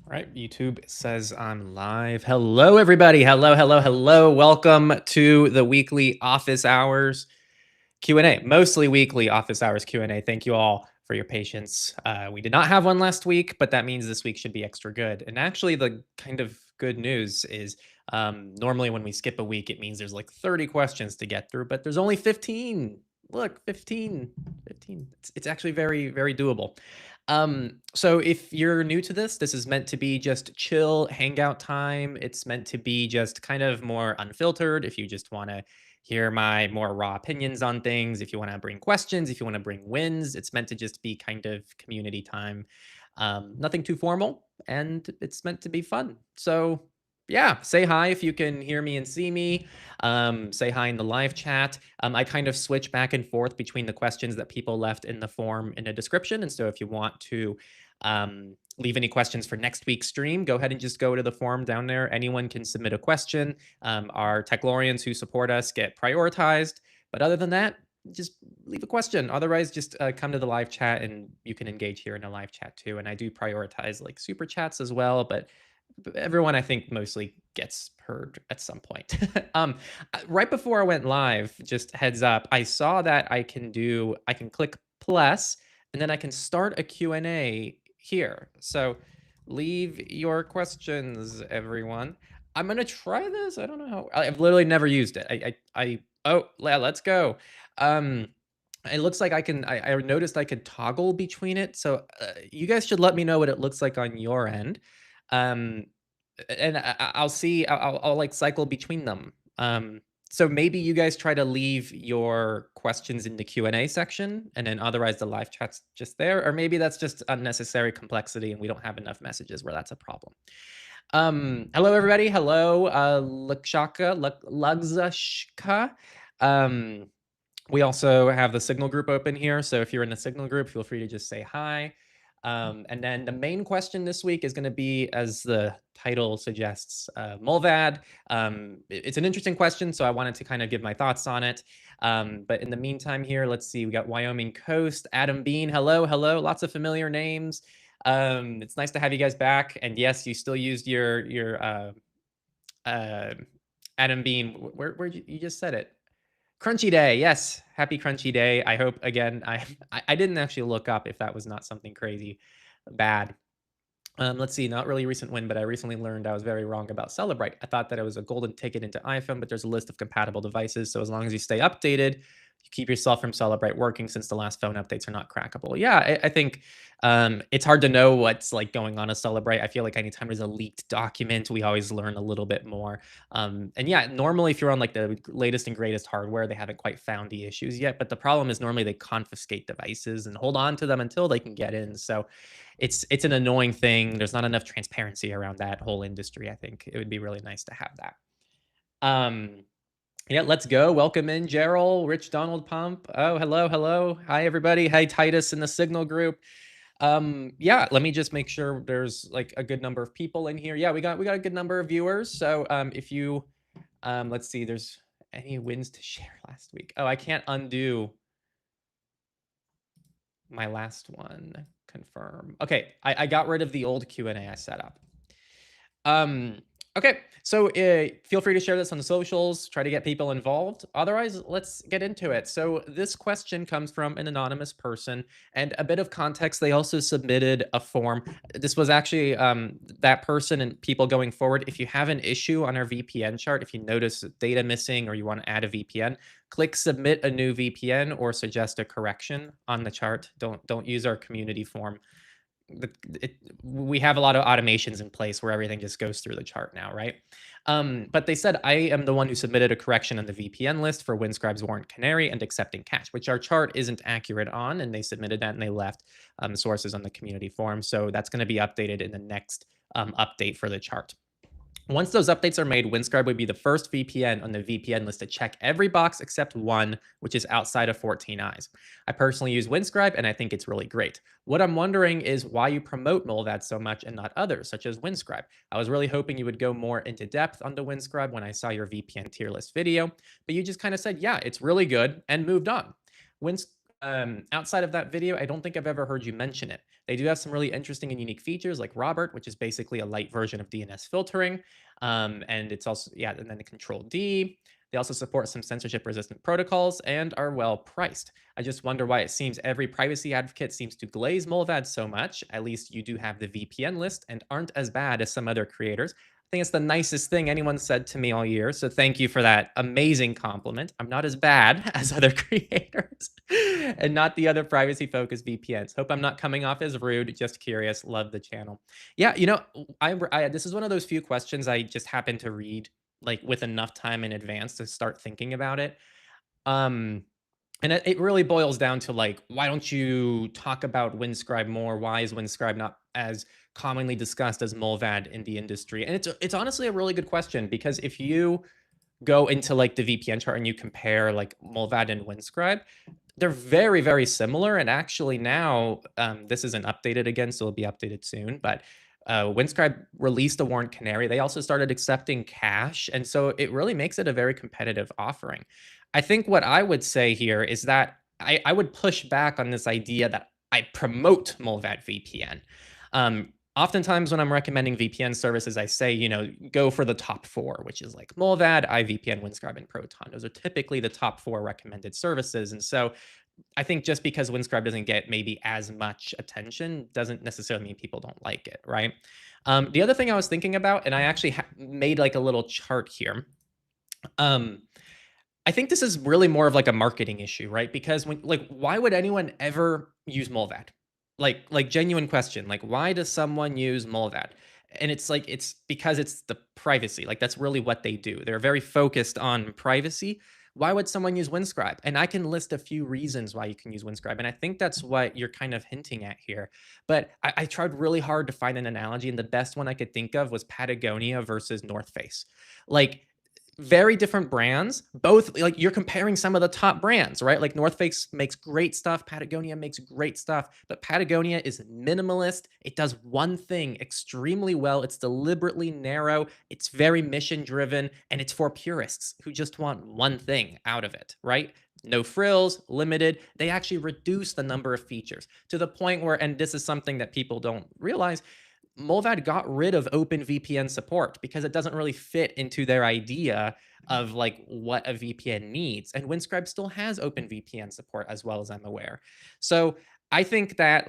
All right, YouTube says I'm live. Hello, everybody. Hello, hello, hello. Welcome to the weekly office hours Q&A, mostly weekly office hours Q&A. Thank you all for your patience. We did not have one last week, but that means this week should be extra good. And actually, the kind of good news is normally when we skip a week, it means there's like 30 questions to get through, but there's only 15. Look, 15. It's actually very, very doable. So if you're new to this is meant to be just chill hangout time. It's meant to be just kind of more unfiltered. If you just want to hear my more raw opinions on things, if you want to bring questions, if you want to bring wins, it's meant to just be kind of community time. Nothing too formal, and it's meant to be fun. So yeah, say hi if you can hear me and see me. Say hi in the live chat. I kind of switch back and forth between the questions that people left in the form in a description. And so if you want to leave any questions for next week's stream, go ahead and just go to the form down there. Anyone can submit a question. Our Techlorians who support us get prioritized. But other than that, just leave a question. Otherwise, just come to the live chat and you can engage here in a live chat too. And I do prioritize like super chats as well, but everyone I think mostly gets heard at some point. Right before I went live, just heads up, I saw that I can click plus and then I can start a Q&A here. So leave your questions, everyone. I'm gonna try this. I don't know how. I've literally never used it. Oh, yeah, let's go. It looks like I noticed I could toggle between it. So you guys should let me know what it looks like on your end. Um, and I'll see. I'll like cycle between them. So maybe you guys try to leave your questions in the Q&A section, and then otherwise the live chat's just there. Or maybe that's just unnecessary complexity, and we don't have enough messages where that's a problem. Hello everybody. Hello, Lugzashka. We also have the Signal group open here. So if you're in the Signal group, feel free to just say hi. And then the main question this week is going to be, as the title suggests, Mullvad. It's an interesting question, so I wanted to kind of give my thoughts on it. But in the meantime here, let's see. We got Wyoming Coast, Adam Bean. Hello, hello. Lots of familiar names. It's nice to have you guys back. And yes, you still used your Adam Bean. Where you just said it? Crunchy Day, yes. Happy Crunchy Day. I hope, again, I didn't actually look up if that was not something crazy bad. Let's see, not really a recent win, but I recently learned I was very wrong about Celebrite. I thought that it was a golden ticket into iPhone, but there's a list of compatible devices. So as long as you stay updated, you keep yourself from Celebrite working, since the last phone updates are not crackable. Yeah, I think it's hard to know what's like going on a Celebrite. I feel like anytime there's a leaked document, we always learn a little bit more. And yeah, normally if you're on like the latest and greatest hardware, they haven't quite found the issues yet. But the problem is normally they confiscate devices and hold on to them until they can get in. So it's an annoying thing. There's not enough transparency around that whole industry. I think it would be really nice to have that. Yeah, let's go. Welcome in, Gerald, Rich Donald Pump. Oh, hello, hello. Hi, everybody. Hi, Titus in the Signal group. Yeah, let me just make sure there's like a good number of people in here. Yeah, we got a good number of viewers. So if you let's see, there's any wins to share last week. Oh, I can't undo my last one. Confirm. Okay, I got rid of the old Q&A I set up. Okay, so feel free to share this on the socials, try to get people involved. Otherwise, let's get into it. So this question comes from an anonymous person, and a bit of context, they also submitted a form. This was actually that person and people going forward. If you have an issue on our VPN chart, if you notice data missing or you want to add a VPN, click submit a new VPN or suggest a correction on the chart. Don't use our community form. We have a lot of automations in place where everything just goes through the chart now, right? But they said I am the one who submitted a correction on the VPN list for Windscribe's Warrant Canary and accepting cache, which our chart isn't accurate on, and they submitted that and they left sources on the community forum. So that's going to be updated in the next update for the chart. Once those updates are made, Windscribe would be the first VPN on the VPN list to check every box except one, which is outside of 14 eyes. I personally use Windscribe, and I think it's really great. What I'm wondering is why you promote Mullvad so much and not others, such as Windscribe. I was really hoping you would go more into depth onto Windscribe when I saw your VPN tier list video, but you just kind of said, yeah, it's really good, and moved on. Outside of that video, I don't think I've ever heard you mention it. They do have some really interesting and unique features like Robert, which is basically a light version of DNS filtering. And it's also, yeah, and then the Control D. They also support some censorship resistant protocols and are well priced. I just wonder why it seems every privacy advocate seems to glaze Mullvad so much. At least you do have the VPN list and aren't as bad as some other creators. I think it's the nicest thing anyone said to me all year. So thank you for that amazing compliment. I'm not as bad as other creators and not the other privacy focused VPNs. Hope I'm not coming off as rude. Just curious. Love the channel. Yeah, this is one of those few questions I just happen to read like with enough time in advance to start thinking about it. Um, and it really boils down to like, why don't you talk about Windscribe more? Why is Windscribe not as commonly discussed as Mullvad in the industry? And it's honestly a really good question because if you go into like the VPN chart and you compare like Mullvad and Windscribe, they're very, very similar. And actually now, this isn't updated again, so it'll be updated soon. But Windscribe released a warrant canary. They also started accepting cash. And so it really makes it a very competitive offering. I think what I would say here is that I would push back on this idea that I promote Mullvad VPN. Oftentimes when I'm recommending VPN services, I say, go for the top four, which is like Mullvad, iVPN, Windscribe, and Proton. Those are typically the top four recommended services. And so I think just because Windscribe doesn't get maybe as much attention doesn't necessarily mean people don't like it, right? The other thing I was thinking about, and I actually made like a little chart here. I think this is really more of like a marketing issue, right? Because why would anyone ever use Mullvad? Like genuine question. Like, why does someone use Mullvad? And it's like it's because it's the privacy. Like that's really what they do. They're very focused on privacy. Why would someone use Windscribe? And I can list a few reasons why you can use Windscribe. And I think that's what you're kind of hinting at here. But I tried really hard to find an analogy, and the best one I could think of was Patagonia versus North Face. Like very different brands, both like you're comparing some of the top brands, right? Like North Face makes great stuff, Patagonia makes great stuff, but Patagonia is minimalist. It does one thing extremely well. It's deliberately narrow, it's very mission driven, and it's for purists who just want one thing out of it, right? No frills, limited. They actually reduce the number of features to the point where, and this is something that people don't realize, Mullvad got rid of open VPN support because it doesn't really fit into their idea of like what a VPN needs. And Windscribe still has open VPN support as well as I'm aware. So I think that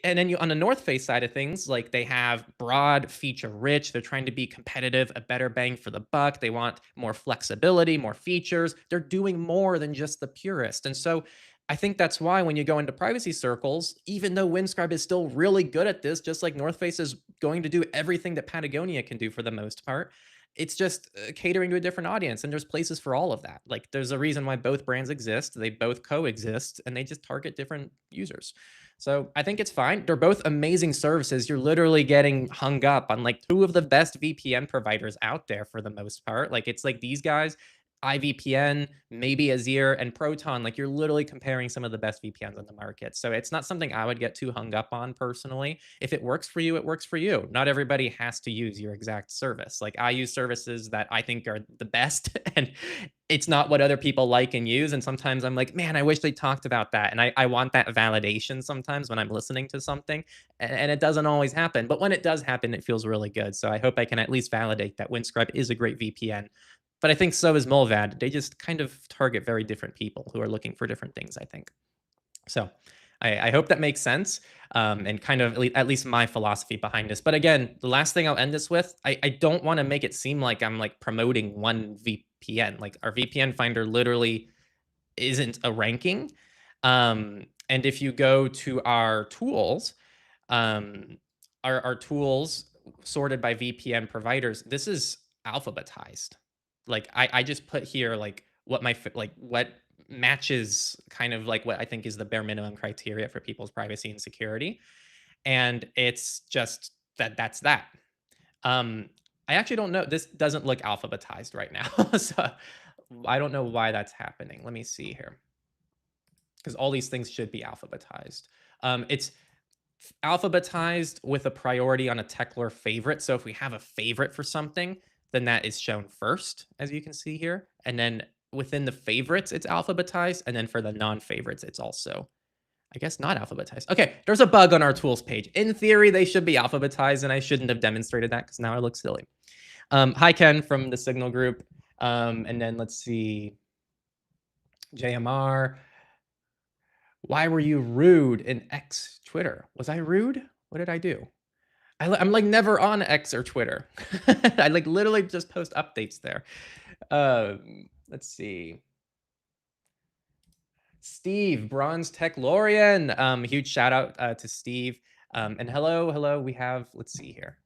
and then on the North Face side of things, like they have broad, feature rich. They're trying to be competitive, a better bang for the buck. They want more flexibility, more features. They're doing more than just the purist. And so I think that's why when you go into privacy circles, even though Windscribe is still really good at this, just like North Face is going to do everything that Patagonia can do for the most part, it's just catering to a different audience. And there's places for all of that. Like there's a reason why both brands exist. They both coexist and they just target different users. So I think it's fine. They're both amazing services. You're literally getting hung up on like two of the best VPN providers out there for the most part. Like it's like these guys, iVPN, maybe Azure, and Proton. Like you're literally comparing some of the best VPNs on the market. So it's not something I would get too hung up on personally. If it works for you, it works for you. Not everybody has to use your exact service. Like I use services that I think are the best, and it's not what other people like and use. And sometimes I'm like, man, I wish they talked about that. And I want that validation sometimes when I'm listening to something. And it doesn't always happen. But when it does happen, it feels really good. So I hope I can at least validate that Windscribe is a great VPN. But I think so is Mullvad. They just kind of target very different people who are looking for different things, I think. So I hope that makes sense, and kind of at least my philosophy behind this. But again, the last thing I'll end this with, I don't want to make it seem like I'm like promoting one VPN. Like our VPN finder literally isn't a ranking. And if you go to our tools, our tools sorted by VPN providers, this is alphabetized. Like I just put here like what what matches kind of like what I think is the bare minimum criteria for people's privacy and security. And it's just that's that. Um, I actually don't know. This doesn't look alphabetized right now. So I don't know why that's happening. Let me see here. Because all these things should be alphabetized. It's alphabetized with a priority on a Techlore favorite. So if we have a favorite for something, then that is shown first, as you can see here. And then within the favorites, it's alphabetized. And then for the non-favorites, it's also, I guess, not alphabetized. Okay, there's a bug on our tools page. In theory, they should be alphabetized, and I shouldn't have demonstrated that because now I look silly. Hi, Ken from the Signal group. And then let's see, JMR. Why were you rude in X Twitter? Was I rude? What did I do? I'm like never on X or Twitter. I like literally just post updates there. Let's see. Steve, Bronze Techlorian. Huge shout out to Steve. And hello. We have, let's see here.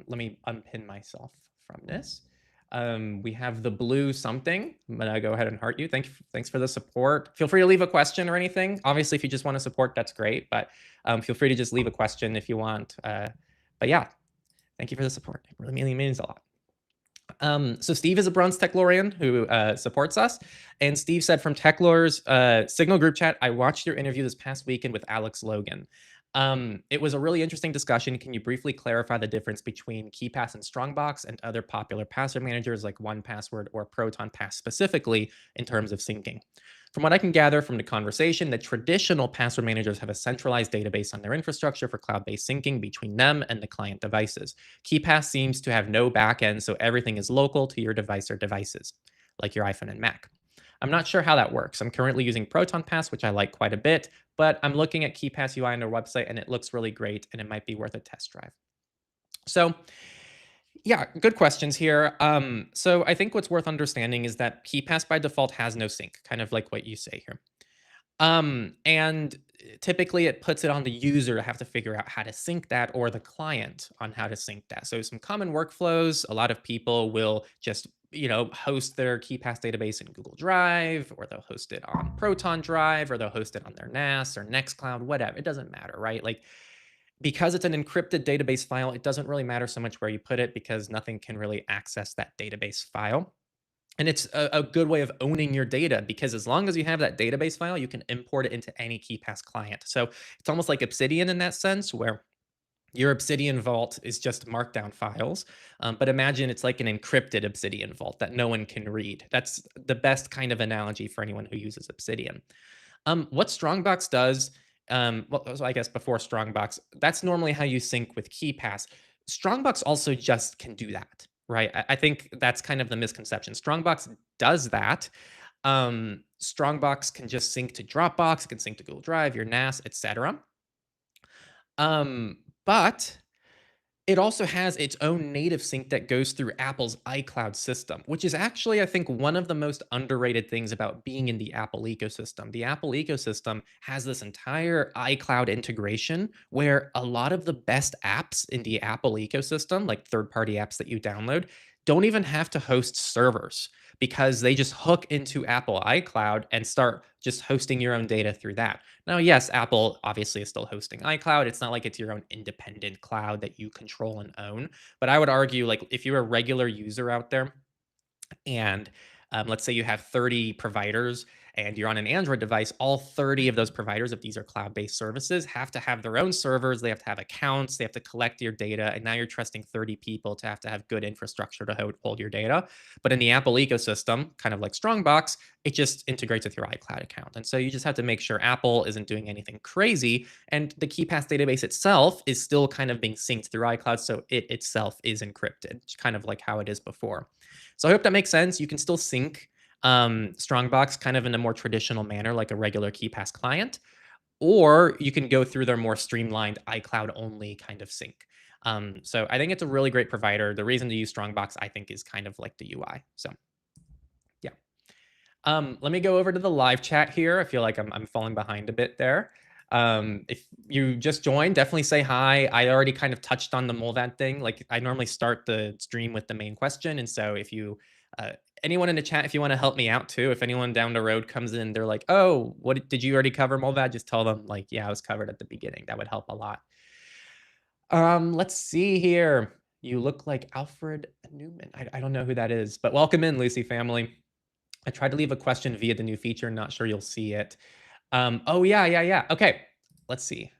Let me unpin myself from this. We have the blue something. I'm gonna go ahead and heart you. Thanks for the support. Feel free to leave a question or anything. Obviously, if you just want to support, that's great. But feel free to just leave a question if you want. But yeah, thank you for the support. It really means a lot. So Steve is a Bronze Techlorian who supports us. And Steve said from Techlore's Signal group chat, I watched your interview this past weekend with Alex Logan. It was a really interesting discussion. Can you briefly clarify the difference between KeePass and Strongbox and other popular password managers like 1Password or ProtonPass specifically in terms of syncing? From what I can gather from the conversation, the traditional password managers have a centralized database on their infrastructure for cloud-based syncing between them and the client devices. KeePass seems to have no backend, so everything is local to your device or devices, like your iPhone and Mac. I'm not sure how that works. I'm currently using ProtonPass, which I like quite a bit, but I'm looking at KeePass UI on their website, and it looks really great, and it might be worth a test drive. So yeah, good questions here. So I think what's worth understanding is that KeePass by default has no sync, kind of like what you say here. And typically it puts it on the user to have to figure out how to sync that, or the client on how to sync that. So some common workflows, a lot of people will just, host their KeePass database in Google Drive, or they'll host it on Proton Drive, or they'll host it on their NAS or Nextcloud, whatever. It doesn't matter, right? Like, because it's an encrypted database file, it doesn't really matter so much where you put it because nothing can really access that database file. And it's a good way of owning your data, because as long as you have that database file, you can import it into any KeePass client. So it's almost like Obsidian in that sense, where your Obsidian vault is just markdown files. But imagine it's like an encrypted Obsidian vault that no one can read. That's the best kind of analogy for anyone who uses Obsidian. What Strongbox does, so I guess before Strongbox, that's normally how you sync with KeePass. Strongbox also just can do that, right? I think that's kind of the misconception. Strongbox does that. Strongbox can just sync to Dropbox, it can sync to Google Drive, your NAS, etc. But it also has its own native sync that goes through Apple's iCloud system, which is actually, I think, one of the most underrated things about being in the Apple ecosystem. The Apple ecosystem has this entire iCloud integration where a lot of the best apps in the Apple ecosystem, like third-party apps that you download, don't even have to host servers, because they just hook into Apple iCloud and start just hosting your own data through that. Now, yes, Apple obviously is still hosting iCloud. It's not like it's your own independent cloud that you control and own. But I would argue, like, if you're a regular user out there and let's say you have 30 providers and you're on an Android device, all 30 of those providers, if these are cloud-based services, have to have their own servers. They have to have accounts. They have to collect your data. And now you're trusting 30 people to have good infrastructure to hold your data. But in the Apple ecosystem, kind of like Strongbox, it just integrates with your iCloud account. And so you just have to make sure Apple isn't doing anything crazy. And the KeePass database itself is still kind of being synced through iCloud. So it itself is encrypted, kind of like how it is before. So I hope that makes sense. You can still sync Strongbox kind of in a more traditional manner, like a regular KeePass client, or you can go through their more streamlined iCloud only kind of sync. So I think it's a really great provider. The reason to use Strongbox, I think, is kind of like the UI. So yeah. Let me go over to the live chat here. I feel like I'm falling behind a bit there. If you just joined, definitely say hi. I already kind of touched on the Mullvad thing. Like, I normally start the stream with the main question. And so if you, anyone in the chat, if you want to help me out too, if anyone down the road comes in, they're like, oh, what did you already cover Mullvad? Just tell them like, yeah, I was covered at the beginning. That would help a lot. Let's see here. You look like Alfred Newman. I don't know who that is, but welcome in, Lucy family. I tried to leave a question via the new feature. Not sure you'll see it. Oh yeah. Okay, let's see.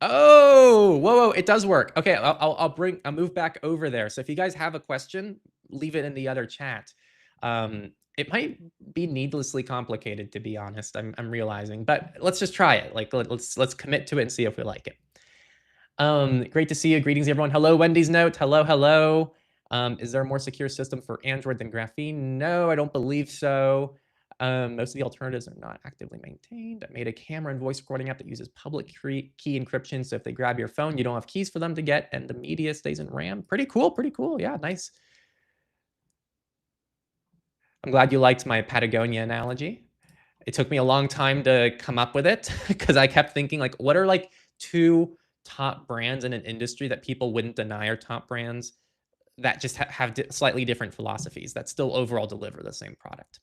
Oh, whoa, it does work. Okay, I'll move back over there. So if you guys have a question, leave it in the other chat. it might be needlessly complicated, to be honest. I'm realizing, but let's just try it. Like let's commit to it and see if we like it. Great to see you. Greetings, everyone. Hello, Wendy's Note. Hello, hello. Is there a more secure system for Android than Graphene? No, I don't believe so. Most of the alternatives are not actively maintained. I made a camera and voice recording app that uses public key encryption. So if they grab your phone, you don't have keys for them to get, and the media stays in RAM. Pretty cool, pretty cool. Yeah, nice. I'm glad you liked my Patagonia analogy. It took me a long time to come up with it because I kept thinking, like, what are like two top brands in an industry that people wouldn't deny are top brands that just have slightly different philosophies that still overall deliver the same product?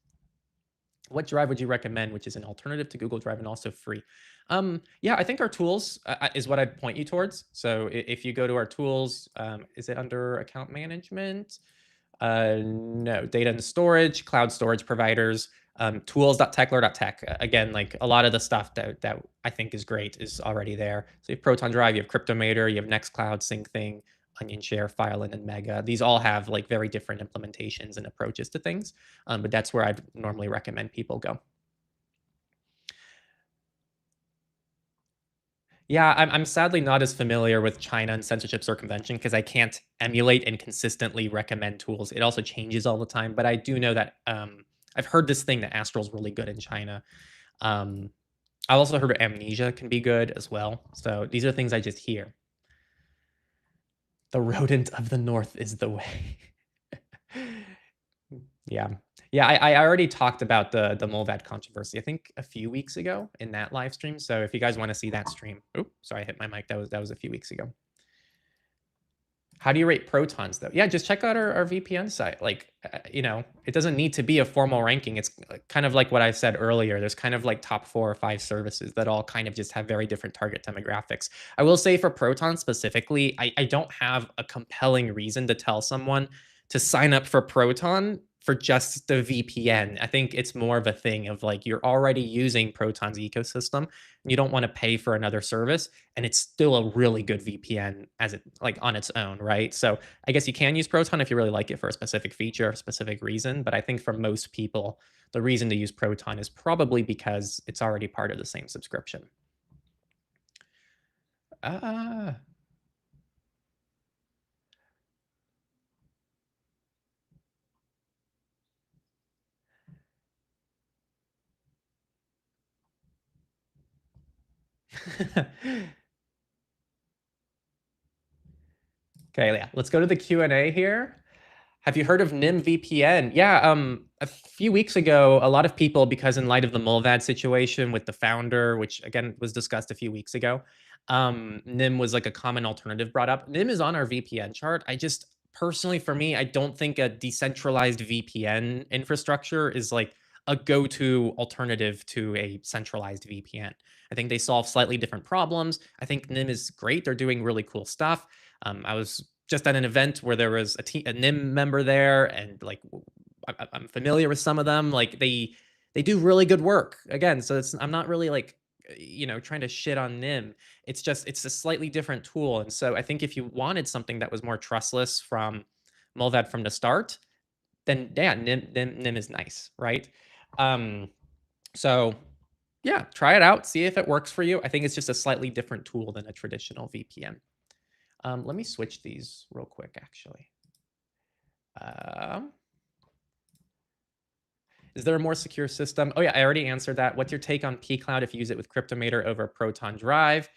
What drive would you recommend, which is an alternative to Google Drive and also free? Yeah, I think our tools is what I'd point you towards. So if you go to our tools, is it under account management? No, data and storage, cloud storage providers, tools.techlore.tech. Again, like a lot of the stuff that I think is great is already there. So you have Proton Drive, you have Cryptomator, you have Nextcloud, SyncThing, OnionShare, FileIn, and Mega. These all have like very different implementations and approaches to things, but that's where I'd normally recommend people go. Yeah, I'm sadly not as familiar with China and censorship circumvention because I can't emulate and consistently recommend tools. It also changes all the time, but I do know that I've heard this thing that Astral's really good in China. Um, I also heard Amnesia can be good as well. So these are things I just hear. The rodent of the north is the way. Yeah. Yeah, I already talked about the Mullvad controversy, I think a few weeks ago in that live stream. So if you guys want to see that stream, oh, sorry, I hit my mic. That was a few weeks ago. How do you rate protons though? Yeah, just check out our VPN site. Like, it doesn't need to be a formal ranking. It's kind of like what I said earlier. There's kind of like top 4 or 5 services that all kind of just have very different target demographics. I will say for Proton specifically, I don't have a compelling reason to tell someone to sign up for Proton for just the VPN. I think it's more of a thing of like you're already using Proton's ecosystem. You don't want to pay for another service, and it's still a really good VPN as it like on its own, right? So I guess you can use Proton if you really like it for a specific feature or a specific reason, but I think for most people, the reason to use Proton is probably because it's already part of the same subscription. Okay, yeah, let's go to the Q&A here. Have you heard of NIM VPN? Yeah, a few weeks ago, a lot of people, because in light of the Mullvad situation with the founder, which again was discussed a few weeks ago, NIM was like a common alternative brought up. NIM is on our VPN chart. I just personally, for me, I don't think a decentralized VPN infrastructure is like a go-to alternative to a centralized VPN. I think they solve slightly different problems. I think NIM is great. They're doing really cool stuff. I was just at an event where there was a NIM member there, and like I'm familiar with some of them. Like they do really good work. Again, so I'm not really like trying to shit on NIM. It's just it's a slightly different tool, and so I think if you wanted something that was more trustless from Mullvad from the start, then yeah, NIM is nice, right? So yeah, try it out, see if it works for you. I think it's just a slightly different tool than a traditional VPN. Let me switch these real quick, actually. Is there a more secure system? Oh yeah, I already answered that. What's your take on pCloud if you use it with Cryptomator over Proton Drive?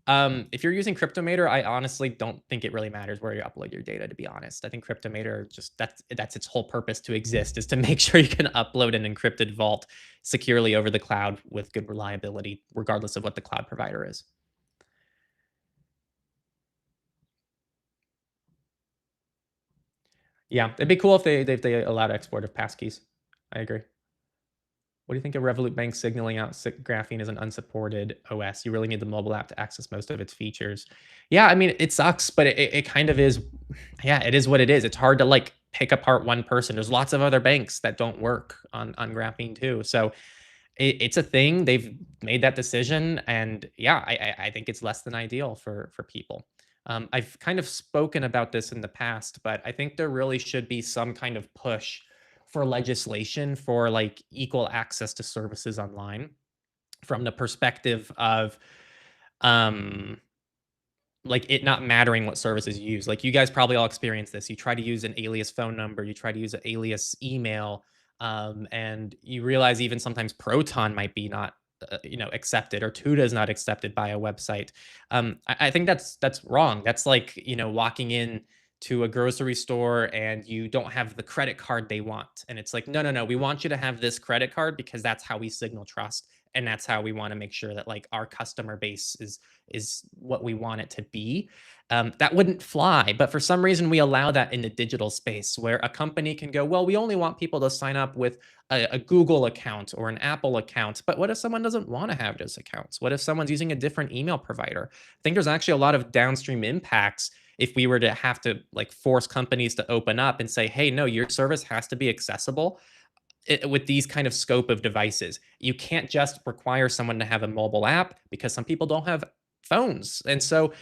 If you're using Cryptomator, I honestly don't think it really matters where you upload your data, to be honest. I think Cryptomator just that's its whole purpose to exist, is to make sure you can upload an encrypted vault securely over the cloud with good reliability, regardless of what the cloud provider is. Yeah, it'd be cool if they allowed export of passkeys. I agree. What do you think of Revolut Bank signaling out graphene as an unsupported OS? You really need the mobile app to access most of its features. Yeah, I mean, it sucks, but it kind of is. Yeah, it is what it is. It's hard to like pick apart one person. There's lots of other banks that don't work on graphene too. So it's a thing. They've made that decision, and yeah, I think it's less than ideal for people. I've kind of spoken about this in the past, but I think there really should be some kind of push for legislation for like equal access to services online from the perspective of um like it not mattering what services you use. Like you guys probably all experience this. You try to use an alias phone number, you try to use an alias email, and you realize even sometimes Proton might be not, accepted, or Tuda is not accepted by a website. I think that's wrong. That's like walking in to a grocery store and you don't have the credit card they want, and it's like no, no, no. We want you to have this credit card because that's how we signal trust, and that's how we want to make sure that like our customer base is what we want it to be. That wouldn't fly. But for some reason, we allow that in the digital space where a company can go, well, we only want people to sign up with a Google account or an Apple account. But what if someone doesn't want to have those accounts? What if someone's using a different email provider? I think there's actually a lot of downstream impacts if we were to have to like force companies to open up and say, hey, no, your service has to be accessible with these kind of scope of devices. You can't just require someone to have a mobile app because some people don't have phones. And so,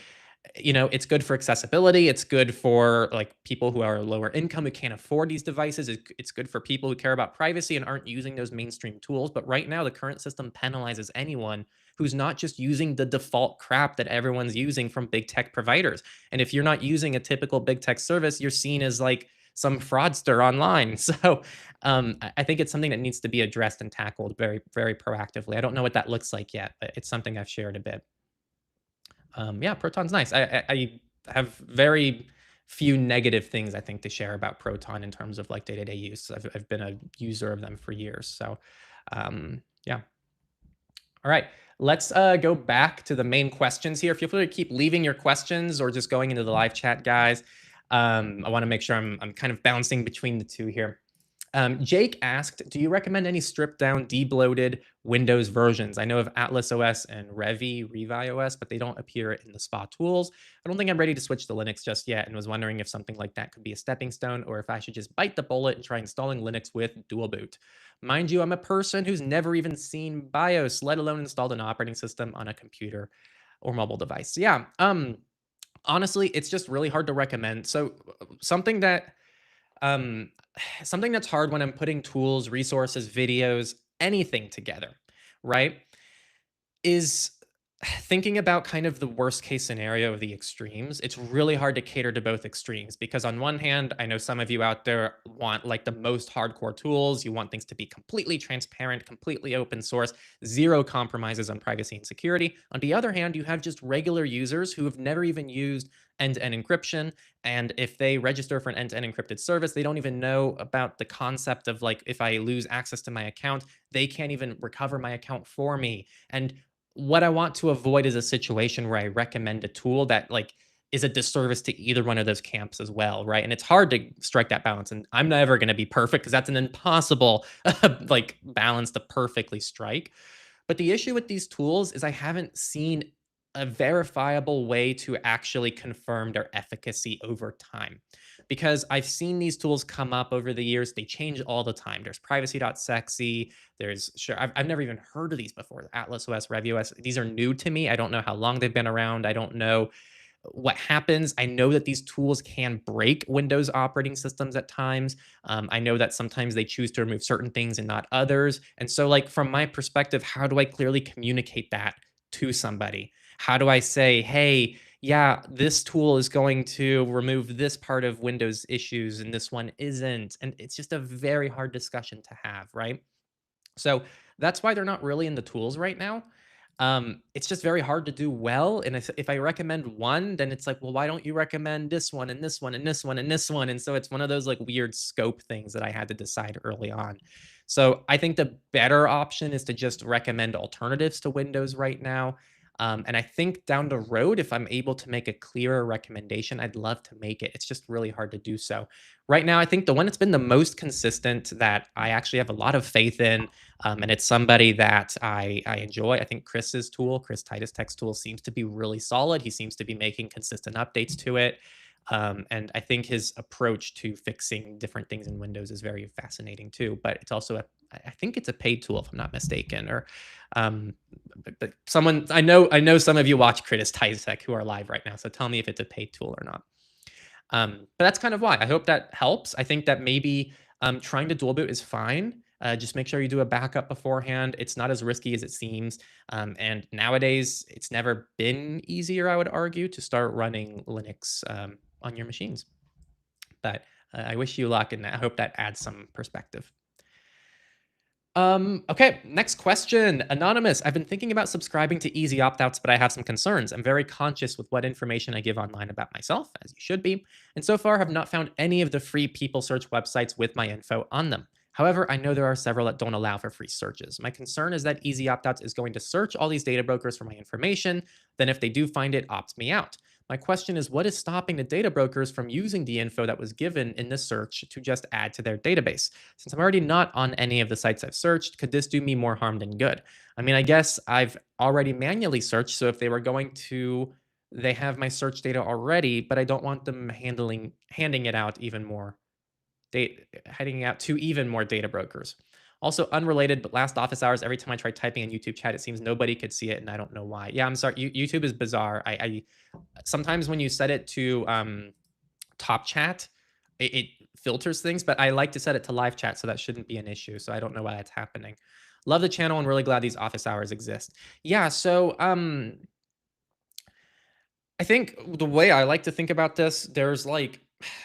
it's good for accessibility. It's good for like people who are lower income who can't afford these devices. It's good for people who care about privacy and aren't using those mainstream tools. But right now, the current system penalizes anyone who's not just using the default crap that everyone's using from big tech providers. And if you're not using a typical big tech service, you're seen as like some fraudster online. So I think it's something that needs to be addressed and tackled very, very proactively. I don't know what that looks like yet, but it's something I've shared a bit. Yeah, Proton's nice. I have very few negative things I think to share about Proton in terms of like day-to-day use. I've been a user of them for years. So yeah. All right. Let's go back to the main questions here. Feel free to keep leaving your questions or just going into the live chat, guys. I want to make sure I'm kind of bouncing between the two here. Jake asked, do you recommend any stripped down, debloated Windows versions? I know of Atlas OS and Revi OS, but they don't appear in the SPA tools. I don't think I'm ready to switch to Linux just yet and was wondering if something like that could be a stepping stone or if I should just bite the bullet and try installing Linux with dual boot. Mind you, I'm a person who's never even seen BIOS, let alone installed an operating system on a computer or mobile device. Yeah, honestly, it's just really hard to recommend. So something that um, something that's hard when I'm putting tools, resources, videos, anything together, right, is thinking about kind of the worst case scenario of the extremes. It's really hard to cater to both extremes because on one hand, I know some of you out there want like the most hardcore tools. You want things to be completely transparent, completely open source, zero compromises on privacy and security. On the other hand, you have just regular users who have never even used end-to-end encryption. And if they register for an end-to-end encrypted service, they don't even know about the concept of like, if I lose access to my account, they can't even recover my account for me. And what I want to avoid is a situation where I recommend a tool that like is a disservice to either one of those camps as well, right? And it's hard to strike that balance. And I'm never going to be perfect because that's an impossible like balance to perfectly strike. But the issue with these tools is I haven't seen a verifiable way to actually confirm their efficacy over time. Because I've seen these tools come up over the years, they change all the time. There's privacy.sexy. There's sure I've never even heard of these before. Atlas OS, Revi OS. These are new to me. I don't know how long they've been around. I don't know what happens. I know that these tools can break Windows operating systems at times. I know that sometimes they choose to remove certain things and not others. And so, like, from my perspective, how do I clearly communicate that to somebody? How do I say, hey, yeah, this tool is going to remove this part of Windows issues and this one isn't? And it's just a very hard discussion to have, right? So that's why they're not really in the tools right now. It's just very hard to do well. And if I recommend one, then it's like, well, why don't you recommend this one and this one and this one and this one? And so it's one of those like weird scope things that I had to decide early on. So I think the better option is to just recommend alternatives to Windows right now. And I think down the road, if I'm able to make a clearer recommendation, I'd love to make it. It's just really hard to do so. Right now, I think the one that's been the most consistent that I actually have a lot of faith in, and it's somebody that I enjoy. I think Chris's tool, Chris Titus Tech's tool, seems to be really solid. He seems to be making consistent updates to it. And I think his approach to fixing different things in Windows is very fascinating too. But it's also I think it's a paid tool if I'm not mistaken. Or, but someone I know some of you watch Chris Titus Tech who are live right now. So tell me if it's a paid tool or not. But that's kind of why. I hope that helps. I think that maybe Trying to dual boot is fine. Just make sure you do a backup beforehand. It's not as risky as it seems. And nowadays, it's never been easier, I would argue, to start running Linux on your machines. But I wish you luck, and I hope that adds some perspective. Okay, next question. Anonymous. I've been thinking about subscribing to easy opt-outs, but I have some concerns. I'm very conscious with what information I give online about myself, as you should be, and so far have not found any of the free people search websites with my info on them. However, I know there are several that don't allow for free searches. My concern is that easy opt-outs is going to search all these data brokers for my information, then if they do find it, opt me out. My question is, what is stopping the data brokers from using the info that was given in the search to just add to their database? Since I'm already not on any of the sites I've searched, could this do me more harm than good? I mean, I guess I've already manually searched, so if they were going to, they have my search data already, but I don't want them handing it out even more, heading out to even more data brokers. Also, unrelated, but last office hours, every time I try typing in YouTube chat, it seems nobody could see it, and I don't know why. Yeah, I'm sorry. YouTube is bizarre. I sometimes when you set it to top chat, it filters things, but I like to set it to live chat, so that shouldn't be an issue. So I don't know why that's happening. Love the channel and really glad these office hours exist. Yeah, so I think the way I like to think about this, there's like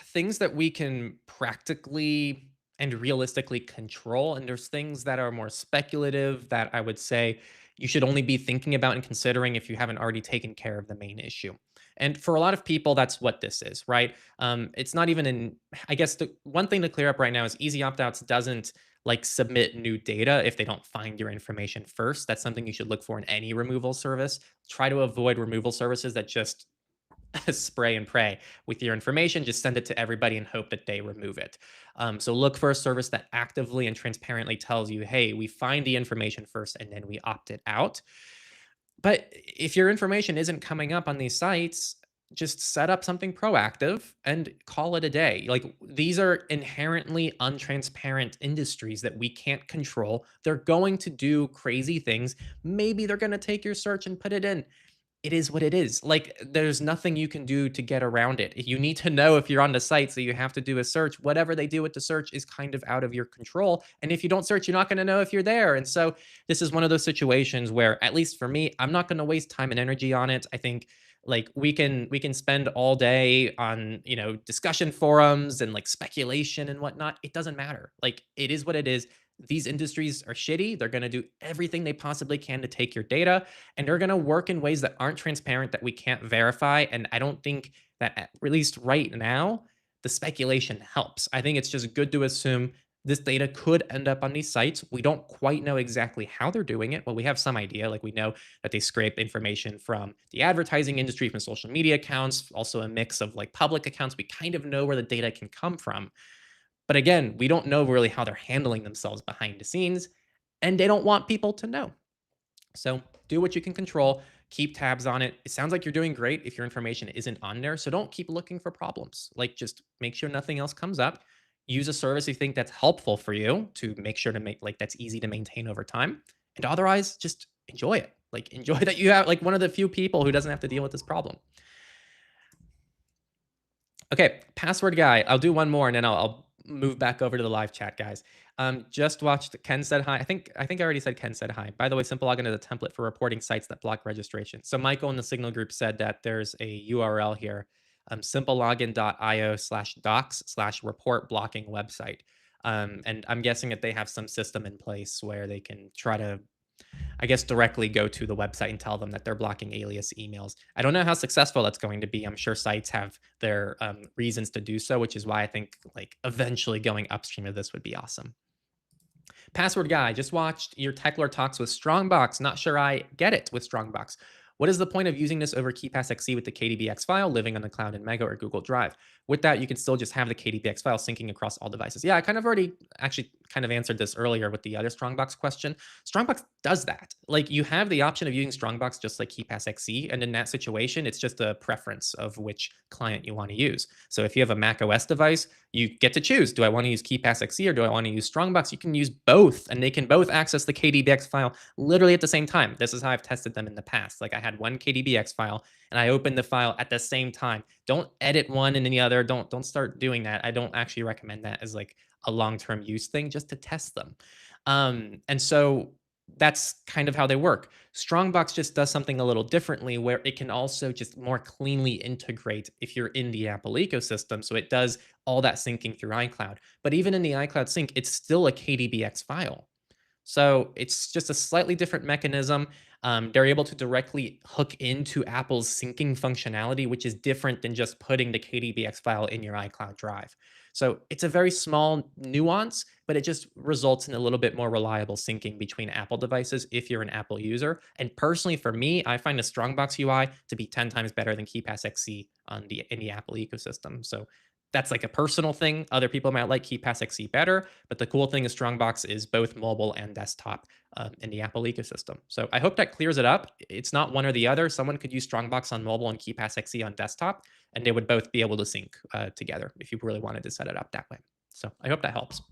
things that we can practically and realistically control, and there's things that are more speculative that I would say you should only be thinking about and considering if you haven't already taken care of the main issue. And for a lot of people, that's what this is, right? It's not even in, I guess the one thing to clear up right now is easy opt outs doesn't like submit new data if they don't find your information first. That's something you should look for in any removal service. Try to avoid removal services that just spray and pray with your information. Just send it to everybody and hope that they remove it. So look for a service that actively and transparently tells you, hey, we find the information first and then we opt it out. But if your information isn't coming up on these sites, just set up something proactive and call it a day. Like these are inherently untransparent industries that we can't control. They're going to do crazy things. Maybe they're going to take your search and put it in. It is what it is. Like, there's nothing you can do to get around it. You need to know if you're on the site, so you have to do a search. Whatever they do with the search is kind of out of your control. And if you don't search, you're not going to know if you're there. And so, this is one of those situations where, at least for me, I'm not going to waste time and energy on it. I think like we can spend all day on discussion forums and like speculation and whatnot. It doesn't matter. Like it is what it is. These industries are shitty. They're going to do everything they possibly can to take your data, and they're going to work in ways that aren't transparent that we can't verify. And I don't think that, at least right now, the speculation helps. I think it's just good to assume this data could end up on these sites. We don't quite know exactly how they're doing it. Well, we have some idea. Like we know that they scrape information from the advertising industry, from social media accounts, also a mix of like public accounts. We kind of know where the data can come from. But again, we don't know really how they're handling themselves behind the scenes, and they don't want people to know. So do what you can control, keep tabs on it. It sounds like you're doing great if your information isn't on there. So don't keep looking for problems. Like just make sure nothing else comes up. Use a service you think that's helpful for you to make sure to make like that's easy to maintain over time. And otherwise, just enjoy it. Like enjoy that you have like one of the few people who doesn't have to deal with this problem. Okay, password guy. I'll do one more and then I'll move back over to the live chat, guys. Just watched Ken said hi. I think I already said Ken said hi. By the way, simple login is a template for reporting sites that block registration. So Michael in the Signal group said that there's a URL here, simplelogin.io/docs/report blocking website. And I'm guessing that they have some system in place where they can try to, I guess, directly go to the website and tell them that they're blocking alias emails. I don't know how successful that's going to be. I'm sure sites have their reasons to do so, which is why I think like eventually going upstream of this would be awesome. Password guy, just watched your Techlore talks with Strongbox. Not sure I get it with Strongbox. What is the point of using this over KeePassXC with the KDBX file living on the cloud in Mega or Google Drive? With that, you can still just have the KDBX file syncing across all devices. Yeah, I kind of already actually kind of answered this earlier with the other Strongbox question. Strongbox does that. Like you have the option of using Strongbox just like KeePassXC, and in that situation, it's just a preference of which client you want to use. So if you have a Mac OS device, you get to choose. Do I want to use KeePassXC or do I want to use Strongbox? You can use both, and they can both access the KDBX file literally at the same time. This is how I've tested them in the past. Like I had one KDBX file and I opened the file at the same time. Don't edit one and then the other. Don't start doing that. I don't actually recommend that as like a long-term use thing just to test them. And so that's kind of how they work. Strongbox just does something a little differently where it can also just more cleanly integrate if you're in the Apple ecosystem. So it does all that syncing through iCloud. But even in the iCloud sync, it's still a KDBX file. So it's just a slightly different mechanism. They're able to directly hook into Apple's syncing functionality, which is different than just putting the KDBX file in your iCloud drive. So it's a very small nuance, but it just results in a little bit more reliable syncing between Apple devices if you're an Apple user. And personally, for me, I find the Strongbox UI to be 10 times better than KeePassXC in the Apple ecosystem. So that's like a personal thing. Other people might like KeePassXC better, but the cool thing is Strongbox is both mobile and desktop in the Apple ecosystem. So I hope that clears it up. It's not one or the other. Someone could use Strongbox on mobile and KeePassXC on desktop, and they would both be able to sync together if you really wanted to set it up that way. So I hope that helps.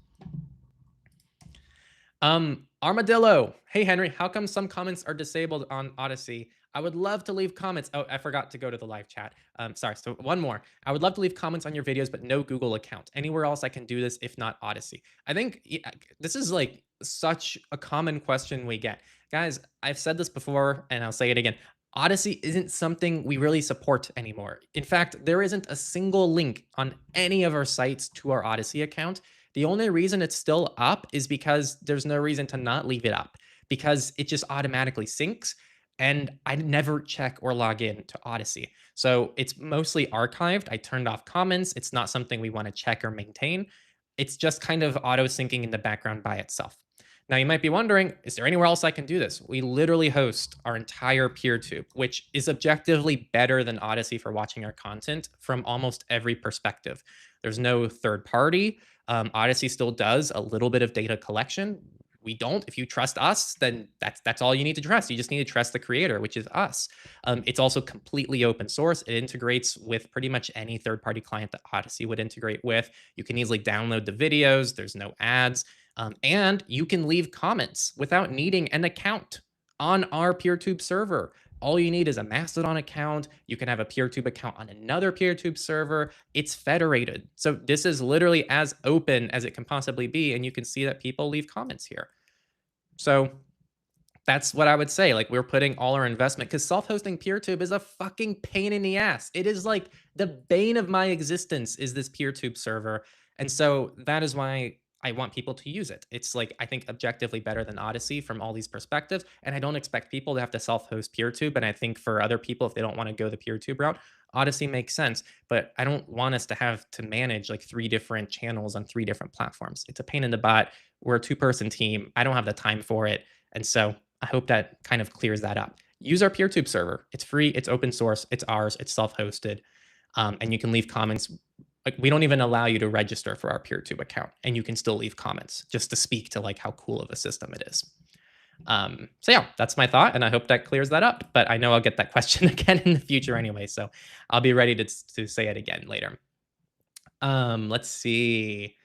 Armadillo. Hey, Henry, how come some comments are disabled on Odyssey? I would love to leave comments. Oh, I forgot to go to the live chat. Sorry. So one more. I would love to leave comments on your videos, but no Google account. Anywhere else I can do this, if not Odyssey. I think this is like such a common question we get. Guys, I've said this before and I'll say it again. Odyssey isn't something we really support anymore. In fact, there isn't a single link on any of our sites to our Odyssey account. The only reason it's still up is because there's no reason to not leave it up because it just automatically syncs. And I never check or log in to Odyssey. So it's mostly archived. I turned off comments. It's not something we want to check or maintain. It's just kind of auto syncing in the background by itself. Now, you might be wondering, is there anywhere else I can do this? We literally host our entire PeerTube, which is objectively better than Odyssey for watching our content from almost every perspective. There's no third party. Odyssey still does a little bit of data collection. We don't. If you trust us, then that's all you need to trust. You just need to trust the creator, which is us. It's also completely open source. It integrates with pretty much any third-party client that Odyssey would integrate with. You can easily download the videos. There's no ads. And you can leave comments without needing an account on our PeerTube server. All you need is a Mastodon account. You can have a PeerTube account on another PeerTube server. It's federated. So this is literally as open as it can possibly be. And you can see that people leave comments here. So that's what I would say. Like, we're putting all our investment because self-hosting PeerTube is a fucking pain in the ass. It is like the bane of my existence is this PeerTube server. And so that is why I want people to use it. It's like, I think objectively better than Odyssey from all these perspectives. And I don't expect people to have to self-host PeerTube. And I think for other people, if they don't want to go the PeerTube route, Odyssey makes sense. But I don't want us to have to manage like 3 different channels on 3 different platforms. It's a pain in the butt. We're a 2-person team. I don't have the time for it. And so I hope that kind of clears that up. Use our PeerTube server. It's free. It's open source. It's ours. It's self-hosted. And you can leave comments. Like, we don't even allow you to register for our PeerTube account, and you can still leave comments just to speak to like how cool of a system it is. So yeah, that's my thought, and I hope that clears that up. But I know I'll get that question again in the future anyway, so I'll be ready to say it again later. Let's see.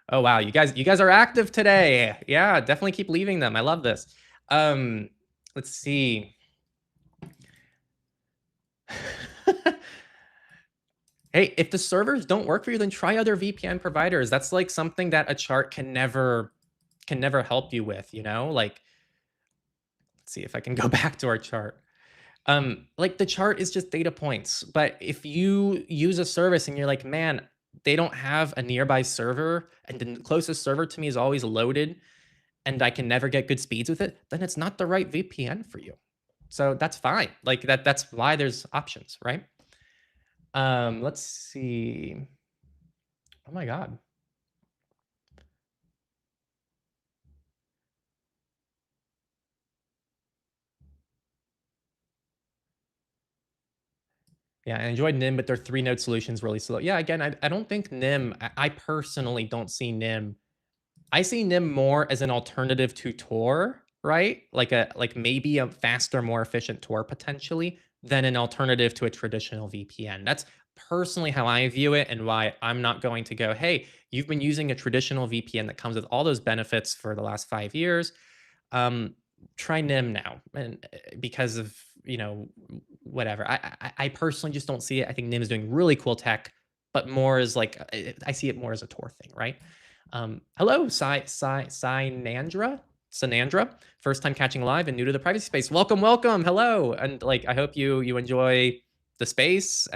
Oh wow, you guys are active today. Yeah, definitely keep leaving them. I love this. Let's see. Hey, if the servers don't work for you, then try other VPN providers. That's like something that a chart can never help you with, you know? Like, let's see if I can go back to our chart. Like, the chart is just data points. But if you use a service and you're like, man, they don't have a nearby server, and the closest server to me is always loaded, and I can never get good speeds with it, then it's not the right VPN for you. So that's fine. Like, that's why there's options, right? Let's see. Oh my God. Yeah, I enjoyed NIM, but their 3-node solution's really slow. Yeah, again, I don't think NIM, I personally don't see NIM. I see NIM more as an alternative to Tor, right? Like maybe a faster, more efficient Tor potentially than an alternative to a traditional VPN. That's personally how I view it, and why I'm not going to go, hey, you've been using a traditional VPN that comes with all those benefits for the last 5 years. Try NIM now, and because of, you know, whatever. I personally just don't see it. I think NIM is doing really cool tech, but more as like, I see it more as a Tor thing, right? Hello, Sanandra. First time catching live and new to the privacy space. Welcome, welcome. Hello, and like I hope you enjoy the space.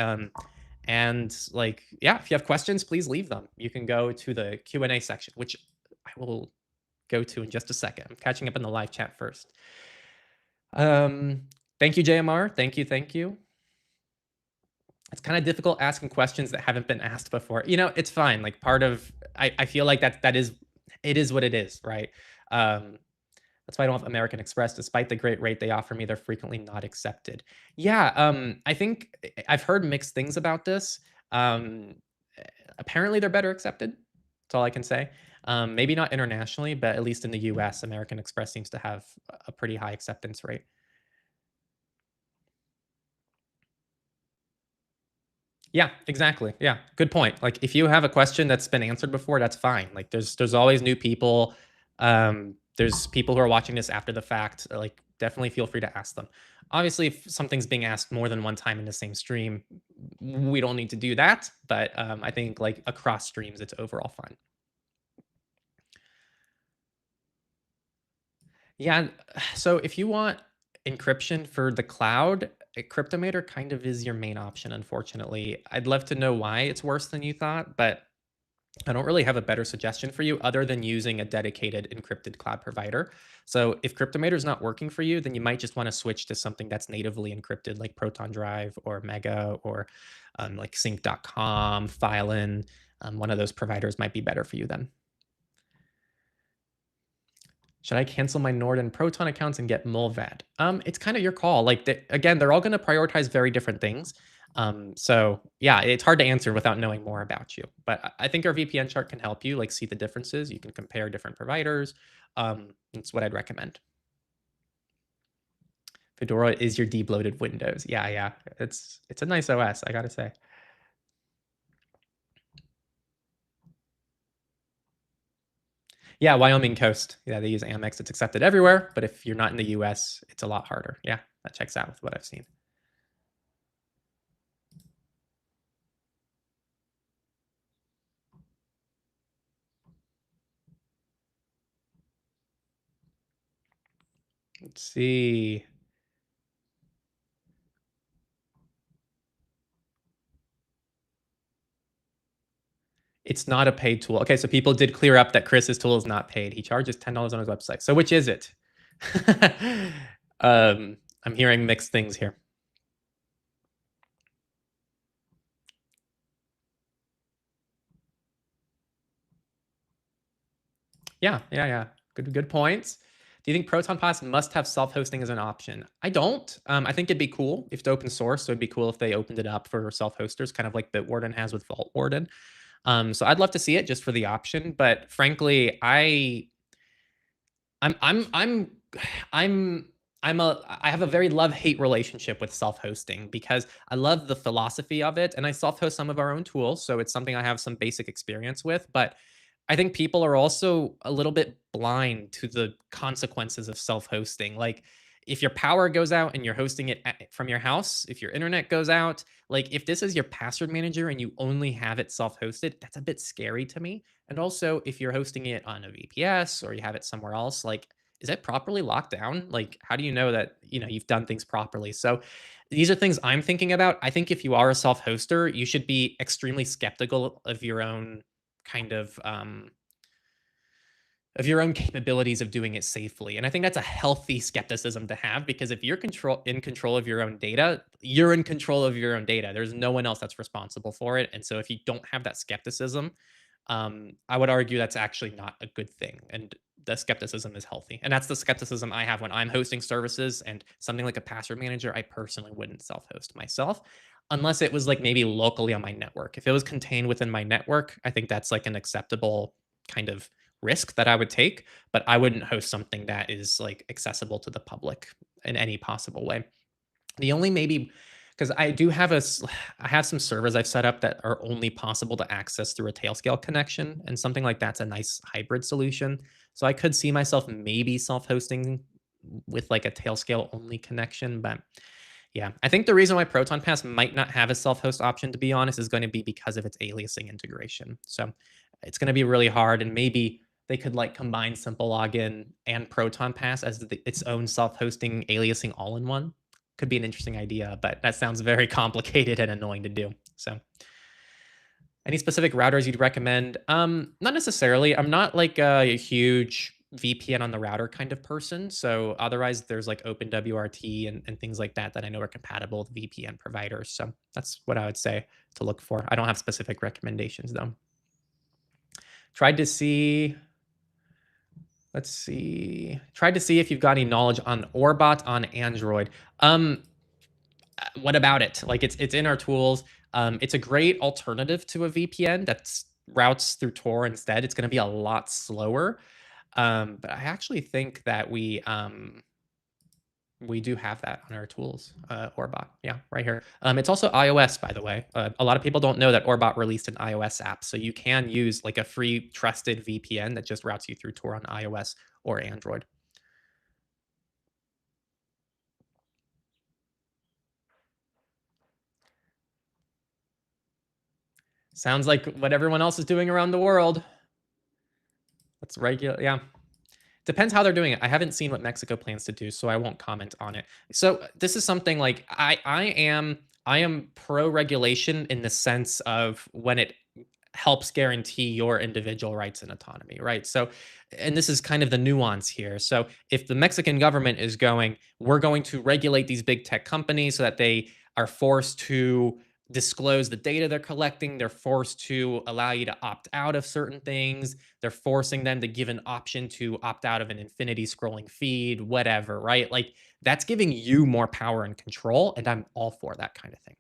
And like yeah, if you have questions, please leave them. You can go to the Q&A section, which I will go to in just a second. I'm catching up in the live chat first. Thank you, JMR. Thank you, thank you. It's kind of difficult asking questions that haven't been asked before. You know, it's fine. Like part of I feel like that is it is what it is, right? That's why I don't have American Express. Despite the great rate they offer me, they're frequently not accepted. Yeah, I think I've heard mixed things about this. Um, Apparently, they're better accepted. That's all I can say. Maybe not internationally, but at least in the US, American Express seems to have a pretty high acceptance rate. Yeah, exactly. Yeah, good point. Like if you have a question that's been answered before, that's fine. Like there's always new people. There's people who are watching this after the fact. Like definitely feel free to ask them. Obviously, if something's being asked more than one time in the same stream, we don't need to do that. But I think like across streams, it's overall fine. Yeah. So if you want encryption for the cloud, a Cryptomator kind of is your main option, unfortunately. I'd love to know why it's worse than you thought, but I don't really have a better suggestion for you other than using a dedicated encrypted cloud provider. So if Cryptomator is not working for you, then you might just want to switch to something that's natively encrypted like Proton Drive or Mega or like sync.com, Filin. One of those providers might be better for you then. Should I cancel my Nord and Proton accounts and get Mullvad? It's kind of your call. Like again, they're all going to prioritize very different things. So yeah, it's hard to answer without knowing more about you. But I think our VPN chart can help you like see the differences. You can compare different providers. That's what I'd recommend. Fedora is your debloated Windows. Yeah, yeah. It's a nice OS, I gotta say. Yeah, Wyoming coast. Yeah, they use Amex. It's accepted everywhere, but if you're not in the US, it's a lot harder. Yeah, that checks out with what I've seen. Let's see. It's not a paid tool. Okay, so people did clear up that Chris's tool is not paid. He charges $10 on his website. So which is it? I'm hearing mixed things here. Yeah, yeah, yeah. Good points. Do you think Proton Pass must have self-hosting as an option? I don't. I think it'd be cool if it's open source. So it'd be cool if they opened it up for self-hosters, kind of like Bitwarden has with Vault Warden. So I'd love to see it just for the option. But frankly, I'm I'm I'm I'm I have a very love-hate relationship with self-hosting because I love the philosophy of it and I self-host some of our own tools, so it's something I have some basic experience with, but I think people are also a little bit blind to the consequences of self-hosting. Like if your power goes out and you're hosting it from your house, if your internet goes out, like if this is your password manager and you only have it self-hosted, that's a bit scary to me. And also, if you're hosting it on a VPS or you have it somewhere else, like, is it properly locked down? Like, how do you know that, you've done things properly? So these are things I'm thinking about. I think if you are a self-hoster, you should be extremely skeptical of your own kind of your own capabilities of doing it safely. And I think that's a healthy skepticism to have because if you're in control of your own data, you're in control of your own data. There's no one else that's responsible for it. And so if you don't have that skepticism, I would argue that's actually not a good thing. And the skepticism is healthy. And that's the skepticism I have when I'm hosting services and something like a password manager, I personally wouldn't self-host myself unless it was like maybe locally on my network. If it was contained within my network, I think that's like an acceptable kind of risk that I would take, but I wouldn't host something that is like accessible to the public in any possible way. The only maybe because I do have I have some servers I've set up that are only possible to access through a Tailscale connection, and something like that's a nice hybrid solution. So I could see myself maybe self-hosting with like a Tailscale only connection, but yeah, I think the reason why Proton Pass might not have a self-host option, to be honest, is going to be because of its aliasing integration. So It's going to be really hard, and maybe they could like combine simple login and Proton Pass as its own self-hosting aliasing all-in-one. Could be an interesting idea, but that sounds very complicated and annoying to do. So, any specific routers you'd recommend? Not necessarily. I'm not like a huge VPN on the router kind of person. So otherwise, there's like OpenWRT and things like that that I know are compatible with VPN providers. So that's what I would say to look for. I don't have specific recommendations though. Tried to see. Let's see. Tried to see if you've got any knowledge on Orbot on Android. What about it? Like it's in our tools. It's a great alternative to a VPN that's routes through Tor instead. It's going to be a lot slower, but I actually think that we do have that on our tools. Orbot, yeah, right here. It's also iOS, by the way. A lot of people don't know that Orbot released an iOS app, so you can use like a free trusted VPN that just routes you through Tor on iOS or Android. Sounds like what everyone else is doing around the world. That's regular, yeah. Depends how they're doing it. I haven't seen what Mexico plans to do, so I won't comment on it. So this is something like I am pro regulation in the sense of when it helps guarantee your individual rights and autonomy, right? So, and this is kind of the nuance here. So, if the Mexican government is going, we're going to regulate these big tech companies so that they are forced to disclose the data they're collecting, they're forced to allow you to opt out of certain things, they're forcing them to give an option to opt out of an infinity scrolling feed, whatever, right? Like that's giving you more power and control. And I'm all for that kind of thing.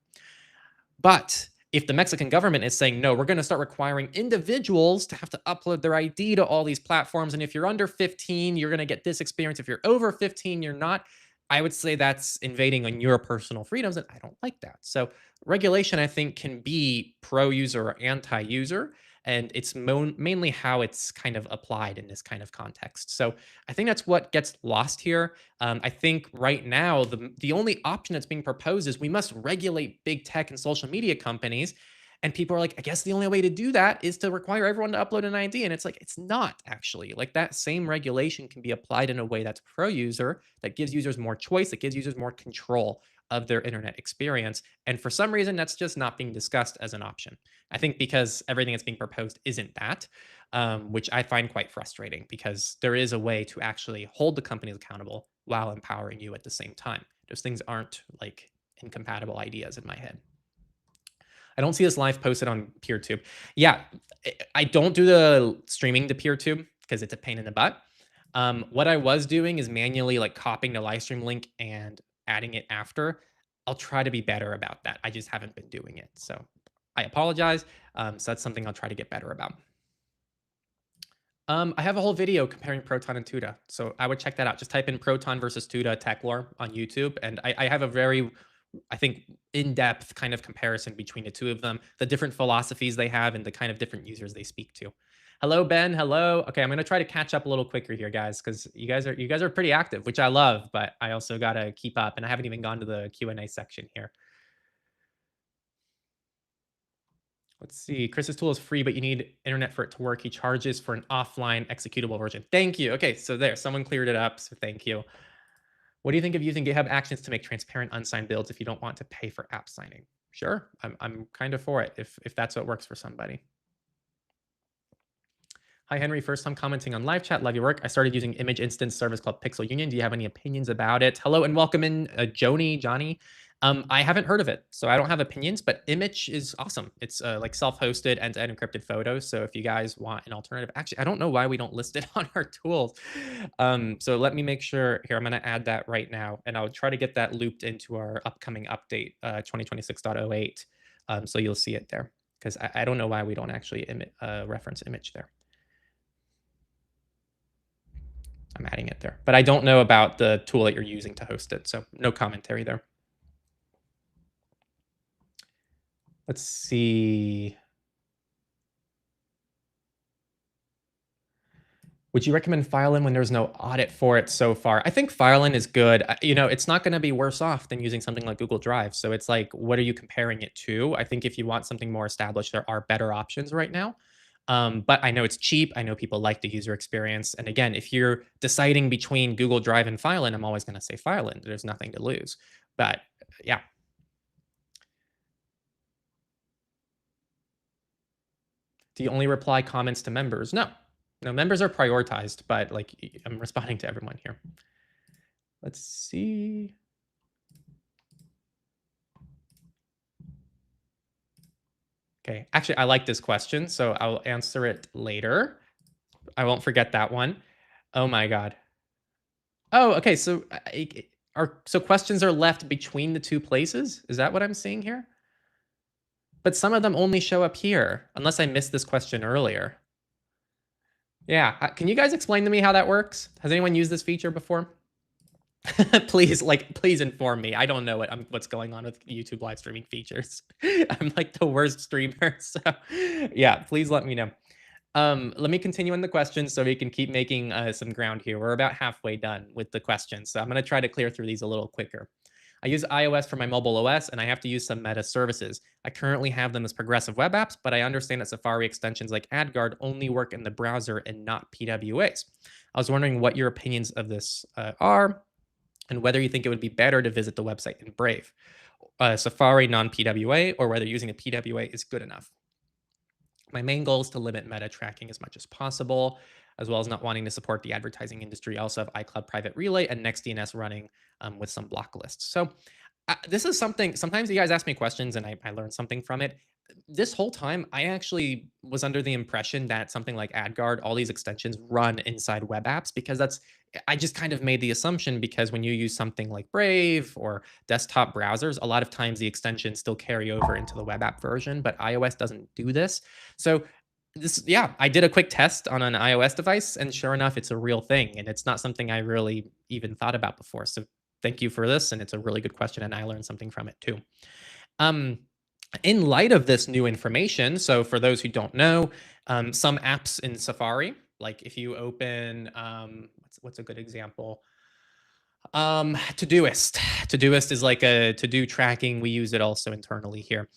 But if the Mexican government is saying, no, we're going to start requiring individuals to have to upload their ID to all these platforms. And if you're under 15, you're going to get this experience. If you're over 15, you're not. I would say that's invading on your personal freedoms. And I don't like that. So regulation, I think, can be pro user or anti user. And it's mainly how it's kind of applied in this kind of context. So I think that's what gets lost here. I think right now the only option that's being proposed is we must regulate big tech and social media companies. And people are like, I guess the only way to do that is to require everyone to upload an ID. And it's like, it's not actually. Like that same regulation can be applied in a way that's pro user, that gives users more choice, that gives users more control of their internet experience. And for some reason, that's just not being discussed as an option. I think because everything that's being proposed isn't that, which I find quite frustrating because there is a way to actually hold the companies accountable while empowering you at the same time. Those things aren't like incompatible ideas in my head. I don't see this live posted on PeerTube. Yeah, I don't do the streaming to PeerTube because it's a pain in the butt. What I was doing is manually like copying the live stream link and adding it after. I'll try to be better about that. I just haven't been doing it. So I apologize. So that's something I'll try to get better about. I have a whole video comparing Proton and Tuda. So I would check that out. Just type in Proton versus Tuda Techlore on YouTube. And I have a very, I think, in-depth kind of comparison between the two of them, the different philosophies they have and the kind of different users they speak to. Hello, Ben. Hello. Okay, I'm gonna try to catch up a little quicker here, guys, because you guys are pretty active, which I love, but I also gotta keep up, and I haven't even gone to the Q&A section here. Let's see. Chris's tool is free, but you need internet for it to work. He charges for an offline executable version. Thank you. Okay, so there, someone cleared it up. So thank you. What do you think of using GitHub Actions to make transparent unsigned builds if you don't want to pay for app signing? Sure, I'm kind of for it if that's what works for somebody. Hi, Henry. First time commenting on live chat. Love your work. I started using image instance service called Pixel Union. Do you have any opinions about it? Hello and welcome in, Johnny. I haven't heard of it, so I don't have opinions, but Image is awesome. It's like self-hosted end-to-end encrypted photos. So if you guys want an alternative, actually, I don't know why we don't list it on our tools. So let me make sure here. I'm going to add that right now, and I'll try to get that looped into our upcoming update, 2026.08. So you'll see it there, because I don't know why we don't actually reference Image there. I'm adding it there, but I don't know about the tool that you're using to host it. So no commentary there. Let's see. Would you recommend Filein when there's no audit for it so far? I think Filein is good. You know, it's not going to be worse off than using something like Google Drive. So it's like, what are you comparing it to? I think if you want something more established, there are better options right now. But I know it's cheap. I know people like the user experience. And again, if you're deciding between Google Drive and Filein, I'm always going to say Filein. There's nothing to lose. But yeah. Do you only reply comments to members? No. No, members are prioritized, but like I'm responding to everyone here. Let's see. Okay, actually, I like this question, so I'll answer it later. I won't forget that one. Oh my god. Oh, okay. So so questions are left between the two places? Is that what I'm seeing here? But some of them only show up here, unless I missed this question earlier. Yeah, can you guys explain to me how that works? Has anyone used this feature before? please inform me. I don't know what's going on with YouTube live streaming features. I'm like the worst streamer, so yeah, please let me know. Let me continue on the questions so we can keep making some ground here. We're about halfway done with the questions, so I'm going to try to clear through these a little quicker. I use iOS for my mobile OS, and I have to use some meta services. I currently have them as progressive web apps, but I understand that Safari extensions like AdGuard only work in the browser and not PWAs. I was wondering what your opinions of this are, and whether you think it would be better to visit the website in Brave, Safari non-PWA, or whether using a PWA is good enough. My main goal is to limit meta tracking as much as possible, as well as not wanting to support the advertising industry. I also have iCloud Private Relay and NextDNS running with some block lists. So this is something, sometimes you guys ask me questions and I learn something from it. This whole time, I actually was under the impression that something like AdGuard, all these extensions run inside web apps, because I just kind of made the assumption, because when you use something like Brave or desktop browsers, a lot of times the extensions still carry over into the web app version, but iOS doesn't do this. So yeah, I did a quick test on an iOS device, and sure enough, it's a real thing, and it's not something I really even thought about before. So thank you for this, and it's a really good question, and I learned something from it too. In light of this new information, so for those who don't know, some apps in Safari, like if you open, what's a good example? Todoist. Todoist is like a to-do tracking. We use it also internally here.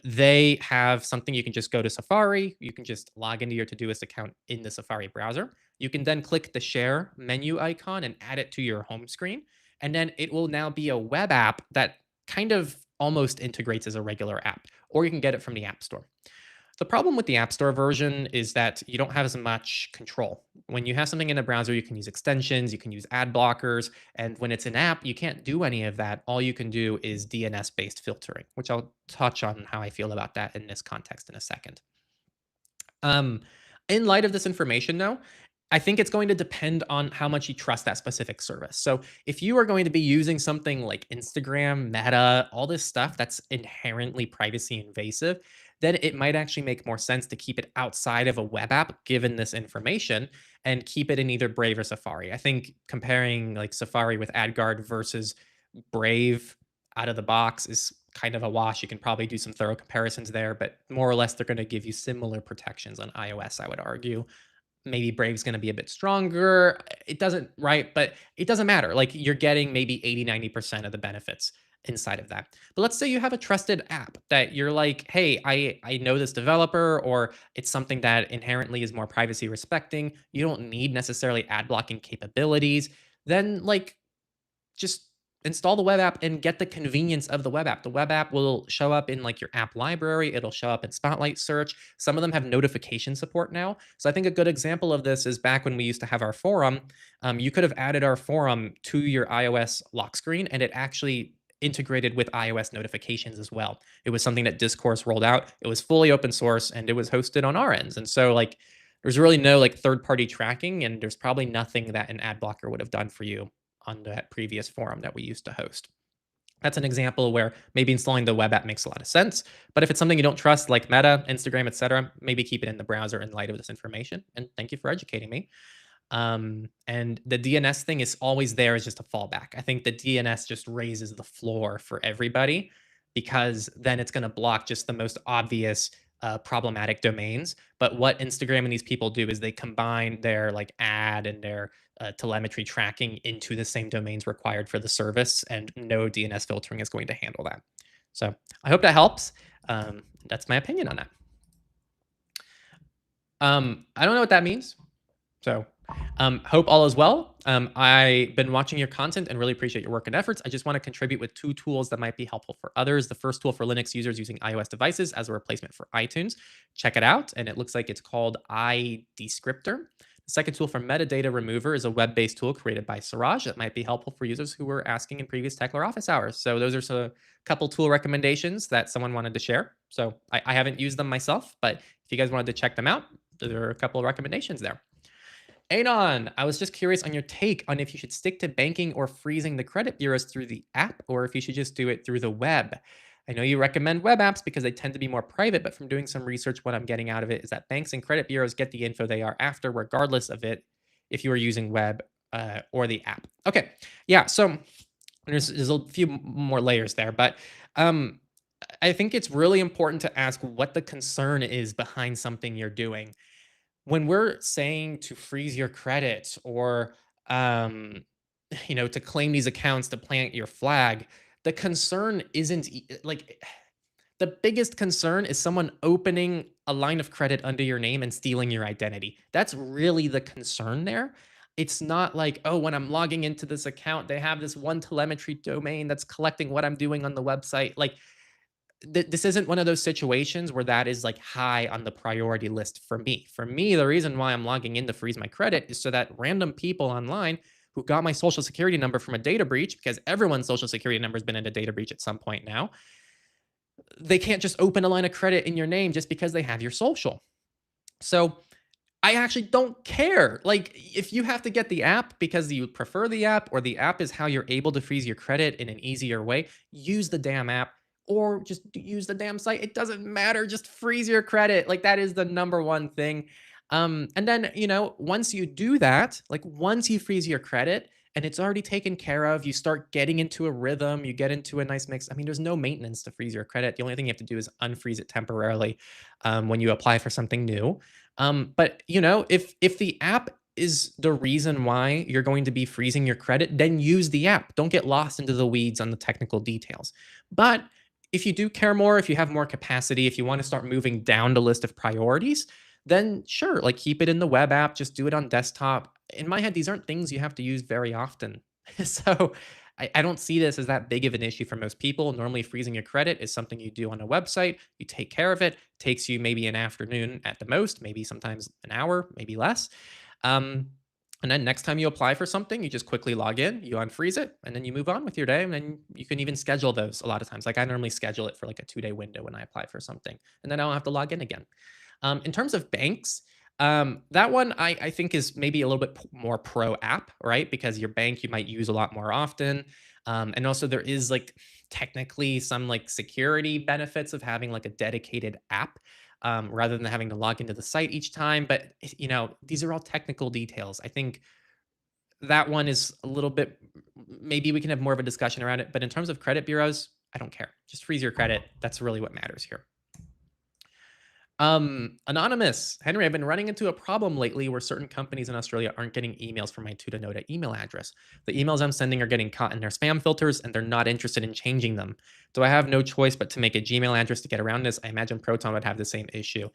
They have something you can just go to Safari. You can just log into your Todoist account in the Safari browser. You can then click the share menu icon and add it to your home screen. And then it will now be a web app that kind of almost integrates as a regular app, or you can get it from the App Store. The problem with the App Store version is that you don't have as much control. When you have something in a browser, you can use extensions, you can use ad blockers, and when it's an app, you can't do any of that. All you can do is DNS-based filtering, which I'll touch on how I feel about that in this context in a second. In light of this information, though, I think it's going to depend on how much you trust that specific service. So if you are going to be using something like Instagram, Meta, all this stuff that's inherently privacy invasive, then it might actually make more sense to keep it outside of a web app, given this information, and keep it in either Brave or Safari. I think comparing like Safari with AdGuard versus Brave out of the box is kind of a wash. You can probably do some thorough comparisons there, but more or less they're going to give you similar protections on iOS, I would argue. Maybe Brave's going to be a bit stronger. It doesn't, right? But it doesn't matter. Like you're getting maybe 80-90% of the benefits inside of that. But let's say you have a trusted app that you're like, hey, I know this developer, or it's something that inherently is more privacy respecting. You don't need necessarily ad blocking capabilities. Then like just install the web app and get the convenience of the web app. The web app will show up in like your app library. It'll show up in Spotlight search. Some of them have notification support now. So I think a good example of this is back when we used to have our forum. You could have added our forum to your iOS lock screen, and it actually integrated with iOS notifications as well. It was something that Discourse rolled out. It was fully open source, and it was hosted on our ends. And so like there's really no like third-party tracking, and there's probably nothing that an ad blocker would have done for you on that previous forum that we used to host. That's an example where maybe installing the web app makes a lot of sense. But if it's something you don't trust, like Meta, Instagram, etc., maybe keep it in the browser in light of this information. And thank you for educating me. And the DNS thing is always there as just a fallback. I think the DNS just raises the floor for everybody, because then it's going to block just the most obvious problematic domains. But what Instagram and these people do is they combine their like ad and their telemetry tracking into the same domains required for the service, and no DNS filtering is going to handle that. So I hope that helps. That's my opinion on that. I don't know what that means. So, hope all is well. I've been watching your content and really appreciate your work and efforts. I just want to contribute with two tools that might be helpful for others. The first tool for Linux users using iOS devices as a replacement for iTunes. Check it out, and it looks like it's called iDescriptor. The second tool for metadata remover is a web-based tool created by Siraj that might be helpful for users who were asking in previous Techlore Office Hours. So those are a couple tool recommendations that someone wanted to share. So I haven't used them myself, but if you guys wanted to check them out, there are a couple of recommendations there. Anon, I was just curious on your take on if you should stick to banking or freezing the credit bureaus through the app, or if you should just do it through the web. I know you recommend web apps because they tend to be more private, but from doing some research, what I'm getting out of it is that banks and credit bureaus get the info they are after, regardless of it, if you are using web or the app. Okay, yeah, so there's a few more layers there, but um, I think it's really important to ask what the concern is behind something you're doing when we're saying to freeze your credit or to claim these accounts to plant your flag, the concern isn't like the biggest concern is someone opening a line of credit under your name and stealing your identity. That's really the concern there. It's not like, oh, when I'm logging into this account, they have this one telemetry domain that's collecting what I'm doing on the website. Like this isn't one of those situations where that is like high on the priority list for me. For me, the reason why I'm logging in to freeze my credit is so that random people online who got my social security number from a data breach, because everyone's social security number has been in a data breach at some point now, they can't just open a line of credit in your name just because they have your social. So I actually don't care. Like, if you have to get the app because you prefer the app or the app is how you're able to freeze your credit in an easier way, use the damn app or just use the damn site. It doesn't matter. Just freeze your credit. Like, that is the number one thing. And then, once you do that, like, once you freeze your credit and it's already taken care of, you start getting into a rhythm, you get into a nice mix. I mean, there's no maintenance to freeze your credit. The only thing you have to do is unfreeze it temporarily when you apply for something new. But if the app is the reason why you're going to be freezing your credit, then use the app. Don't get lost into the weeds on the technical details. But if you do care more, if you have more capacity, if you want to start moving down the list of priorities, then sure, like keep it in the web app, just do it on desktop. In my head, these aren't things you have to use very often. So I don't see this as that big of an issue for most people. Normally, freezing your credit is something you do on a website. You take care of it. Takes you maybe an afternoon at the most, maybe sometimes an hour, maybe less. Um, and then next time you apply for something, you just quickly log in, you unfreeze it, and then you move on with your day. And then you can even schedule those a lot of times. Like I normally schedule it for like a 2-day window when I apply for something, and then I don't have to log in again. In terms of banks, that one I think is maybe a little bit more pro app, right? Because your bank you might use a lot more often. And also there is like technically some like security benefits of having like a dedicated app rather than having to log into the site each time. But these are all technical details. I think that one is a little bit. Maybe we can have more of a discussion around it. But in terms of credit bureaus, I don't care. Just freeze your credit. That's really what matters here. Anonymous. Henry, I've been running into a problem lately where certain companies in Australia aren't getting emails from my Tutanota email address. The emails I'm sending are getting caught in their spam filters and they're not interested in changing them. Do I have no choice but to make a Gmail address to get around this? I imagine Proton would have the same issue.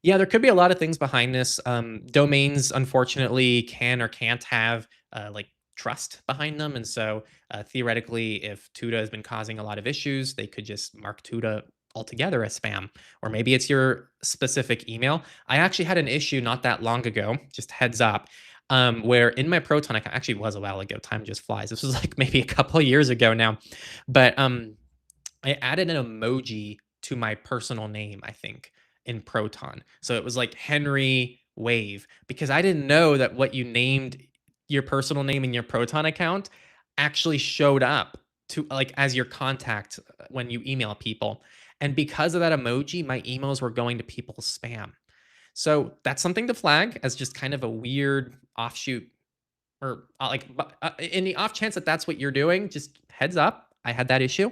Yeah, there could be a lot of things behind this. Domains, unfortunately, can or can't have like trust behind them. And so theoretically, if Tuta has been causing a lot of issues, they could just mark Tuta altogether as spam. Or maybe it's your specific email. I actually had an issue not that long ago, just heads up, where in my Proton account, actually it was a while ago, time just flies. This was like maybe a couple of years ago now. But I added an emoji to my personal name, I think, in Proton. So it was like Henry Wave because I didn't know that what you named your personal name in your Proton account actually showed up to like as your contact when you email people. And because of that emoji, my emails were going to people's spam. So that's something to flag as just kind of a weird offshoot or in the off chance that that's what you're doing, just heads up. I had that issue.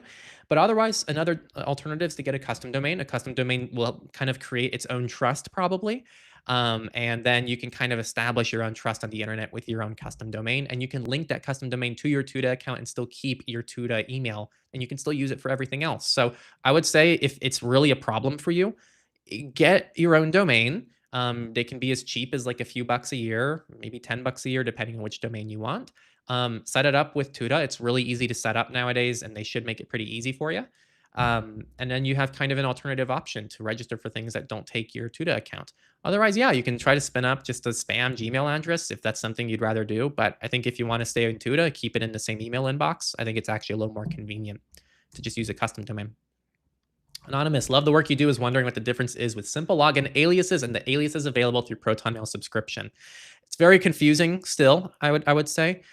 But otherwise, another alternatives to get a custom domain. A custom domain will kind of create its own trust, probably. And then you can kind of establish your own trust on the internet with your own custom domain. And you can link that custom domain to your Tuta account and still keep your Tuta email. And you can still use it for everything else. So I would say if it's really a problem for you, get your own domain. They can be as cheap as like a few bucks a year, maybe 10 bucks a year, depending on which domain you want. Set it up with Tuda. It's really easy to set up nowadays, and they should make it pretty easy for you. And then you have kind of an alternative option to register for things that don't take your Tuda account. Otherwise, yeah, you can try to spin up just a spam Gmail address if that's something you'd rather do. But I think if you want to stay in Tuda, keep it in the same email inbox. I think it's actually a little more convenient to just use a custom domain. Anonymous, love the work you do. Is wondering what the difference is with simple login aliases and the aliases available through Proton Mail subscription. It's very confusing still, I would say.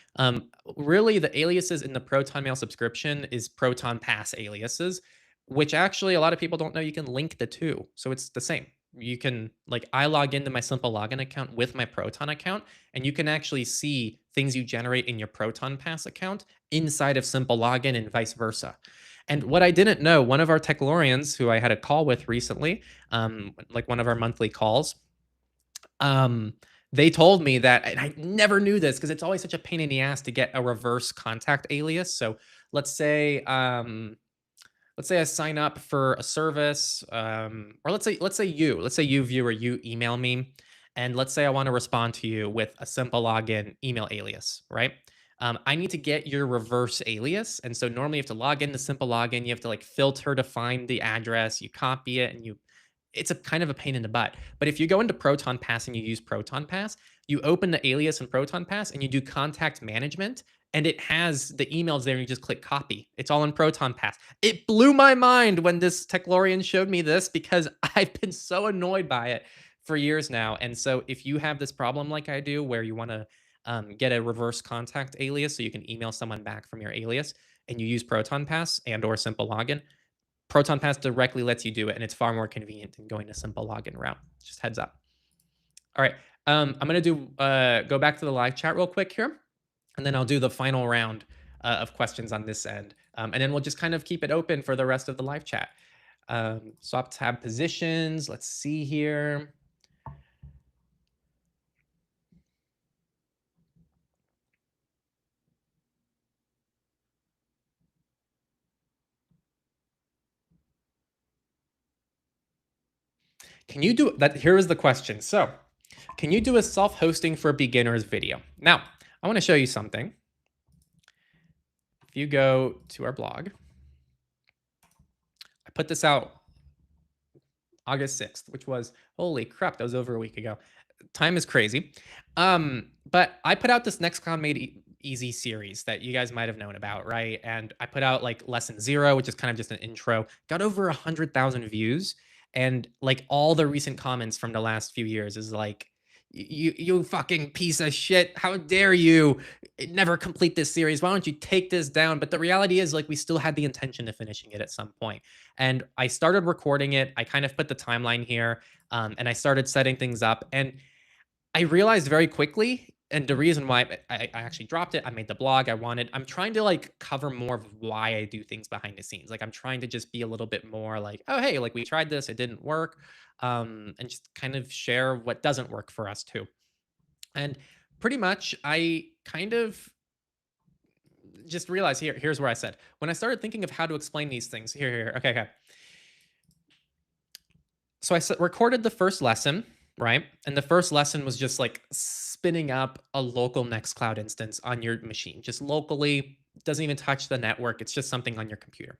Really, the aliases in the Proton Mail subscription is Proton Pass aliases, which actually a lot of people don't know you can link the two. So it's the same. You can, like, I log into my simple login account with my Proton account, and you can actually see things you generate in your Proton Pass account inside of simple login and vice versa. And what I didn't know, one of our Techlorians who I had a call with recently, like one of our monthly calls, um, they told me that, and I never knew this because it's always such a pain in the ass to get a reverse contact alias. So let's say, let's say I sign up for a service, or let's say you viewer, you email me, and let's say I want to respond to you with a simple login email alias, right? I need to get your reverse alias, and so normally you have to log into simple login. You have to like filter to find the address. You copy it, and you it's a kind of a pain in the butt. But if you go into Proton Pass and you use Proton Pass, you open the alias in Proton Pass and you do contact management, and it has the emails there and you just click copy. It's all in Proton Pass. It blew my mind when this Techlorian showed me this because I've been so annoyed by it for years now. And so if you have this problem like I do where you want to get a reverse contact alias so you can email someone back from your alias and you use Proton Pass and or simple login, Proton Pass directly lets you do it, and it's far more convenient than going to simple login route. Just heads up. All right. I'm going to do go back to the live chat real quick here, and then I'll do the final round of questions on this end. And then we'll just kind of keep it open for the rest of the live chat. Swap tab positions. Let's see here. Can you do that? Here is the question. So, can you do a self-hosting for beginners video? Now, I want to show you something. If you go to our blog, I put this out August 6th, which was, holy crap, that was over a week ago. Time is crazy. But I put out this Nextcloud Made Easy series that you guys might have known about, right? And I put out like lesson 0, which is kind of just an intro, got over 100,000 views. And like all the recent comments from the last few years is like, you fucking piece of shit. How dare you never complete this series? Why don't you take this down? But the reality is, like, we still had the intention of finishing it at some point. And I started recording it. I kind of put the timeline here, and I started setting things up. And I realized very quickly, and the reason why I actually dropped it, I made the blog. I'm trying to like cover more of why I do things behind the scenes. Like I'm trying to just be a little bit more like, oh, hey, like we tried this, it didn't work. And just kind of share what doesn't work for us too. And pretty much I kind of just realized here's where I said, when I started thinking of how to explain these things, here. Okay. So I recorded the first lesson, right? And the first lesson was just like spinning up a local Nextcloud instance on your machine, just locally. Doesn't even touch the network. It's just something on your computer.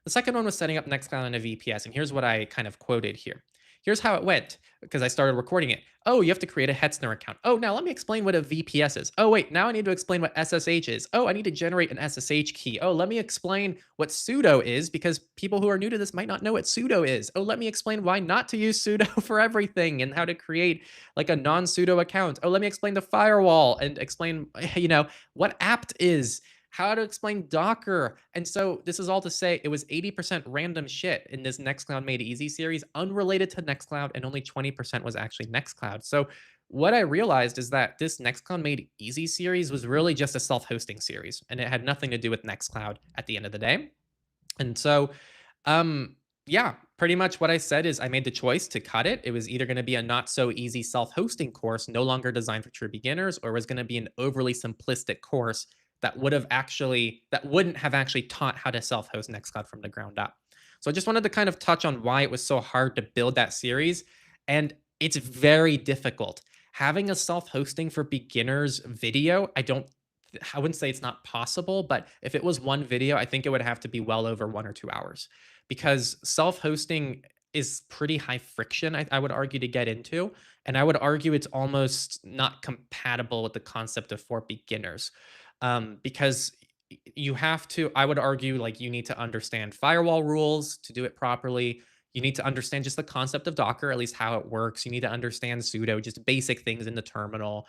The second one was setting up Nextcloud on a VPS. And here's what I kind of quoted here. Here's how it went because I started recording it. Oh, you have to create a Hetzner account. Oh, now let me explain what a VPS is. Oh, wait, now I need to explain what SSH is. Oh, I need to generate an SSH key. Oh, let me explain what sudo is because people who are new to this might not know what sudo is. Oh, let me explain why not to use sudo for everything and how to create like a non-sudo account. Oh, let me explain the firewall and explain, what apt is, how to explain Docker. And so this is all to say it was 80% random shit in this Nextcloud Made Easy series, unrelated to Nextcloud, and only 20% was actually Nextcloud. So what I realized is that this Nextcloud Made Easy series was really just a self-hosting series, and it had nothing to do with Nextcloud at the end of the day. And so, yeah, pretty much what I said is I made the choice to cut it. It was either going to be a not so easy self-hosting course, no longer designed for true beginners, or it was going to be an overly simplistic course that wouldn't have actually taught how to self-host Nextcloud from the ground up. So I just wanted to kind of touch on why it was so hard to build that series. And It's very difficult. Having a self-hosting for beginners video, I wouldn't say it's not possible, but if it was one video, I think it would have to be well over 1 or 2 hours because self-hosting is pretty high friction, I would argue, to get into, and I would argue it's almost not compatible with the concept of for beginners, because you have to, I would argue, like, you need to understand firewall rules to do it properly. You need to understand just the concept of Docker, at least how it works. You need to understand sudo, just basic things in the terminal.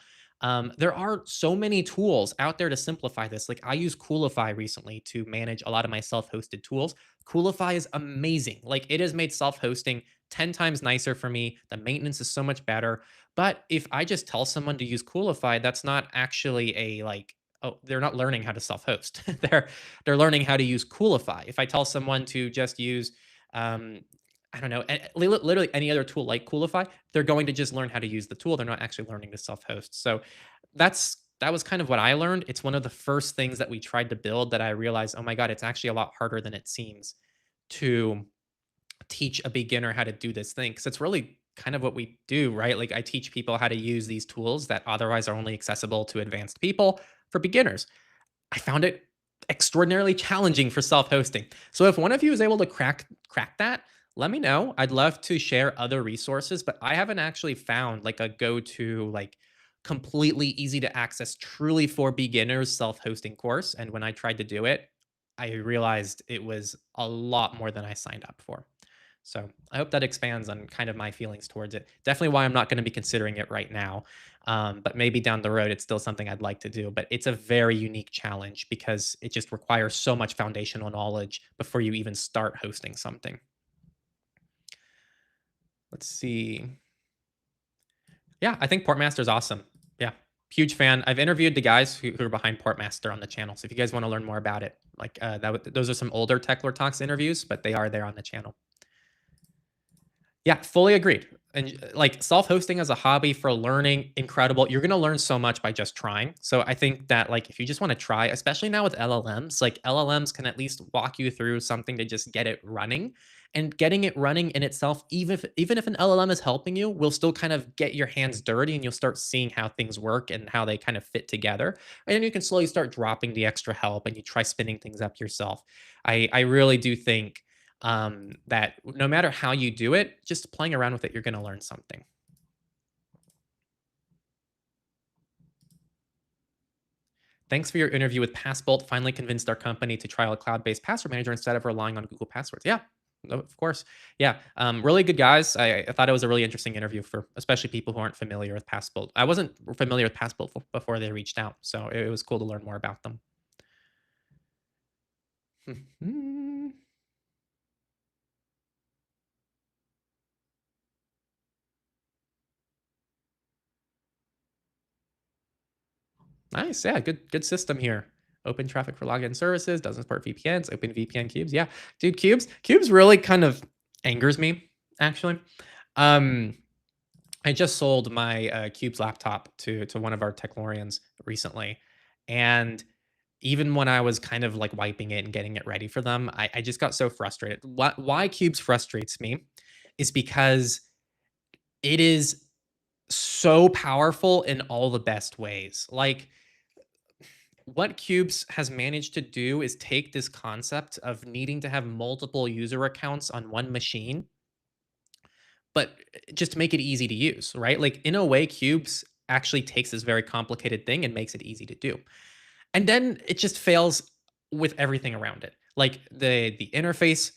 There are so many tools out there to simplify this. Like, I use Coolify recently to manage a lot of my self-hosted tools. Coolify is amazing. Like, it has made self-hosting 10 times nicer for me. The maintenance is so much better. But if I just tell someone to use Coolify, that's not actually a like, oh, they're not learning how to self-host. They're learning how to use Coolify. If I tell someone to just use um, I don't know, literally any other tool like Coolify, they're going to just learn how to use the tool. They're not actually learning to self-host. So that was kind of what I learned. It's one of the first things that we tried to build that I realized, oh my God, it's actually a lot harder than it seems to teach a beginner how to do this thing. Cause it's really kind of what we do, right? Like, I teach people how to use these tools that otherwise are only accessible to advanced people for beginners. I found it extraordinarily challenging for self-hosting. So if one of you is able to crack that, let me know. I'd love to share other resources, but I haven't actually found like a go-to, like, completely easy to access, truly for beginners self-hosting course. And when I tried to do it, I realized it was a lot more than I signed up for. So I hope that expands on kind of my feelings towards it. Definitely why I'm not going to be considering it right now. But maybe down the road, it's still something I'd like to do. But it's a very unique challenge because it just requires so much foundational knowledge before you even start hosting something. Let's see. Yeah, I think Portmaster's awesome. Yeah, huge fan. I've interviewed the guys who are behind Portmaster on the channel. So if you guys want to learn more about it, like those are some older Techlore Talks interviews, but they are there on the channel. Yeah, fully agreed. And like, self-hosting as a hobby for learning, incredible. You're going to learn so much by just trying. So I think that, like, if you just want to try, especially now with LLMs, like LLMs can at least walk you through something to just get it running. And getting it running in itself, even if an LLM is helping you, will still kind of get your hands dirty and you'll start seeing how things work and how they kind of fit together. And then you can slowly start dropping the extra help and you try spinning things up yourself. I really do think that no matter how you do it, just playing around with it, you're going to learn something. Thanks for your interview with Passbolt. Finally convinced our company to trial a cloud-based password manager instead of relying on Google Passwords. Yeah, no, of course. Yeah, really good guys. I thought it was a really interesting interview for especially people who aren't familiar with Passbolt. I wasn't familiar with Passbolt before they reached out, so it was cool to learn more about them. Nice. Yeah, good system here. Open traffic for login services, doesn't support VPNs, open VPN cubes. Yeah. Dude, cubes really kind of angers me, actually. Um, I just sold my cubes laptop to one of our Techlorians recently. And even when I was kind of like wiping it and getting it ready for them, I just got so frustrated. Why cubes frustrates me is because it is so powerful in all the best ways. Like, what Cubes has managed to do is take this concept of needing to have multiple user accounts on one machine, but just make it easy to use, right? Like, in a way, Cubes actually takes this very complicated thing and makes it easy to do. And then it just fails with everything around it. Like, the interface,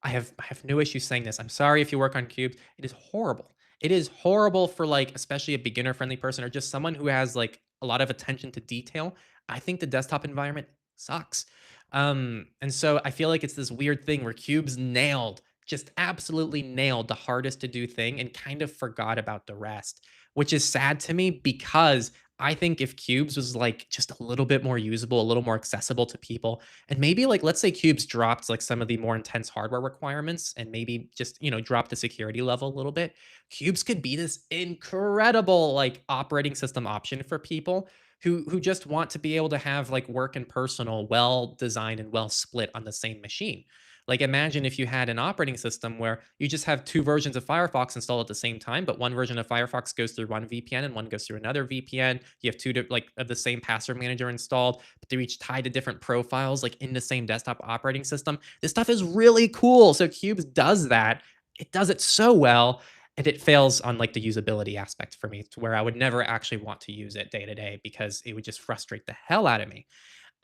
I have no issue saying this. I'm sorry if you work on cubes. It is horrible. It is horrible for, like, especially a beginner friendly person or just someone who has like a lot of attention to detail. I think the desktop environment sucks. And so I feel like it's this weird thing where cubes nailed, just absolutely nailed the hardest to do thing and kind of forgot about the rest, which is sad to me because I think if Cubes was like just a little bit more usable, a little more accessible to people, and maybe like, let's say Cubes dropped like some of the more intense hardware requirements and maybe just, drop the security level a little bit, Cubes could be this incredible like operating system option for people who just want to be able to have like work and personal well designed and well split on the same machine. Like imagine if you had an operating system where you just have two versions of Firefox installed at the same time, but one version of Firefox goes through one VPN and one goes through another VPN. You have like of the same password manager installed, but they're each tied to different profiles, like in the same desktop operating system. This stuff is really cool. So Cubes does that. It does it so well, and it fails on like the usability aspect for me, to where I would never actually want to use it day to day because it would just frustrate the hell out of me.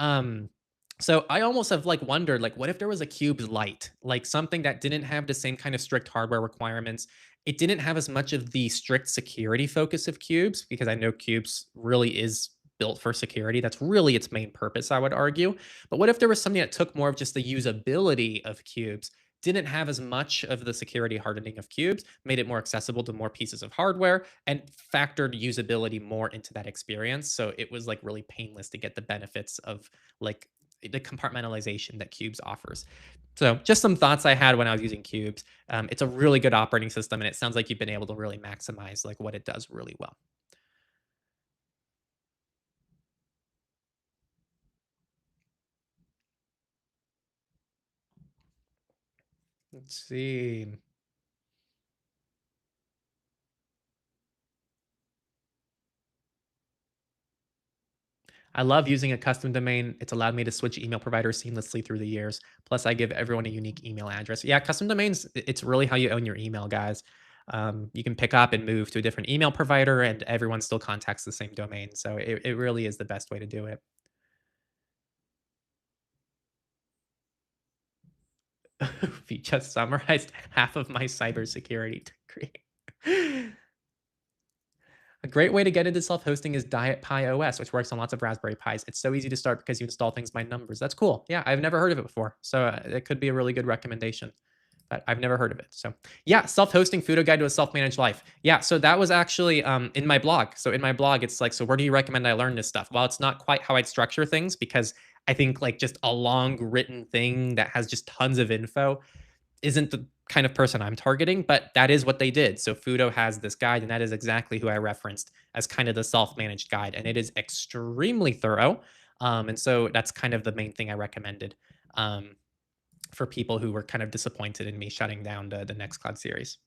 Um, so I almost have like wondered, like, what if there was a Cubes Lite, like something that didn't have the same kind of strict hardware requirements? It didn't have as much of the strict security focus of Cubes, because I know Cubes really is built for security. That's really its main purpose, I would argue. But what if there was something that took more of just the usability of Cubes, didn't have as much of the security hardening of Cubes, made it more accessible to more pieces of hardware, and factored usability more into that experience? So it was like really painless to get the benefits of like the compartmentalization that Cubes offers. So just some thoughts I had when I was using Cubes. It's a really good operating system, and it sounds like you've been able to really maximize like what it does really well. Let's see. I love using a custom domain. It's allowed me to switch email providers seamlessly through the years. Plus, I give everyone a unique email address. Yeah, custom domains, it's really how you own your email, guys. You can pick up and move to a different email provider, and everyone still contacts the same domain. So it really is the best way to do it. We just summarized half of my cybersecurity degree. A great way to get into self-hosting is Diet Pi OS, which works on lots of Raspberry Pis. It's so easy to start because you install things by numbers. That's cool. Yeah, I've never heard of it before. So it could be a really good recommendation. But I've never heard of it. So yeah, self-hosting Fudo Guide to a Self-Managed Life. Yeah, so that was actually in my blog. So in my blog, it's like, so where do you recommend I learn this stuff? Well, it's not quite how I'd structure things, because I think like just a long written thing that has just tons of info isn't the kind of person I'm targeting, but that is what they did. So Fudo has this guide, and that is exactly who I referenced as kind of the self-managed guide, and it is extremely thorough. And so that's kind of the main thing I recommended for people who were kind of disappointed in me shutting down the Nextcloud series.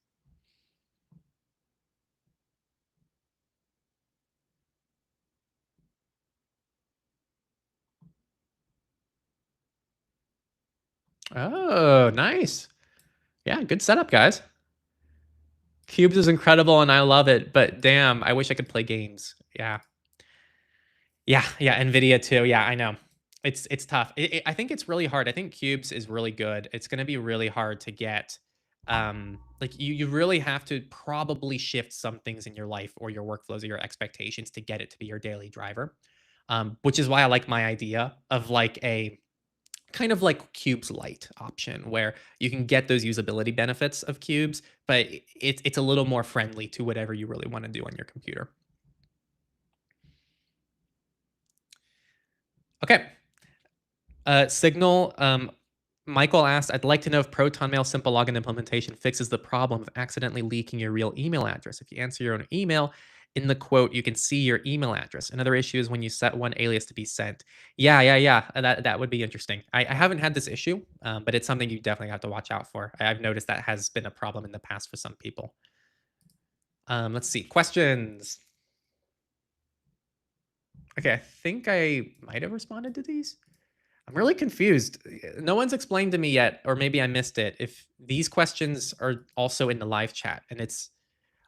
Oh, nice. Yeah, good setup, guys. Cubes is incredible and I love it, but damn, I wish I could play games. Yeah. Yeah, yeah, Nvidia too. Yeah, I know. It's tough. I think it's really hard. I think Cubes is really good. It's going to be really hard to get. Like you really have to probably shift some things in your life or your workflows or your expectations to get it to be your daily driver. Which is why I like my idea of like a kind of like Cubes Lite option, where you can get those usability benefits of Cubes, but it's a little more friendly to whatever you really want to do on your computer. Okay. Signal. Michael asked, I'd like to know if Proton Mail simple login implementation fixes the problem of accidentally leaking your real email address. If you answer your own email, in the quote, you can see your email address. Another issue is when you set one alias to be sent. Yeah, yeah, yeah. That would be interesting. I haven't had this issue, but it's something you definitely have to watch out for. I've noticed that has been a problem in the past for some people. Let's see. Questions. Okay, I think I might have responded to these. I'm really confused. No one's explained to me yet, or maybe I missed it, if these questions are also in the live chat. And it's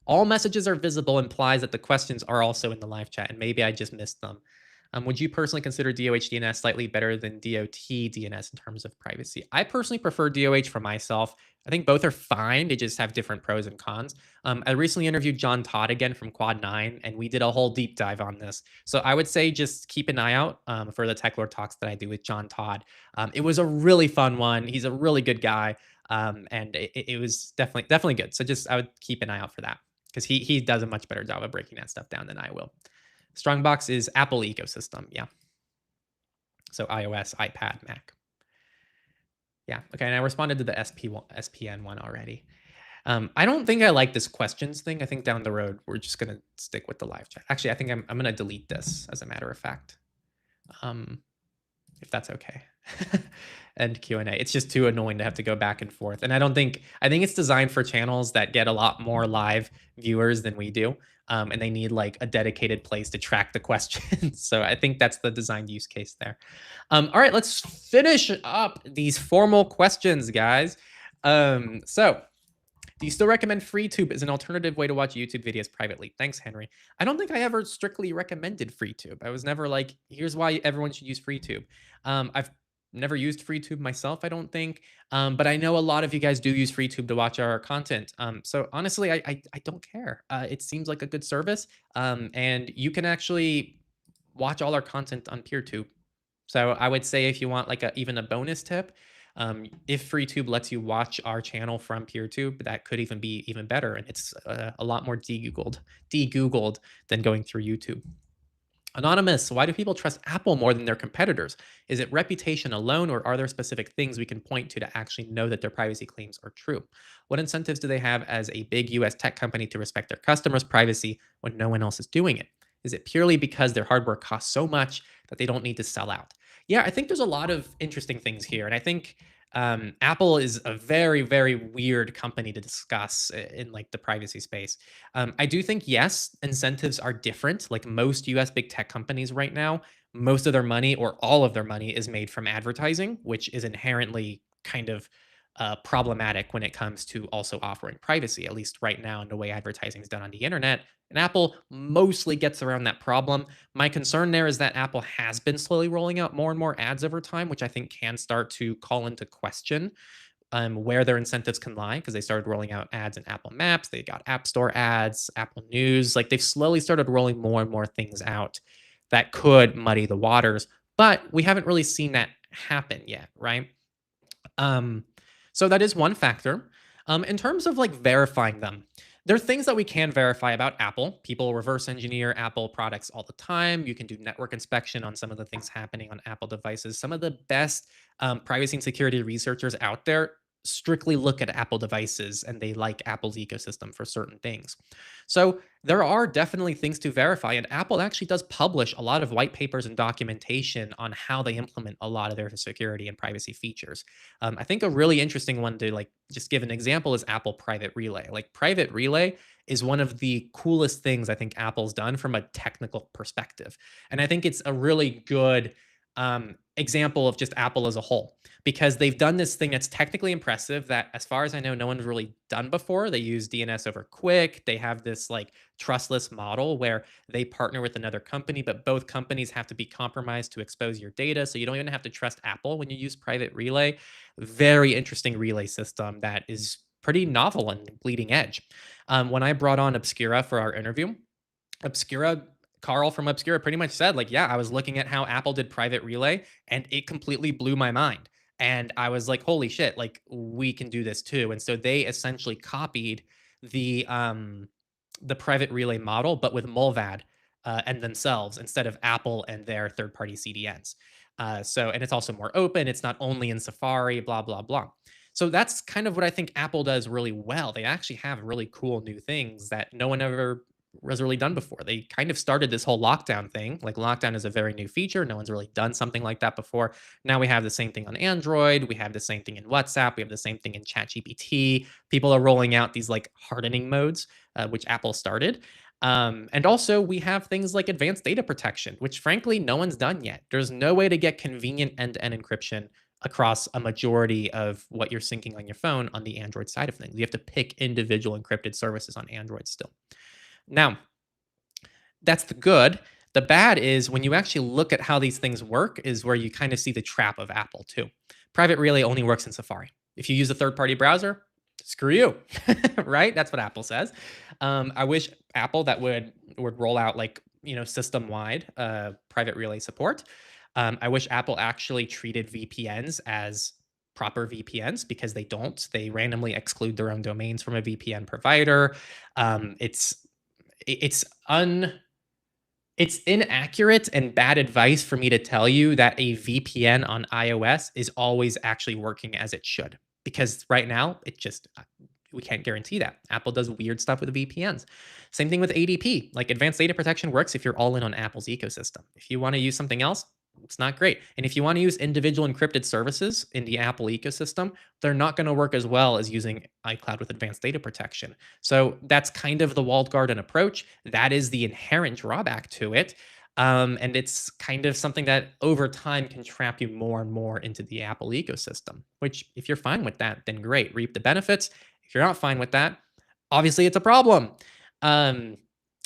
all messages are visible implies that the questions are also in the live chat, and maybe I just missed them. Would you personally consider DOH DNS slightly better than DOT DNS in terms of privacy? I personally prefer DOH for myself. I think both are fine. They just have different pros and cons. I recently interviewed John Todd again from Quad 9, and we did a whole deep dive on this. So I would say just keep an eye out for the Techlore talks that I do with John Todd. It was a really fun one. He's a really good guy, and it was definitely good. So just I would keep an eye out for that, because he does a much better job of breaking that stuff down than I will. Strongbox is Apple ecosystem. Yeah. So iOS, iPad, Mac. Yeah. Okay. And I responded to the SPN one already. I don't think I like this questions thing. I think down the road, we're just going to stick with the live chat. Actually, I think I'm going to delete this as a matter of fact. If that's okay. and Q&A. It's just too annoying to have to go back and forth. And I think it's designed for channels that get a lot more live viewers than we do. And they need like a dedicated place to track the questions. So I think that's the designed use case there. All right, let's finish up these formal questions, guys. So do you still recommend FreeTube as an alternative way to watch YouTube videos privately? Thanks, Henry. I don't think I ever strictly recommended FreeTube. I was never like, here's why everyone should use FreeTube. I've never used FreeTube myself, I don't think. But I know a lot of you guys do use FreeTube to watch our content. So honestly, I don't care. It seems like a good service. And you can actually watch all our content on PeerTube. So I would say if you want like even a bonus tip, if FreeTube lets you watch our channel from PeerTube, that could even be even better, and it's a lot more de-Googled than going through YouTube. Anonymous, why do people trust Apple more than their competitors? Is it reputation alone, or are there specific things we can point to actually know that their privacy claims are true? What incentives do they have as a big US tech company to respect their customers' privacy when no one else is doing it? Is it purely because their hardware costs so much that they don't need to sell out? Yeah, I think there's a lot of interesting things here. And I think Apple is a very, very weird company to discuss in like the privacy space. I do think, yes, incentives are different. Like most US big tech companies right now, most of their money or all of their money is made from advertising, which is inherently kind of problematic when it comes to also offering privacy, at least right now in the way advertising is done on the internet. And Apple mostly gets around that problem. My concern there is that Apple has been slowly rolling out more and more ads over time, which I think can start to call into question where their incentives can lie, because they started rolling out ads in Apple Maps, they got App Store ads, Apple News. Like they've slowly started rolling more and more things out that could muddy the waters, but we haven't really seen that happen yet, right? Um, so that is one factor. In terms of like verifying them, there are things that we can verify about Apple. People reverse engineer Apple products all the time. You can do network inspection on some of the things happening on Apple devices. Some of the best privacy and security researchers out there strictly look at Apple devices and they like Apple's ecosystem for certain things. So there are definitely things to verify, and Apple actually does publish a lot of white papers and documentation on how they implement a lot of their security and privacy features. I think a really interesting one to like just give an example is Apple Private Relay. Like Private Relay is one of the coolest things I think Apple's done from a technical perspective, and I think it's a really good example of just Apple as a whole, because they've done this thing that's technically impressive that, as far as I know, no one's really done before. They use DNS over QUIC. They have this like trustless model where they partner with another company, but both companies have to be compromised to expose your data. So you don't even have to trust Apple when you use Private Relay. Very interesting relay system that is pretty novel and bleeding edge. When I brought on Obscura for our interview, Obscura Carl from Obscura pretty much said, like, yeah, I was looking at how Apple did Private Relay and it completely blew my mind. And I was like, holy shit, like we can do this too. And so they essentially copied the Private Relay model, but with Mullvad and themselves instead of Apple and their third-party CDNs. And it's also more open. It's not only in Safari, blah, blah, blah. So that's kind of what I think Apple does really well. They actually have really cool new things that no one ever was really done before. They kind of started this whole lockdown thing. Like lockdown is a very new feature. No one's really done something like that before. Now we have the same thing on Android. We have the same thing in WhatsApp. We have the same thing in ChatGPT. People are rolling out these like hardening modes, which Apple started. And also we have things like advanced data protection, which frankly, no one's done yet. There's no way to get convenient end-to-end encryption across a majority of what you're syncing on your phone on the Android side of things. You have to pick individual encrypted services on Android still. Now, that's the good. The bad is when you actually look at how these things work is where you kind of see the trap of Apple too. Private Relay only works in Safari. If you use a third-party browser, screw you, right? That's what Apple says. I wish Apple that would roll out like system-wide Private Relay support. I wish Apple actually treated VPNs as proper VPNs, because they don't. They randomly exclude their own domains from a VPN provider. It's inaccurate and bad advice for me to tell you that a VPN on iOS is always actually working as it should, because right now we can't guarantee that. Apple does weird stuff with the VPNs. Same thing with ADP. Like advanced data protection works if you're all in on Apple's ecosystem. If you want to use something else, It's not great. And if you want to use individual encrypted services in the Apple ecosystem, they're not going to work as well as using iCloud with advanced data protection. So that's kind of the walled garden approach. That is the inherent drawback to it. And it's kind of something that over time can trap you more and more into the Apple ecosystem, which, if you're fine with that, then great, reap the benefits. If you're not fine with that, obviously it's a problem. Um,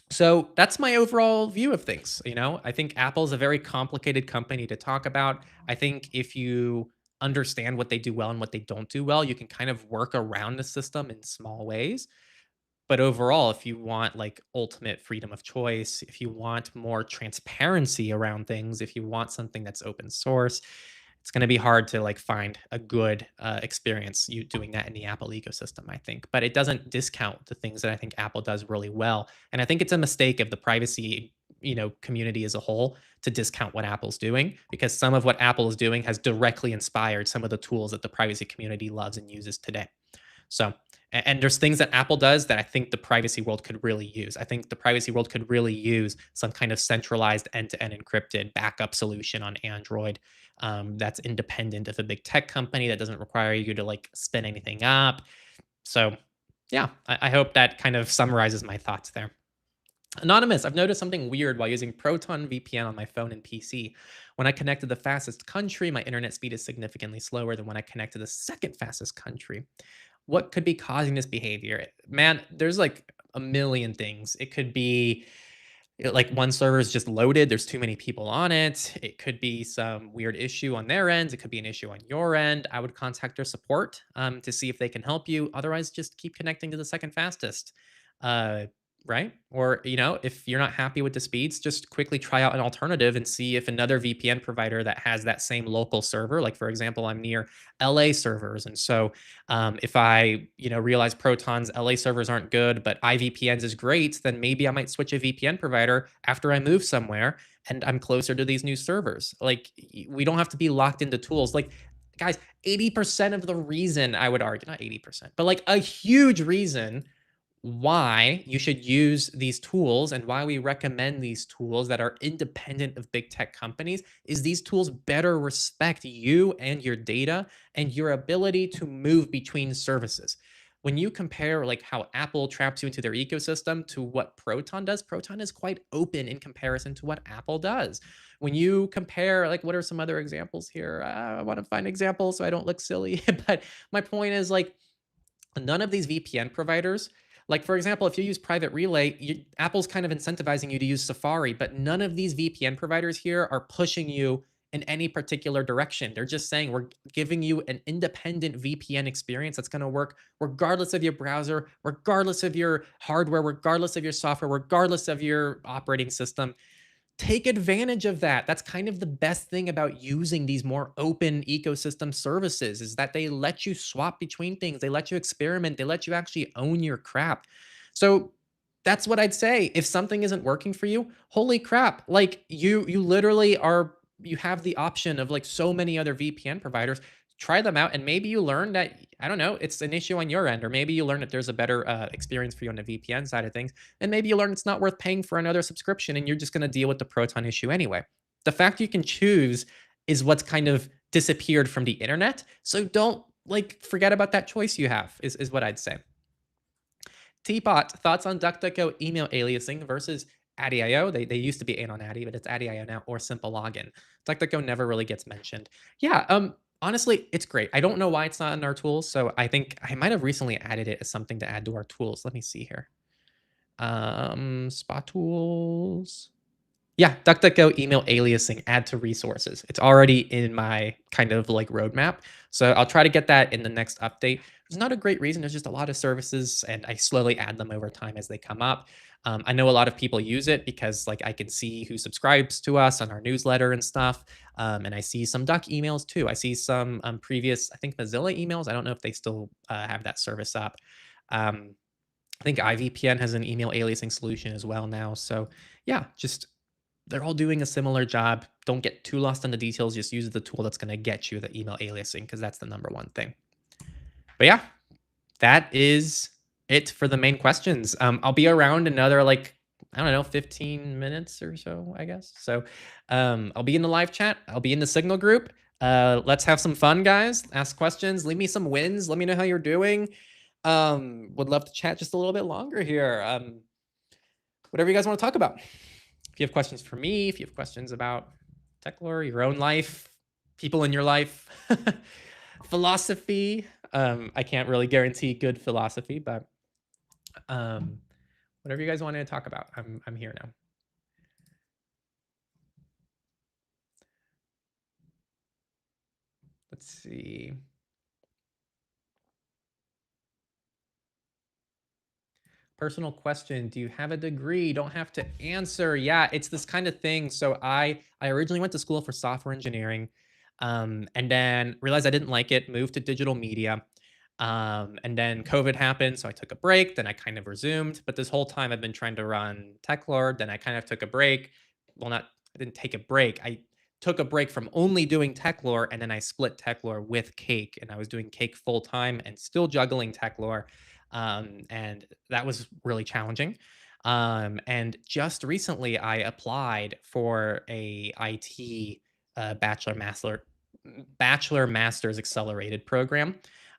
so that's my overall view of things. I think Apple's a very complicated company to talk about. I think if you understand what they do well and what they don't do well, you can kind of work around the system in small ways. But overall, if you want like ultimate freedom of choice, if you want more transparency around things, if you want something that's open source, it's going to be hard to like find a good experience you doing that in the Apple ecosystem, I think. But it doesn't discount the things that I think Apple does really well. And I think it's a mistake of the privacy, community as a whole to discount what Apple's doing, because some of what Apple is doing has directly inspired some of the tools that the privacy community loves and uses today. So, and there's things that Apple does that I think the privacy world could really use. I think the privacy world could really use some kind of centralized end-to-end encrypted backup solution on Android, that's independent of a big tech company, that doesn't require you to like spin anything up. So, yeah, I hope that kind of summarizes my thoughts there. Anonymous, I've noticed something weird while using Proton VPN on my phone and PC. When I connect to the fastest country, my internet speed is significantly slower than when I connect to the second fastest country. What could be causing this behavior? Man, there's like a million things. It could be like one server is just loaded, there's too many people on it. It could be some weird issue on their end. It could be an issue on your end. I would contact their support to see if they can help you. Otherwise, just keep connecting to the second fastest. Uh, right? Or, if you're not happy with the speeds, just quickly try out an alternative and see if another VPN provider that has that same local server, like for example, I'm near LA servers. And so if I, realize Proton's LA servers aren't good, but iVPNs is great, then maybe I might switch a VPN provider after I move somewhere and I'm closer to these new servers. Like we don't have to be locked into tools. Like guys, 80% of the reason, I would argue, not 80%, but like a huge reason why you should use these tools and why we recommend these tools that are independent of big tech companies is these tools better respect you and your data and your ability to move between services. When you compare like how Apple traps you into their ecosystem to what Proton does, Proton is quite open in comparison to what Apple does. When you compare, like, what are some other examples here? I want to find examples so I don't look silly, but my point is like none of these VPN providers, like for example, if you use Private Relay, Apple's kind of incentivizing you to use Safari, but none of these VPN providers here are pushing you in any particular direction. They're just saying we're giving you an independent VPN experience that's going to work regardless of your browser, regardless of your hardware, regardless of your software, regardless of your operating system. Take advantage of that. That's kind of the best thing about using these more open ecosystem services is that they let you swap between things. They let you experiment. They let you actually own your crap. So that's what I'd say. If something isn't working for you, holy crap. Like you literally you have the option of like so many other VPN providers. Try them out and maybe you learn that, I don't know, it's an issue on your end, or maybe you learn that there's a better experience for you on the VPN side of things. And maybe you learn it's not worth paying for another subscription and you're just going to deal with the Proton issue anyway. The fact you can choose is what's kind of disappeared from the internet. So don't like forget about that choice you have, is what I'd say. Teapot, thoughts on DuckDuckGo email aliasing versus ADIO? They used to be in on Addy, but it's ADIO now, or simple login. DuckDuckGo never really gets mentioned. Yeah, honestly, it's great. I don't know why it's not in our tools, so I think I might have recently added it as something to add to our tools. Let me see here. Spot tools. Yeah, DuckDuckGo email aliasing, add to resources. It's already in my kind of like roadmap. So I'll try to get that in the next update. There's not a great reason. There's just a lot of services and I slowly add them over time as they come up. I know a lot of people use it because like I can see who subscribes to us on our newsletter and stuff. And I see some Duck emails too. I see some previous, I think Mozilla emails. I don't know if they still have that service up. I think iVPN has an email aliasing solution as well now. So yeah, just they're all doing a similar job. Don't get too lost on the details. Just use the tool that's going to get you the email aliasing because that's the number one thing. But yeah, that is it for the main questions. I'll be around another like I don't know, 15 minutes or so, I guess. So I'll be in the live chat. I'll be in the Signal group. Let's have some fun, guys. Ask questions. Leave me some wins. Let me know how you're doing. Would love to chat just a little bit longer here. Whatever you guys want to talk about. If you have questions for me, if you have questions about Techlore, your own life, people in your life, philosophy. I can't really guarantee good philosophy, but whatever you guys want to talk about, I'm here now. Let's see. Personal question, do you have a degree? Don't have to answer. Yeah, it's this kind of thing. So I originally went to school for software engineering, and then realized I didn't like it, moved to digital media. And then COVID happened, so I took a break, then I kind of resumed. But this whole time I've been trying to run Techlore, then I kind of took a break. Well, not I didn't take a break. I took a break from only doing Techlore, and then I split Techlore with Cake, and I was doing Cake full time and still juggling Techlore. And that was really challenging. And just recently, I applied for a IT bachelor master's accelerated program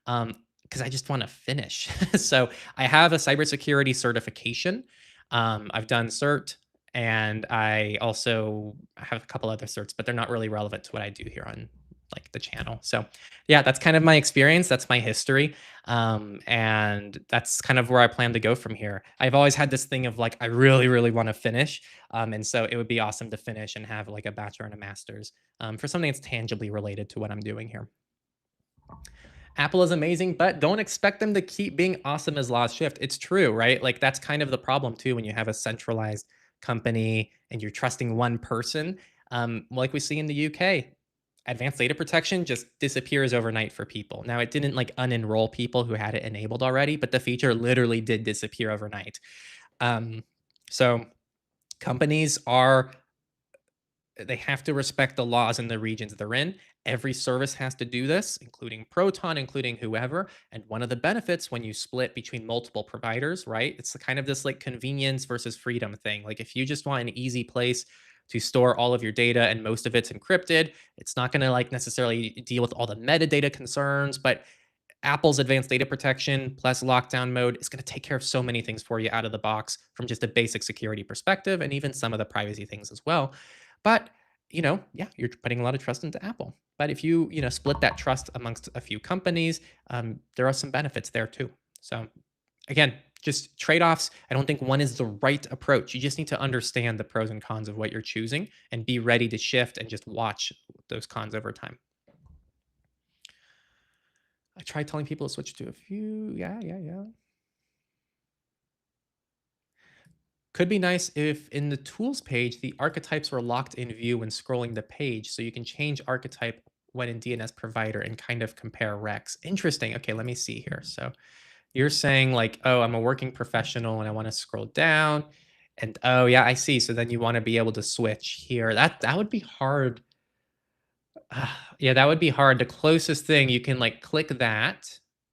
because I just want to finish. So I have a cybersecurity certification. I've done CERT, and I also have a couple other certs, but they're not really relevant to what I do here on like the channel. So yeah, that's kind of my experience. That's my history. And that's kind of where I plan to go from here. I've always had this thing of like, I really, really want to finish. And so it would be awesome to finish and have like a bachelor and a master's for something that's tangibly related to what I'm doing here. Apple is amazing, but don't expect them to keep being awesome as laws shift. It's true, right? Like that's kind of the problem too when you have a centralized company and you're trusting one person. Like we see in the UK, advanced data protection just disappears overnight for people. Now, it didn't like unenroll people who had it enabled already, but the feature literally did disappear overnight. So companies they have to respect the laws in the regions they're in. Every service has to do this, including Proton, including whoever. And one of the benefits when you split between multiple providers, right? It's kind of this like convenience versus freedom thing. Like if you just want an easy place to store all of your data and most of it's encrypted, it's not going to like necessarily deal with all the metadata concerns, but Apple's advanced data protection plus lockdown mode is going to take care of so many things for you out of the box from just a basic security perspective and even some of the privacy things as well. But, yeah, you're putting a lot of trust into Apple. But if you split that trust amongst a few companies, there are some benefits there too. So again, just trade-offs. I don't think one is the right approach. You just need to understand the pros and cons of what you're choosing and be ready to shift and just watch those cons over time. I tried telling people to switch to a few. Yeah. Could be nice if in the tools page, the archetypes were locked in view when scrolling the page. So you can change archetype when in DNS provider and kind of compare recs. Interesting. Okay, let me see here. So you're saying like, oh, I'm a working professional and I want to scroll down. And oh yeah, I see. So then you want to be able to switch here. That would be hard. Yeah, that would be hard. The closest thing you can like click that.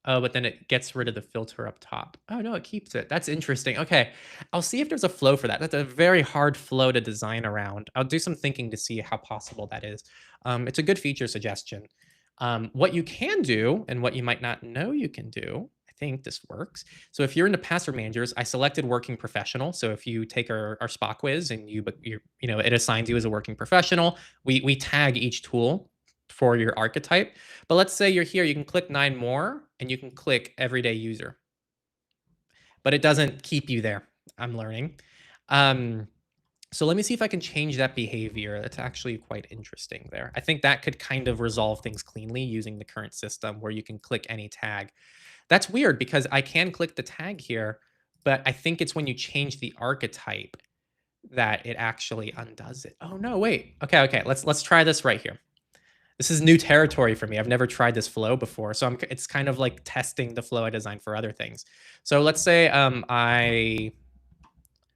Oh, but then it gets rid of the filter up top. Oh no, it keeps it. That's interesting. Okay. I'll see if there's a flow for that. That's a very hard flow to design around. I'll do some thinking to see how possible that is. It's a good feature suggestion. What you can do and what you might not know you can do, I think this works. So if you're into password managers, I selected working professional. So if you take our spot quiz and it assigns you as a working professional, we tag each tool for your archetype. But let's say you're here, you can click 9 more and you can click everyday user. But it doesn't keep you there. I'm learning. So let me see if I can change that behavior. That's actually quite interesting there. I think that could kind of resolve things cleanly using the current system where you can click any tag. That's weird because I can click the tag here, but I think it's when you change the archetype that it actually undoes it. Oh no, wait. Okay. Let's try this right here. This is new territory for me. I've never tried this flow before, so it's kind of like testing the flow I designed for other things. So let's say I'm a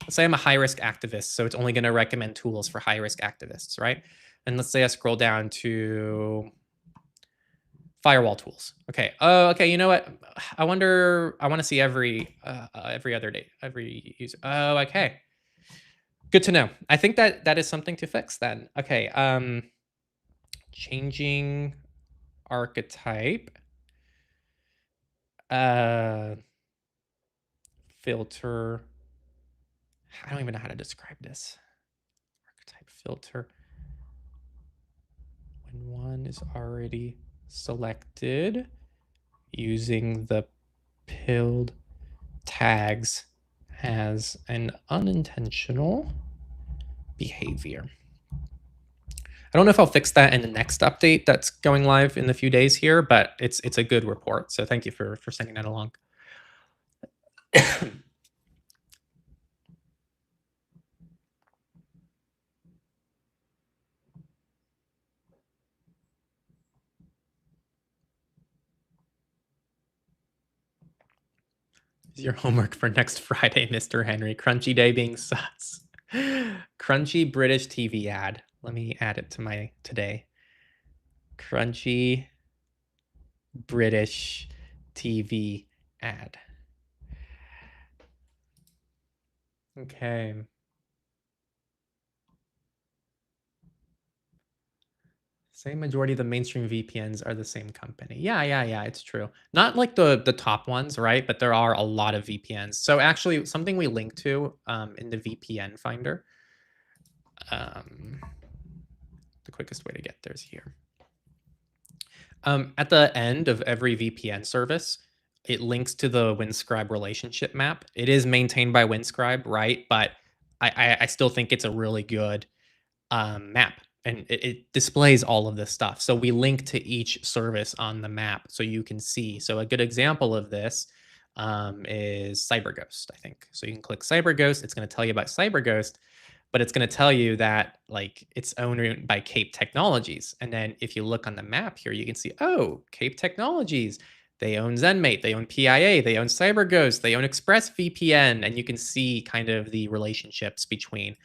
high risk activist, so it's only going to recommend tools for high risk activists, right? And let's say I scroll down to firewall tools. Okay. Oh, okay. You know what? I wonder. I want to see every other day, every user. Oh, okay. Good to know. I think that that is something to fix then. Okay. Changing archetype. Uh, filter. I don't even know how to describe this. Archetype filter. When one is already selected using the pilled tags has an unintentional behavior. I don't know if I'll fix that in the next update that's going live in a few days here, but it's a good report. So thank you for sending that along. Your homework for next Friday, Mr. Henry. Crunchy Day being sus. Crunchy British TV ad. Let me add it to my today. Crunchy British TV ad. Okay. Same majority of the mainstream VPNs are the same company. Yeah, it's true. Not like the top ones, right? But there are a lot of VPNs. So actually, something we link to in the VPN finder. The quickest way to get there is here. At the end of every VPN service, it links to the Windscribe relationship map. It is maintained by Windscribe, right? But I still think it's a really good map, and it displays all of this stuff. So we link to each service on the map so you can see. So a good example of this is CyberGhost, I think. So you can click CyberGhost. It's going to tell you about CyberGhost, but it's going to tell you that like it's owned by Cape Technologies. And then if you look on the map here, you can see, oh, Cape Technologies. They own ZenMate, they own PIA, they own CyberGhost, they own ExpressVPN, and you can see kind of the relationships between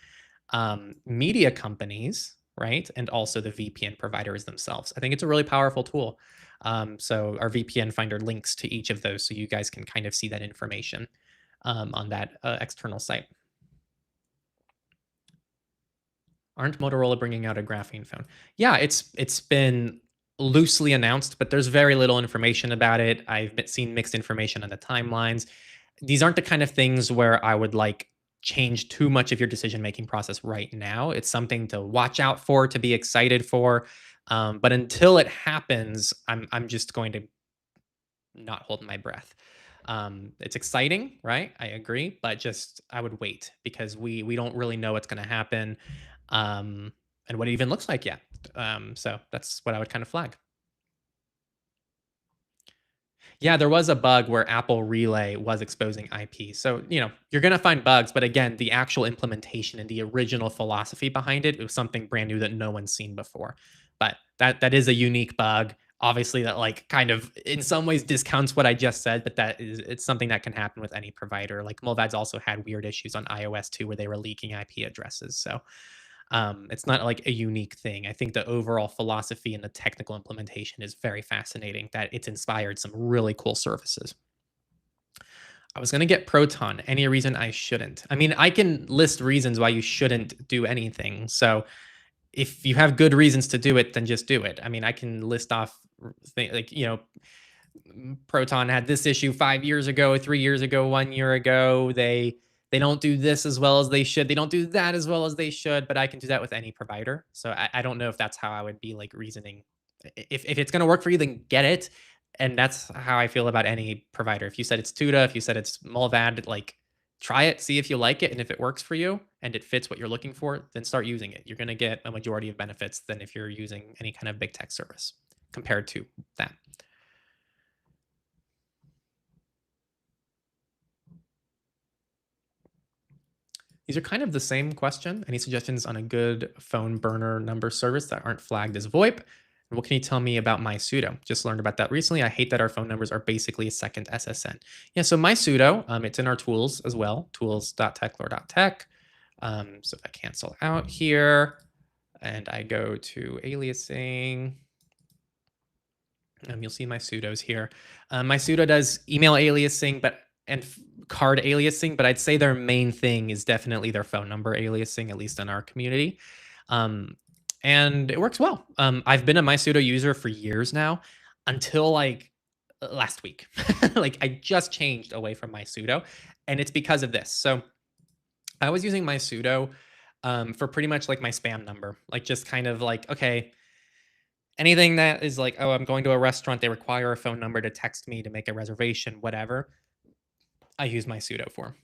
media companies, right? And also the VPN providers themselves. I think it's a really powerful tool. So our VPN finder links to each of those so you guys can kind of see that information on that external site. Aren't Motorola bringing out a graphene phone? Yeah, it's been loosely announced, but there's very little information about it. I've seen mixed information on the timelines. These aren't the kind of things where I would like change too much of your decision making process right now. It's something to watch out for, to be excited for. But until it happens, I'm just going to not hold my breath. It's exciting, right? I agree, but just I would wait because we don't really know what's going to happen, and what it even looks like yet. So that's what I would kind of flag. Yeah, there was a bug where Apple Relay was exposing IP. So, you're going to find bugs, but again, the actual implementation and the original philosophy behind it was something brand new that no one's seen before. But that is a unique bug. Obviously, that like kind of in some ways discounts what I just said, but it's something that can happen with any provider. Like Mullvad's also had weird issues on iOS too, where they were leaking IP addresses. So it's not like a unique thing. I think the overall philosophy and the technical implementation is very fascinating, that it's inspired some really cool services. I was going to get Proton. Any reason I shouldn't? I mean, I can list reasons why you shouldn't do anything. So if you have good reasons to do it, then just do it. I mean, I can list off like, Proton had this issue 5 years ago, 3 years ago, 1 year ago. They don't do this as well as they should. They don't do that as well as they should, but I can do that with any provider. So I don't know if that's how I would be like reasoning. If it's going to work for you, then get it. And that's how I feel about any provider. If you said it's Tuda, if you said it's Mullvad, like try it, see if you like it. And if it works for you and it fits what you're looking for, then start using it. You're going to get a majority of benefits than if you're using any kind of big tech service compared to that. These are kind of the same question. Any suggestions on a good phone burner number service that aren't flagged as VoIP? And what can you tell me about MySudo? Just learned about that recently. I hate that our phone numbers are basically a second SSN. Yeah, so MySudo, it's in our tools as well, tools.techlore.tech. So if I cancel out here and I go to aliasing, you'll see my sudos here. My sudo does email aliasing, and card aliasing, but I'd say their main thing is definitely their phone number aliasing, at least in our community. Um, and it works well. I've been a MySudo user for years now, until like last week. Like I just changed away from MySudo, and it's because of this. So I was using MySudo for pretty much like my spam number, like just kind of like, okay, anything that is like, oh, I'm going to a restaurant, they require a phone number to text me to make a reservation, whatever. I use MySudo for.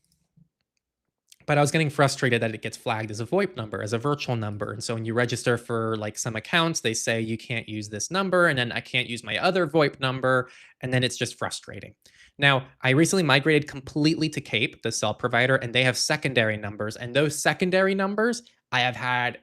But I was getting frustrated that it gets flagged as a VoIP number, as a virtual number. And so when you register for like some accounts, they say you can't use this number, and then I can't use my other VoIP number, and then it's just frustrating. Now, I recently migrated completely to Cape, the cell provider, and they have secondary numbers. And those secondary numbers I have had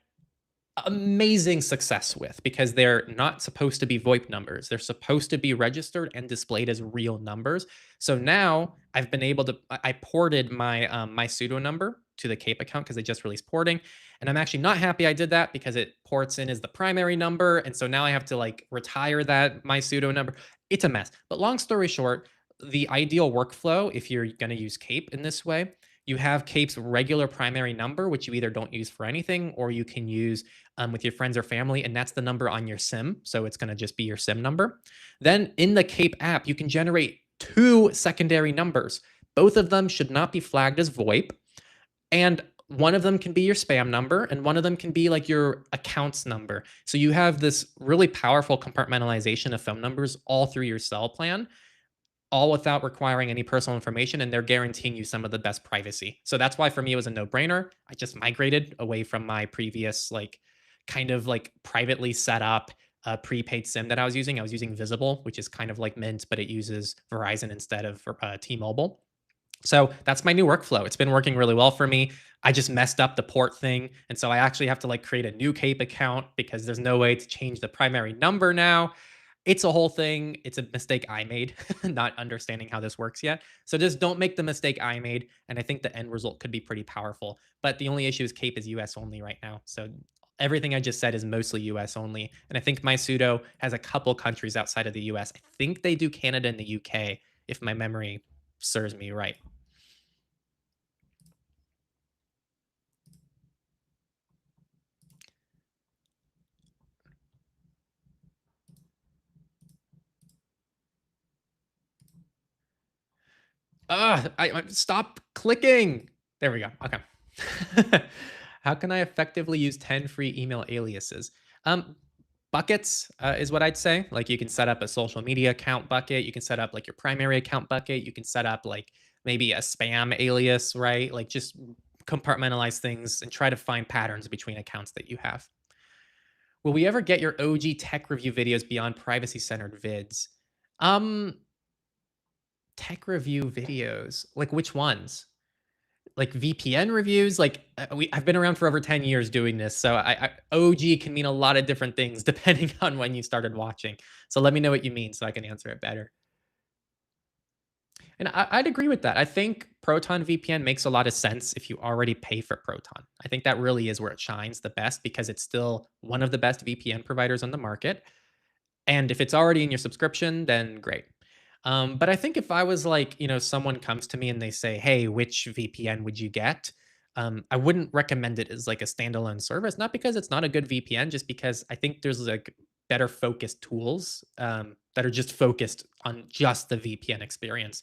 amazing success with, because they're not supposed to be VoIP numbers. They're supposed to be registered and displayed as real numbers. So now I've been able to, I ported my pseudo number to the Cape account because they just released porting. And I'm actually not happy I did that, because it ports in as the primary number. And so now I have to like retire that my pseudo number. It's a mess. But long story short, the ideal workflow, if you're going to use Cape in this way, you have Cape's regular primary number, which you either don't use for anything, or you can use with your friends or family, and that's the number on your SIM. So it's going to just be your SIM number. Then in the Cape app, you can generate two secondary numbers. Both of them should not be flagged as VoIP. And one of them can be your spam number, and one of them can be like your accounts number. So you have this really powerful compartmentalization of phone numbers all through your cell plan, all without requiring any personal information, and they're guaranteeing you some of the best privacy. So that's why for me it was a no-brainer. I just migrated away from my previous like kind of like privately set up prepaid SIM that I was using. I was using Visible, which is kind of like Mint, but it uses Verizon instead of T-Mobile. So that's my new workflow. It's been working really well for me. I just messed up the port thing, and so I actually have to like create a new Cape account because there's no way to change the primary number now. It's a whole thing. It's a mistake I made, not understanding how this works yet. So just don't make the mistake I made, and I think the end result could be pretty powerful. But the only issue is Cape is US only right now. So everything I just said is mostly US only. And I think my pseudo has a couple countries outside of the US. I think they do Canada and the UK, if my memory serves me right. Stop clicking. There we go. Okay. How can I effectively use 10 free email aliases? Um, Buckets is what I'd say. Like you can set up a social media account bucket. You can set up like your primary account bucket. You can set up like maybe a spam alias, right? Like just compartmentalize things and try to find patterns between accounts that you have. Will we ever get your OG tech review videos beyond privacy centered vids? Um, Tech review videos, like which ones? Like VPN reviews? Like I've been around for over 10 years doing this, so I OG can mean a lot of different things depending on when you started watching. So let me know what you mean so I can answer it better. And I'd agree with that. I think Proton VPN makes a lot of sense if you already pay for Proton. I think that really is where it shines the best, because it's still one of the best VPN providers on the market. And if it's already in your subscription, then great. But I think if I was like, someone comes to me and they say, "Hey, which VPN would you get?" I wouldn't recommend it as like a standalone service, not because it's not a good VPN, just because I think there's like better focused tools that are just focused on just the VPN experience.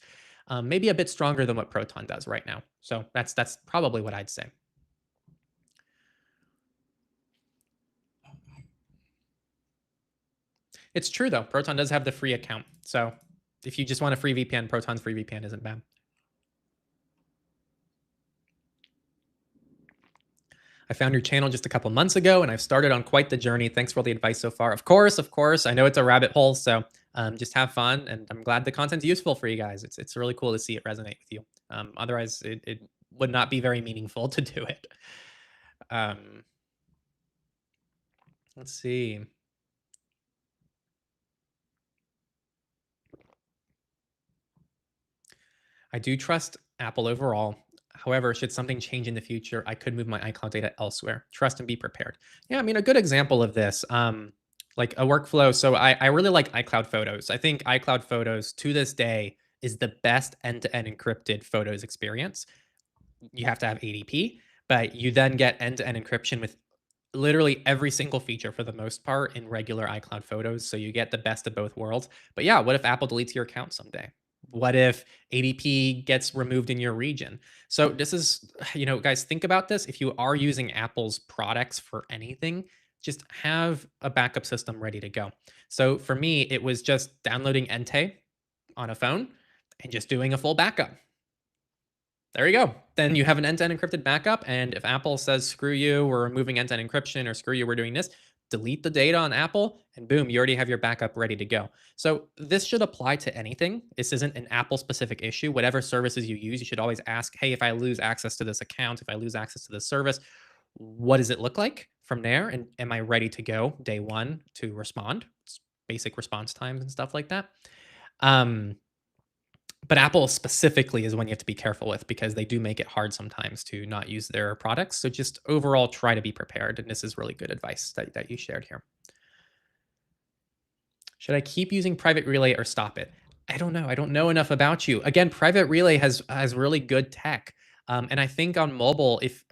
Maybe a bit stronger than what Proton does right now. So that's probably what I'd say. It's true though. Proton does have the free account. So if you just want a free VPN, Proton's free VPN isn't bad. I found your channel just a couple months ago, and I've started on quite the journey. Thanks for all the advice so far. Of course. I know it's a rabbit hole, so just have fun, and I'm glad the content's useful for you guys. It's really cool to see it resonate with you. Otherwise, it would not be very meaningful to do it. Um, let's see. I do trust Apple overall. However, should something change in the future, I could move my iCloud data elsewhere. Trust and be prepared. Yeah, I mean, a good example of this, like a workflow. So I really like iCloud Photos. I think iCloud Photos to this day is the best end-to-end encrypted photos experience. You have to have ADP, but you then get end-to-end encryption with literally every single feature for the most part in regular iCloud photos. So you get the best of both worlds. But yeah, what if Apple deletes your account someday? What if ADP gets removed in your region? So this is, guys, think about this. If you are using Apple's products for anything, just have a backup system ready to go. So for me, it was just downloading Entei on a phone and just doing a full backup. There you go. Then you have an end-to-end encrypted backup. And if Apple says, screw you, we're removing end-to-end encryption, or screw you, we're doing this, delete the data on Apple, and boom, you already have your backup ready to go. So this should apply to anything. This isn't an Apple specific issue. Whatever services you use, you should always ask, hey, if I lose access to this account, if I lose access to this service, what does it look like from there? And am I ready to go day one to respond? It's basic response times and stuff like that. But Apple specifically is one you have to be careful with because they do make it hard sometimes to not use their products. So just overall try to be prepared. And this is really good advice that you shared here. Should I keep using Private Relay or stop it? I don't know. I don't know enough about you. Again, Private Relay has really good tech. And I think on mobile, if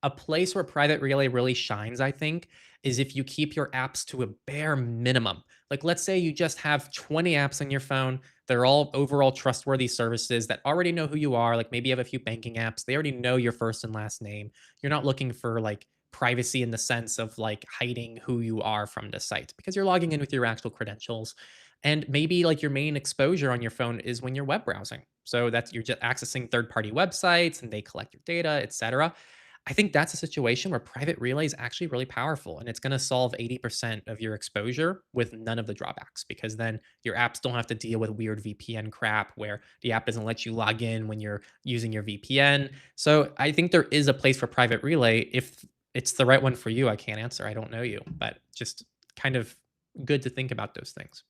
a place where Private Relay really shines, I think, is if you keep your apps to a bare minimum. Like, let's say you just have 20 apps on your phone. They're all overall trustworthy services that already know who you are. Like maybe you have a few banking apps. They already know your first and last name. You're not looking for like privacy in the sense of like hiding who you are from the site because you're logging in with your actual credentials. And maybe like your main exposure on your phone is when you're web browsing. So that's you're just accessing third-party websites and they collect your data, etc. I think that's a situation where private relay is actually really powerful and it's going to solve 80% of your exposure with none of the drawbacks because then your apps don't have to deal with weird VPN crap where the app doesn't let you log in when you're using your VPN. So I think there is a place for private relay. If it's the right one for you, I can't answer. I don't know you, but just kind of good to think about those things.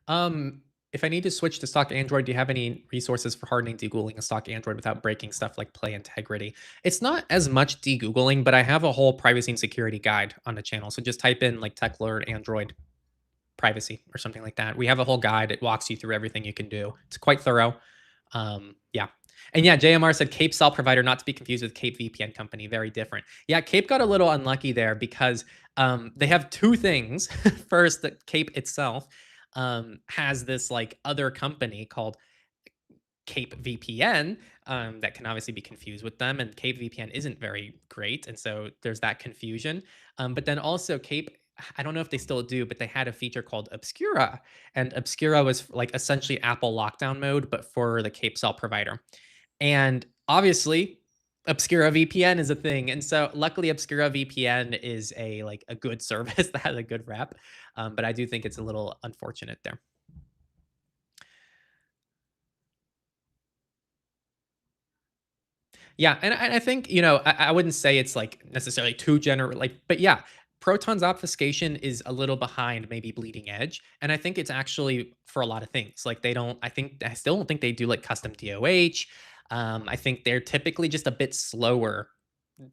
Um, if I need to switch to stock Android, do you have any resources for hardening degoogling a stock Android without breaking stuff like play integrity? It's not as much degoogling, but I have a whole privacy and security guide on the channel. So just type in like Techlore Android privacy or something like that. We have a whole guide. It walks you through everything you can do. It's quite thorough. Yeah. And yeah, JMR said Cape cell provider, not to be confused with Cape VPN company. Very different. Yeah, Cape got a little unlucky there because they have two things. First, that Cape itself has this like other company called Cape VPN that can obviously be confused with them, and Cape VPN isn't very great, and so there's that confusion. But then also Cape, I don't know if they still do, but they had a feature called Obscura, and Obscura was like essentially Apple lockdown mode, but for the Cape cell provider. And obviously, Obscura VPN is a thing, and so luckily, Obscura VPN is a like a good service that has a good rep. But I do think it's a little unfortunate there. Yeah, and I think, I wouldn't say it's, like, necessarily too general, like but yeah, Proton's obfuscation is a little behind maybe bleeding edge, and I think it's actually for a lot of things, like, they don't I still don't think they do, like, custom DOH. I think they're typically just a bit slower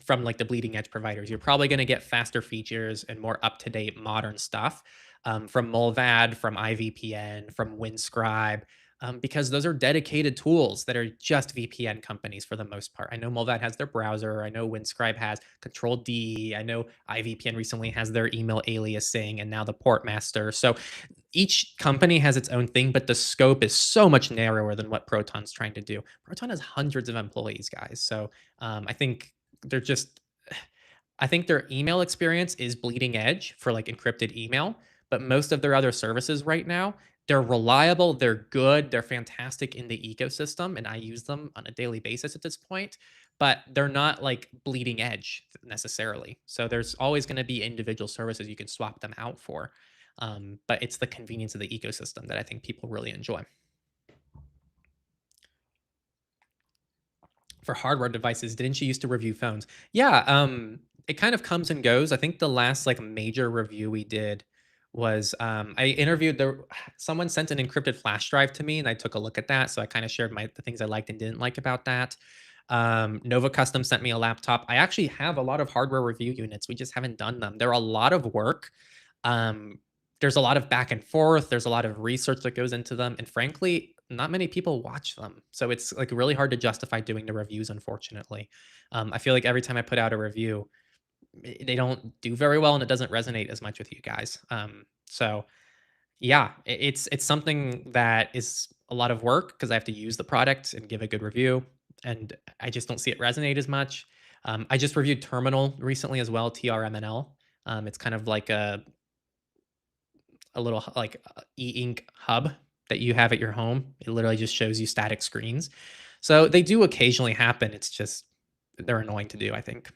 from like the bleeding edge providers. You're probably going to get faster features and more up to date modern stuff from Mullvad, from IVPN, from Windscribe, because those are dedicated tools that are just VPN companies for the most part. I know Mullvad has their browser. I know Windscribe has Control D. I know IVPN recently has their email aliasing and now the port master. So each company has its own thing, but the scope is so much narrower than what Proton's trying to do. Proton has hundreds of employees, guys. So I think they're just I think their email experience is bleeding edge for like encrypted email, but most of their other services right now, they're reliable, they're good, they're fantastic in the ecosystem, and I use them on a daily basis at this point, but they're not like bleeding edge necessarily. So there's always going to be individual services you can swap them out for. But it's the convenience of the ecosystem that I think people really enjoy. For hardware devices, didn't you used to review phones? Yeah, it kind of comes and goes. I think the last like major review we did was I interviewed someone sent an encrypted flash drive to me, and I took a look at that. So I kind of shared the things I liked and didn't like about that. Nova Custom sent me a laptop. I actually have a lot of hardware review units. We just haven't done them. They're a lot of work. Um, there's a lot of back and forth. There's a lot of research that goes into them, and frankly, not many people watch them. So it's like really hard to justify doing the reviews. Unfortunately, I feel like every time I put out a review, they don't do very well, and it doesn't resonate as much with you guys. So yeah, it's something that is a lot of work because I have to use the product and give a good review, and I just don't see it resonate as much. I just reviewed Terminal recently as well, TRMNL. It's kind of like a little like e-ink hub that you have at your home. It literally just shows you static screens. So they do occasionally happen. It's just they're annoying to do, I think.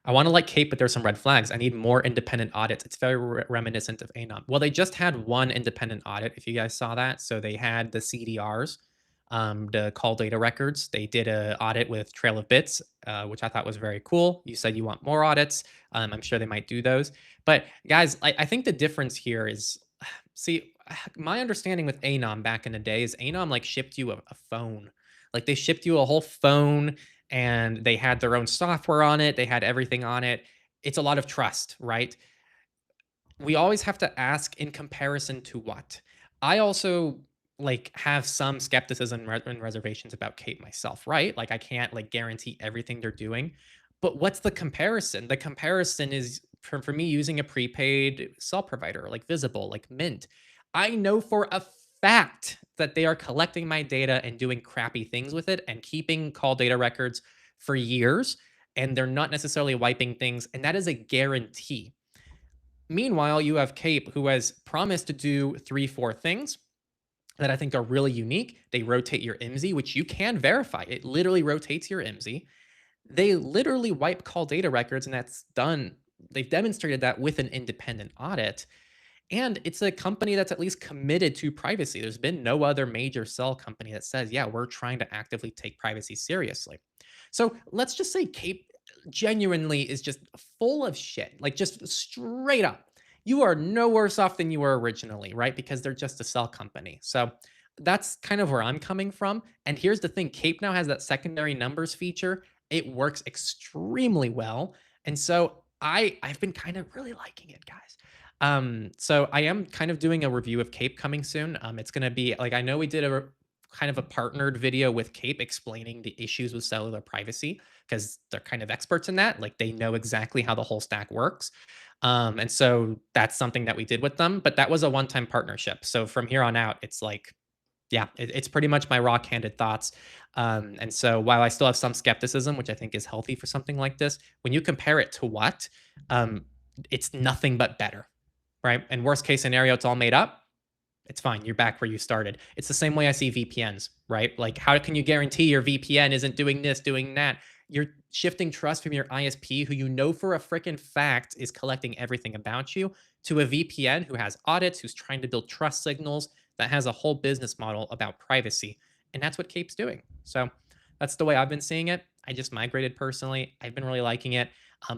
I want to like Cape, but there's some red flags. I need more independent audits. It's very reminiscent of ANOM. Well, they just had one independent audit, if you guys saw that. So they had the CDRs, the call data records. They did an audit with Trail of Bits, which I thought was very cool. You said you want more audits. I'm sure they might do those. But guys, I think the difference here is, see, my understanding with ANOM back in the day is ANOM like shipped you a phone. Like they shipped you a whole phone and they had their own software on it. They had everything on it. It's a lot of trust, right? We always have to ask in comparison to what. I also like have some skepticism and reservations about Kate myself, right? Like I can't like guarantee everything they're doing. But what's the comparison? The comparison is for me using a prepaid cell provider like Visible, like Mint. I know for a fact that they are collecting my data and doing crappy things with it and keeping call data records for years. And they're not necessarily wiping things. And that is a guarantee. Meanwhile, you have Cape, who has promised to do 3, 4 things that I think are really unique. They rotate your IMSI, which you can verify. It literally rotates your IMSI. They literally wipe call data records, and that's done. They've demonstrated that with an independent audit. And it's a company that's at least committed to privacy. There's been no other major cell company that says, yeah, we're trying to actively take privacy seriously. So let's just say Cape genuinely is just full of shit, like just straight up. You are no worse off than you were originally, right? Because they're just a cell company. So that's kind of where I'm coming from. And here's the thing, Cape now has that secondary numbers feature. It works extremely well. And so I've been kind of really liking it, guys. So I am kind of doing a review of Cape coming soon. It's going to be like, I know we did a kind of a partnered video with Cape explaining the issues with cellular privacy because they're kind of experts in that. Like they know exactly how the whole stack works. And so that's something that we did with them, but that was a one-time partnership. So from here on out, it's like, yeah, it's pretty much my raw, candid thoughts. And so while I still have some skepticism, which I think is healthy for something like this, when you compare it to what, um, it's nothing but better, right? And worst case scenario, it's all made up. It's fine. You're back where you started. It's the same way I see VPNs, right? Like, how can you guarantee your VPN isn't doing this, doing that? You're shifting trust from your ISP, who you know for a freaking fact is collecting everything about you, to a VPN who has audits, who's trying to build trust signals, that has a whole business model about privacy. And that's what Cape's doing. So that's the way I've been seeing it. I just migrated personally. I've been really liking it.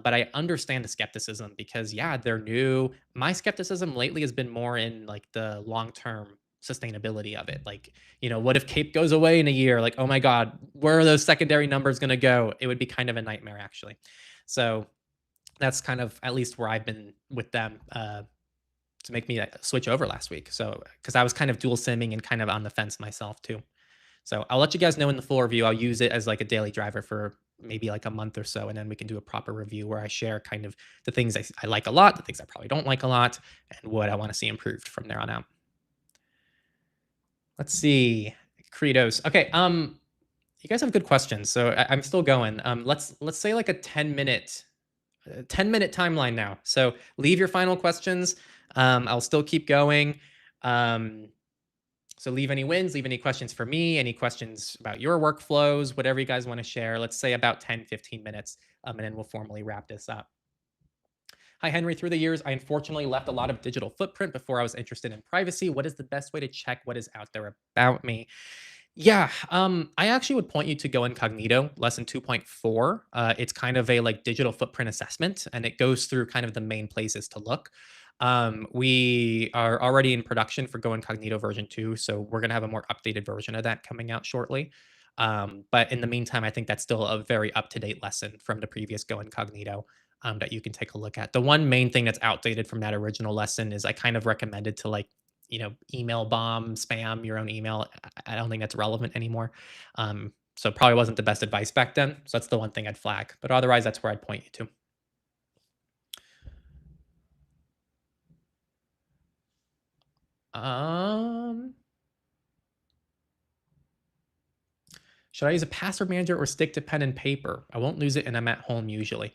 But I understand the skepticism because, yeah, they're new. My skepticism lately has been more in like the long term sustainability of it. Like, what if Cape goes away in a year? Like, oh my God, where are those secondary numbers going to go? It would be kind of a nightmare, actually. So that's kind of at least where I've been with them to make me switch over last week. So, because I was kind of dual simming and kind of on the fence myself too. So I'll let you guys know in the full review. I'll use it as like a daily driver for maybe like a month or so, and then we can do a proper review where I share kind of the things I like a lot, the things I probably don't like a lot, and what I want to see improved from there on out. Let's see, Credos. Okay, you guys have good questions, so I'm still going. Let's say like a 10-minute timeline now. So leave your final questions. I'll still keep going. So leave any wins, leave any questions for me, any questions about your workflows, whatever you guys want to share. Let's say about 10, 15 minutes, and then we'll formally wrap this up. Hi, Henry. Through the years, I unfortunately left a lot of digital footprint before I was interested in privacy. What is the best way to check what is out there about me? Yeah, I actually would point you to Go Incognito, lesson 2.4. It's kind of a like digital footprint assessment, and it goes through kind of the main places to look. We are already in production for Go Incognito version 2, so we're gonna have a more updated version of that coming out shortly. But in the meantime, I think that's still a very up-to-date lesson from the previous Go Incognito that you can take a look at. The one main thing that's outdated from that original lesson is I kind of recommended to like email bomb, spam your own email. I don't think that's relevant anymore. So probably wasn't the best advice back then. So that's the one thing I'd flag. But otherwise, that's where I'd point you to. Should I use a password manager or stick to pen and paper? I won't lose it and I'm at home usually.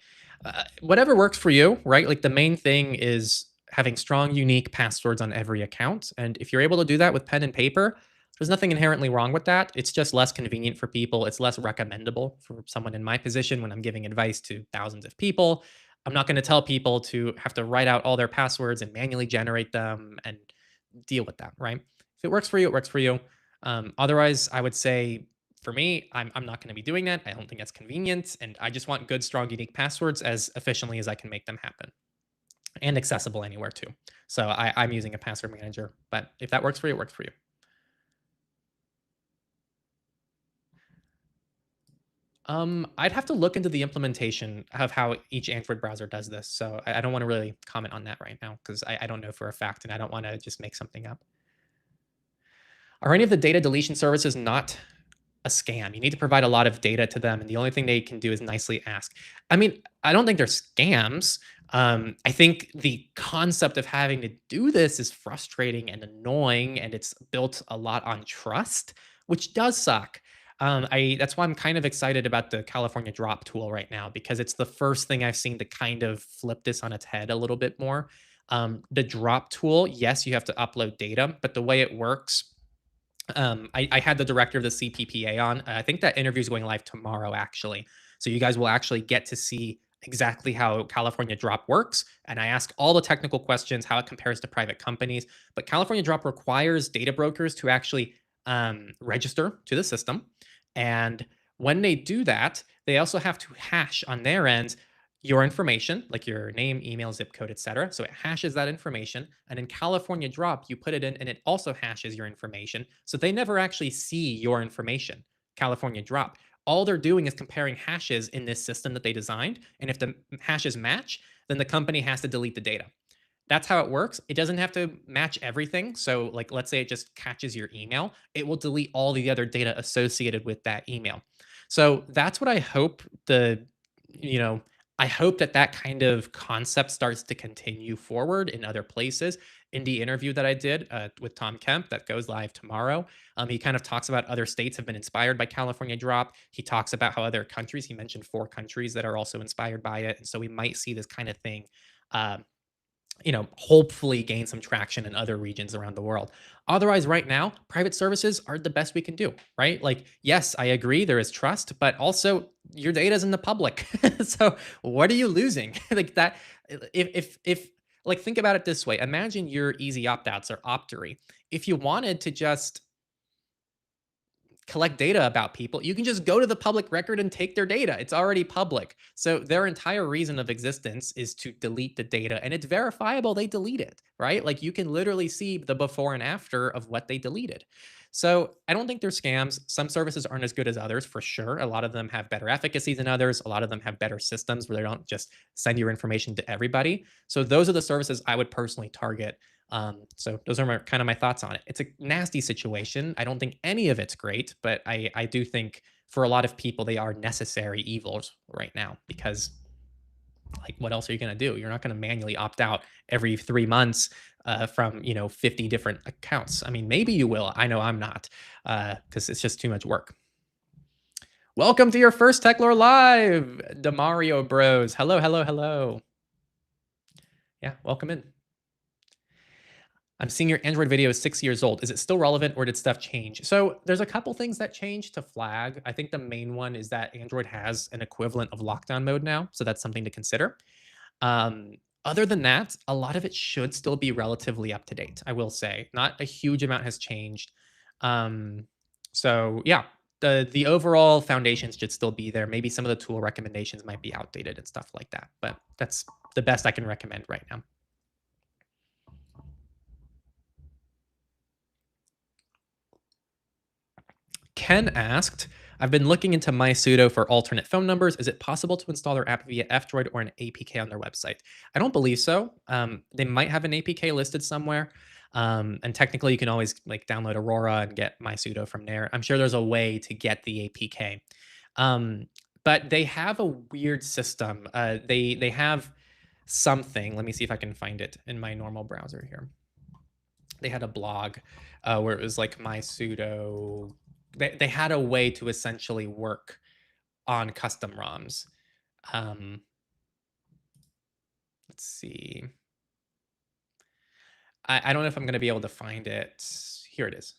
Whatever works for you, right? Like the main thing is having strong, unique passwords on every account. And if you're able to do that with pen and paper, there's nothing inherently wrong with that. It's just less convenient for people. It's less recommendable for someone in my position when I'm giving advice to thousands of people. I'm not going to tell people to have to write out all their passwords and manually generate them and deal with that, right? If it works for you, it works for you. Otherwise, I would say for me, I'm not going to be doing that. I don't think that's convenient. And I just want good, strong, unique passwords as efficiently as I can make them happen and accessible anywhere too. So I'm using a password manager. But if that works for you, it works for you. I'd have to look into the implementation of how each Android browser does this. So I don't want to really comment on that right now because I don't know for a fact and I don't want to just make something up. Are any of the data deletion services not a scam? You need to provide a lot of data to them, and the only thing they can do is nicely ask. I mean, I don't think they're scams. I think the concept of having to do this is frustrating and annoying, and it's built a lot on trust, which does suck. I That's why I'm kind of excited about the California drop tool right now because it's the first thing I've seen to kind of flip this on its head a little bit more. The drop tool, yes, you have to upload data, but the way it works, I had the director of the CPPA on. I think that interview is going live tomorrow, actually. So you guys will actually get to see exactly how California Drop works. And I ask all the technical questions, how it compares to private companies. But California Drop requires data brokers to actually register to the system. And when they do that, they also have to hash on their end your information, like your name, email, zip code, etc. So it hashes that information. And in California Drop, you put it in and it also hashes your information. So they never actually see your information, California Drop. All they're doing is comparing hashes in this system that they designed. And if the hashes match, then the company has to delete the data. That's how it works. It doesn't have to match everything. So, like, let's say it just catches your email, it will delete all the other data associated with that email. So, that's what I hope you know, I hope that that kind of concept starts to continue forward in other places. In the interview that I did with Tom Kemp that goes live tomorrow, he kind of talks about other states have been inspired by California Drop. He talks about how other countries, he mentioned 4 countries that are also inspired by it. And so we might see this kind of thing uh, hopefully gain some traction in other regions around the world. Otherwise, right now, private services are the best we can do, right? Like, yes, I agree there is trust, but also your data is in the public. So what are you losing? Like that, if like think about it this way. Imagine your easy opt-outs or optery. If you wanted to just collect data about people, you can just go to the public record and take their data. It's already public. So their entire reason of existence is to delete the data and it's verifiable they delete it, right? Like you can literally see the before and after of what they deleted. So I don't think they're scams. Some services aren't as good as others for sure. A lot of them have better efficacy than others. A lot of them have better systems where they don't just send your information to everybody. So those are the services I would personally target. So those are kind of my thoughts on it. It's a nasty situation. I don't think any of it's great, but I do think for a lot of people they are necessary evils right now because like what else are you going to do? You're not going to manually opt out every 3 months from 50 different accounts. I mean, maybe you will. I know I'm not because it's just too much work. Welcome to your first Techlore Live, Demario Bros. Hello, hello, hello. Yeah, welcome in. I'm seeing your Android video is 6 years old. Is it still relevant or did stuff change? So there's a couple things that changed to flag. I think the main one is that Android has an equivalent of lockdown mode now. So that's something to consider. Um, Other than that, a lot of it should still be relatively up to date, I will say. Not a huge amount has changed. Um, So yeah, the overall foundations should still be there. Maybe some of the tool recommendations might be outdated and stuff like that, but that's the best I can recommend right now. Ken asked, I've been looking into MySudo for alternate phone numbers. Is it possible to install their app via F-Droid or an APK on their website? I don't believe so. They might have an APK listed somewhere. And technically, you can always like download Aurora and get MySudo from there. I'm sure there's a way to get the APK. Um, but they have a weird system. They have something. Let me see if I can find it in my normal browser here. They had a blog where it was like MySudo. They had a way to essentially work on custom ROMs. Um, let's see. I don't know if I'm going to be able to find it. Here it is.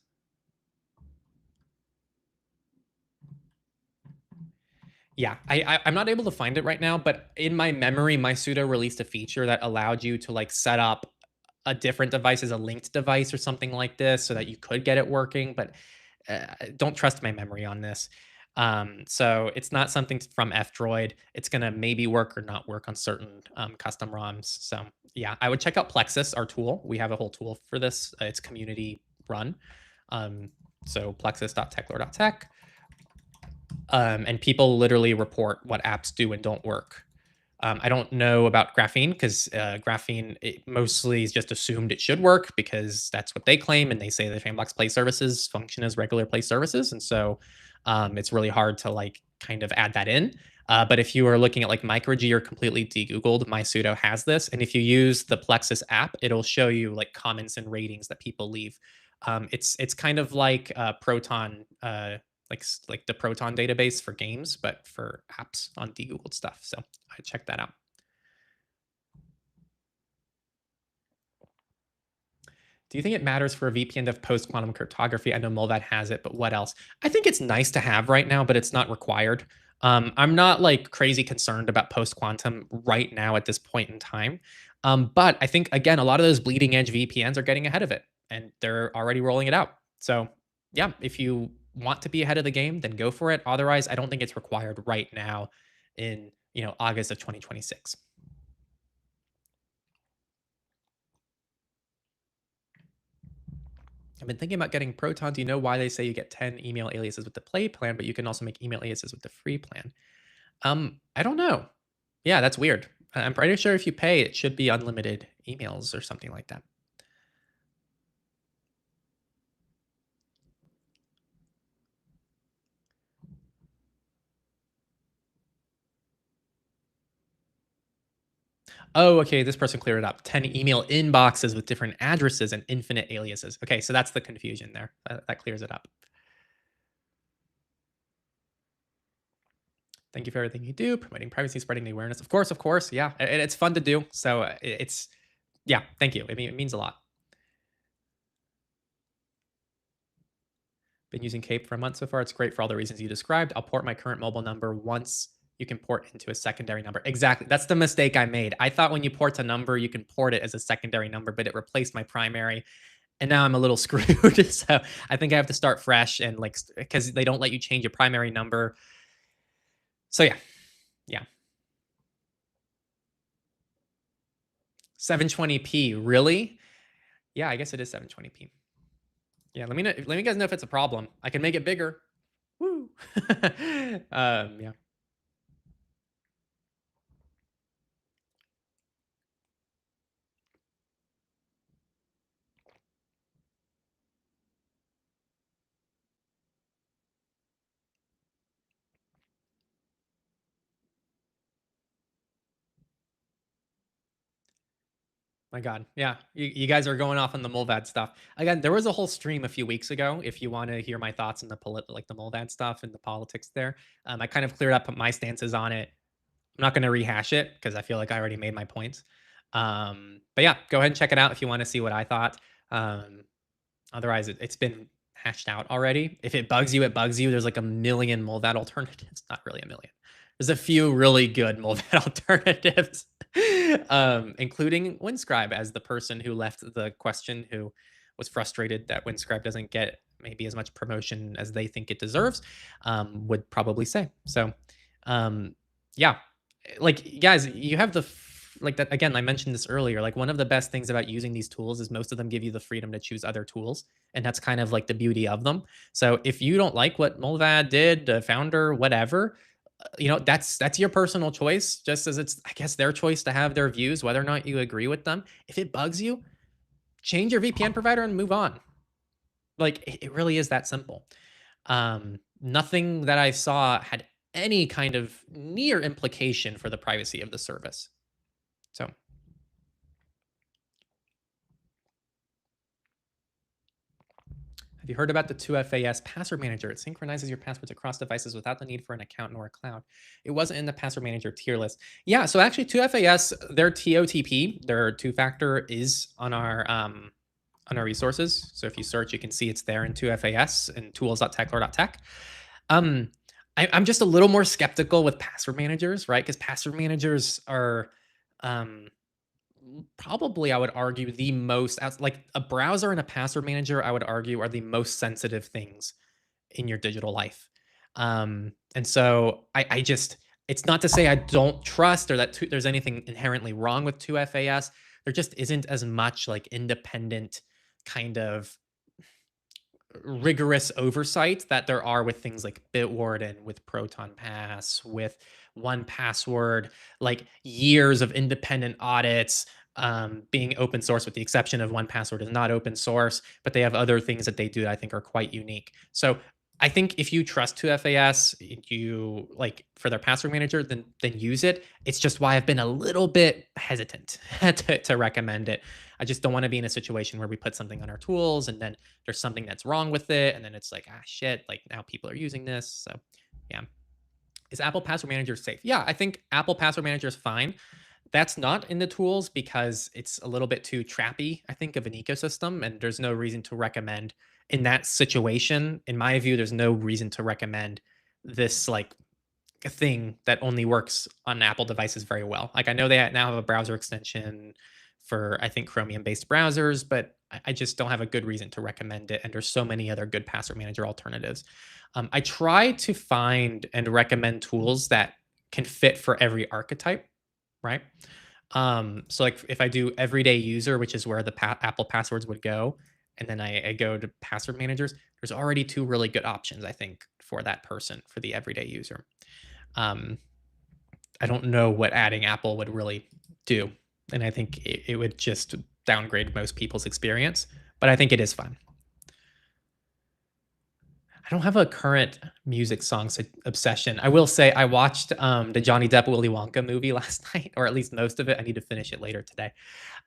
Yeah, I'm not able to find it right now, but in my memory, MySudo released a feature that allowed you to like set up a different device as a linked device or something like this so that you could get it working. But don't trust my memory on this. So it's not something from F-Droid. It's going to maybe work or not work on certain custom ROMs. So yeah, I would check out Plexus, our tool. We have a whole tool for this. It's community run. So plexus.techlore.tech. And people literally report what apps do and don't work. I don't know about Graphene because Graphene it mostly is just assumed it should work because that's what they claim, and they say the Sandbox Play services function as regular Play services, and so it's really hard to like kind of add that in. But if you are looking at like MicroG or completely de-googled, MySudo has this, and if you use the Plexus app, it'll show you like comments and ratings that people leave. It's kind of like Proton. Like the Proton database for games, but for apps on de-googled stuff. So I checked that out. Do you think it matters for a VPN to have post-quantum cryptography? I know Mullvad has it, but what else? I think it's nice to have right now, but it's not required. I'm not like crazy concerned about post-quantum right now at this point in time. But I think, again, a lot of those bleeding edge VPNs are getting ahead of it, and they're already rolling it out. So yeah, if you want to be ahead of the game, then go for it. Otherwise, I don't think it's required right now in August of 2026. I've been thinking about getting Proton. Do you know why they say you get 10 email aliases with the play plan, but you can also make email aliases with the free plan? I don't know. Yeah, that's weird. I'm pretty sure if you pay, it should be unlimited emails or something like that. Oh, okay. This person cleared it up. 10 email inboxes with different addresses and infinite aliases. Okay, so that's the confusion there. That clears it up. Thank you for everything you do, promoting privacy, spreading the awareness. Of course, of course. Yeah, it's fun to do. So it's, yeah, thank you. I mean, it means a lot. Been using Cape for a month so far. It's great for all the reasons you described. I'll port my current mobile number once you can port into a secondary number. Exactly. That's the mistake I made. I thought when you port a number, you can port it as a secondary number, but it replaced my primary. And now I'm a little screwed. So I think I have to start fresh and like, because they don't let you change your primary number. So yeah, yeah. 720p, really? Yeah, I guess it is 720p. Yeah, let me know. Let me guys know if it's a problem. I can make it bigger. Woo. Yeah. My God. Yeah. You guys are going off on the Mullvad stuff. Again, there was a whole stream a few weeks ago. If you want to hear my thoughts on the like the Mullvad stuff and the politics there, I kind of cleared up my stances on it. I'm not going to rehash it because I feel like I already made my points. But yeah, go ahead and check it out if you want to see what I thought. Otherwise, it's been hashed out already. If it bugs you, it bugs you. There's like a million Mullvad alternatives. Not really a million. There's a few really good Mullvad alternatives, including Windscribe as the person who left the question who was frustrated that Windscribe doesn't get maybe as much promotion as they think it deserves, would probably say. So, um, yeah, like guys, you have like that again. I mentioned this earlier. Like one of the best things about using these tools is most of them give you the freedom to choose other tools, and that's kind of like the beauty of them. So if you don't like what Mullvad did, the founder, whatever, that's your personal choice. Just as it's, I guess, their choice to have their views, whether or not you agree with them. If it bugs you, change your VPN provider and move on. Like it really is that simple. Nothing that I saw had any kind of near implication for the privacy of the service. So, have you heard about the 2FAS password manager? It synchronizes your passwords across devices without the need for an account nor a cloud. It wasn't in the password manager tier list. Yeah, so actually 2FAS, their TOTP, their two-factor, is on our resources. So if you search, you can see it's there in 2FAS and tools.techlore.tech. I'm just a little more skeptical with password managers, right? Because password managers are probably, I would argue, the most, like a browser and a password manager, I would argue, are the most sensitive things in your digital life. And so I just, it's not to say I don't trust or that there's anything inherently wrong with 2FAS. There just isn't as much like independent kind of rigorous oversight that there are with things like Bitwarden, with Proton Pass, with 1Password, like years of independent audits, being open source, with the exception of 1Password is not open source, but they have other things that they do that I think are quite unique. So I think if you trust 2FAS, you like for their password manager, then use it. It's just why I've been a little bit hesitant to recommend it. I just don't want to be in a situation where we put something on our tools and then there's something that's wrong with it, and then it's like, ah, shit, like now people are using this. So, yeah. Is Apple Password Manager safe? Yeah, I think Apple Password Manager is fine. That's not in the tools because it's a little bit too trappy, I think, of an ecosystem, and there's no reason to recommend in that situation. In my view, there's no reason to recommend this like a thing that only works on Apple devices very well. Like I know they now have a browser extension for I think Chromium based browsers, but I just don't have a good reason to recommend it. And there's so many other good password manager alternatives. I try to find and recommend tools that can fit for every archetype, right? So like if I do everyday user, which is where the Apple passwords would go, and then I go to password managers, there's already two really good options, I think, for that person, for the everyday user. Um, I don't know what adding Apple would really do. And I think it would just downgrade most people's experience, but I think it is fun. I don't have a current music songs obsession. I will say I watched the Johnny Depp Willy Wonka movie last night, or at least most of it. I need to finish it later today.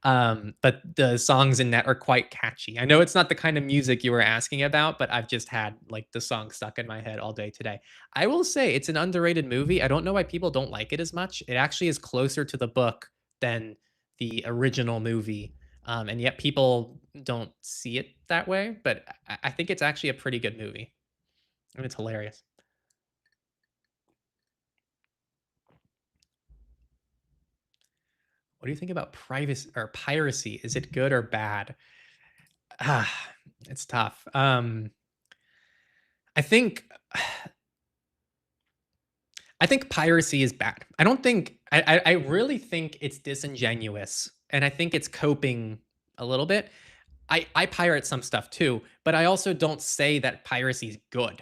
But the songs in that are quite catchy. I know it's not the kind of music you were asking about, but I've just had like the song stuck in my head all day today. I will say it's an underrated movie. I don't know why people don't like it as much. It actually is closer to the book than the original movie. And yet people don't see it that way. But I think it's actually a pretty good movie. And it's hilarious. What do you think about privacy or piracy? Is it good or bad? Ah, it's tough. I think I think piracy is bad. I don't think I really think it's disingenuous, and I think it's coping a little bit. I pirate some stuff too, but I also don't say that piracy is good.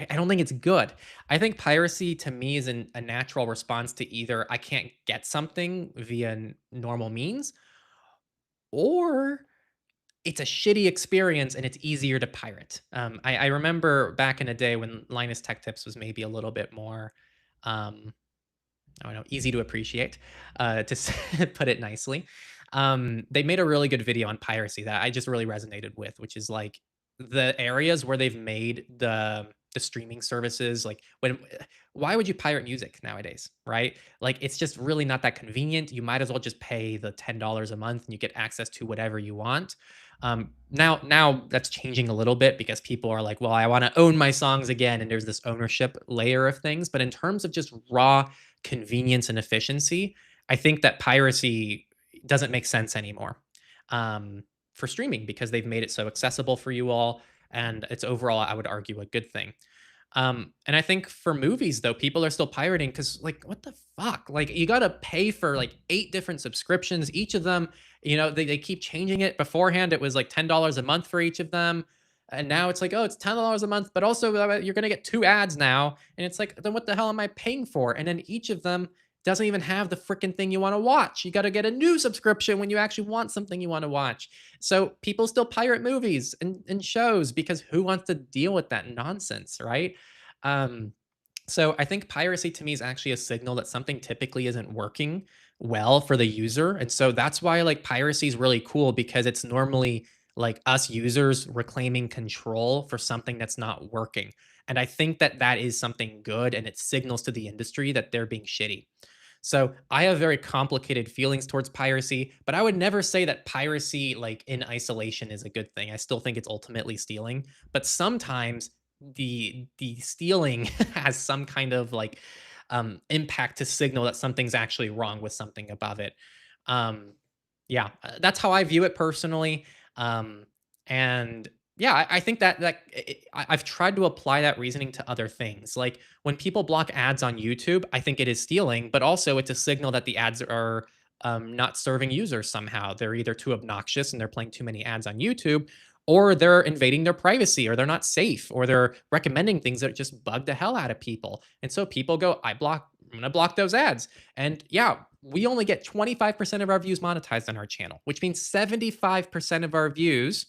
I don't think it's good. I think piracy to me is a natural response to either I can't get something via normal means, or it's a shitty experience and it's easier to pirate. I remember back in the day when Linus Tech Tips was maybe a little bit more, um, I don't know, easy to appreciate, put it nicely. They made a really good video on piracy that I just really resonated with, which is like the areas where they've made the streaming services like why would you pirate music nowadays, right? Like it's just really not that convenient. You might as well just pay the $10 a month and you get access to whatever you want. Now that's changing a little bit because people are like, well, I want to own my songs again, and there's this ownership layer of things. But in terms of just raw convenience and efficiency, I think that piracy doesn't make sense anymore. Um, for streaming because they've made it so accessible for you all, and it's overall, I would argue, a good thing. And I think for movies though, people are still pirating because like what the fuck? Like you gotta pay for like 8 different subscriptions. Each of them, they keep changing it. Beforehand, it was like $10 a month for each of them. And now it's like, oh, it's $10 a month, but also you're gonna get 2 ads now. And it's like, then what the hell am I paying for? And then each of them doesn't even have the freaking thing you want to watch. You got to get a new subscription when you actually want something you want to watch. So people still pirate movies and shows because who wants to deal with that nonsense, right? Um, so I think piracy to me is actually a signal that something typically isn't working well for the user. And so that's why like piracy is really cool because it's normally like us users reclaiming control for something that's not working. And I think that that is something good and it signals to the industry that they're being shitty. So I have very complicated feelings towards piracy, but I would never say that piracy, like in isolation, is a good thing. I still think it's ultimately stealing, but sometimes the stealing has some kind of like impact to signal that something's actually wrong with something above it. Um, yeah, that's how I view it personally. Um, and yeah, I think I've tried to apply that reasoning to other things. Like when people block ads on YouTube, I think it is stealing, but also it's a signal that the ads are not serving users somehow. They're either too obnoxious and they're playing too many ads on YouTube, or they're invading their privacy, or they're not safe, or they're recommending things that just bug the hell out of people. And so people go, I'm gonna block those ads. And yeah, we only get 25% of our views monetized on our channel, which means 75% of our views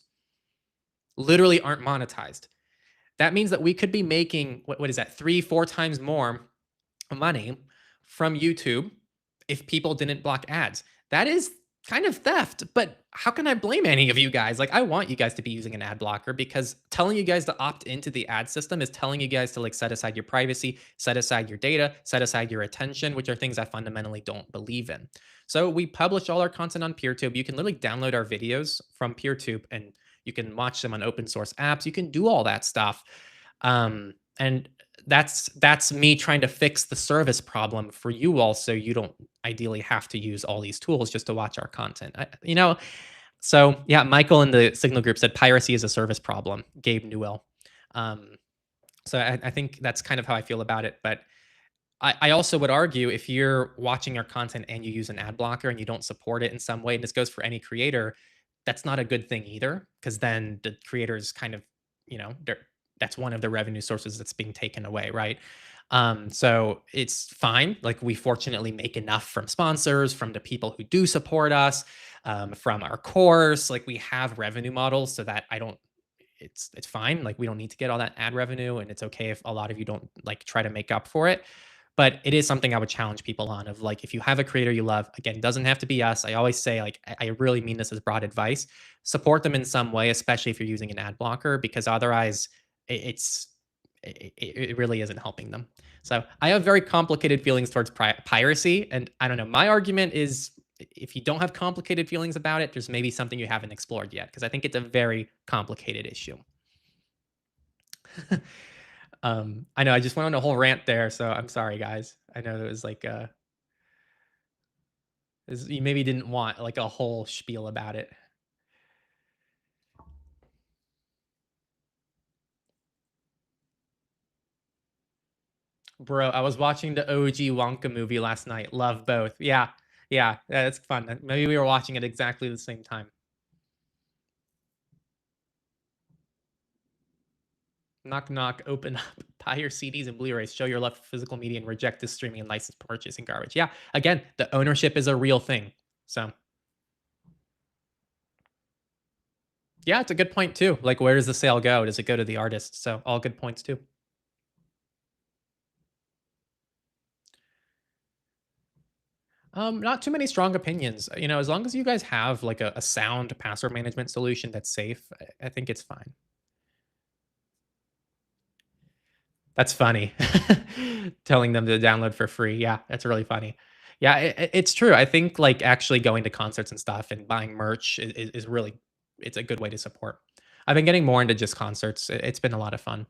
literally aren't monetized. That means that we could be making what is that, 3, 4 times more money from YouTube if people didn't block ads. That is kind of theft, but how can I blame any of you guys? Like, I want you guys to be using an ad blocker because telling you guys to opt into the ad system is telling you guys to like set aside your privacy, set aside your data, set aside your attention, which are things I fundamentally don't believe in. So we publish all our content on PeerTube. You can literally download our videos from PeerTube and you can watch them on open source apps. You can do all that stuff. And that's me trying to fix the service problem for you all so you don't ideally have to use all these tools just to watch our content. So yeah, Michael in the Signal group said piracy is a service problem. Gabe Newell. Um, so I think that's kind of how I feel about it. But I also would argue if you're watching our content and you use an ad blocker and you don't support it in some way, and this goes for any creator, that's not a good thing either, because then the creators kind of, that's one of the revenue sources that's being taken away, right? So it's fine. Like we fortunately make enough from sponsors, from the people who do support us, from our course. Like we have revenue models so that I don't it's fine. Like we don't need to get all that ad revenue, and it's okay if a lot of you don't like try to make up for it. But it is something I would challenge people on of like if you have a creator you love, again, doesn't have to be us. I always say like I really mean this as broad advice. Support them in some way, especially if you're using an ad blocker, because otherwise it's it really isn't helping them. So I have very complicated feelings towards piracy, and I don't know. My argument is if you don't have complicated feelings about it, there's maybe something you haven't explored yet, because I think it's a very complicated issue. I know I just went on a whole rant there, so I'm sorry, guys. I know it was like you maybe didn't want like a whole spiel about it. Bro, I was watching the OG Wonka movie last night. Love both. Yeah, it's fun. Maybe we were watching at exactly the same time. Knock knock, open up, buy your CDs and Blu-rays, show your love for physical media, and reject this streaming and license purchasing garbage. Yeah, again, the ownership is a real thing. So yeah, it's a good point too. Like, where does the sale go? Does it go to the artist? So all good points too. Not too many strong opinions. As long as you guys have like a sound password management solution that's safe, I think it's fine. That's funny. Telling them to download for free. Yeah, that's really funny. Yeah, it's true. I think like actually going to concerts and stuff and buying merch is really it's a good way to support. I've been getting more into just concerts. It's been a lot of fun.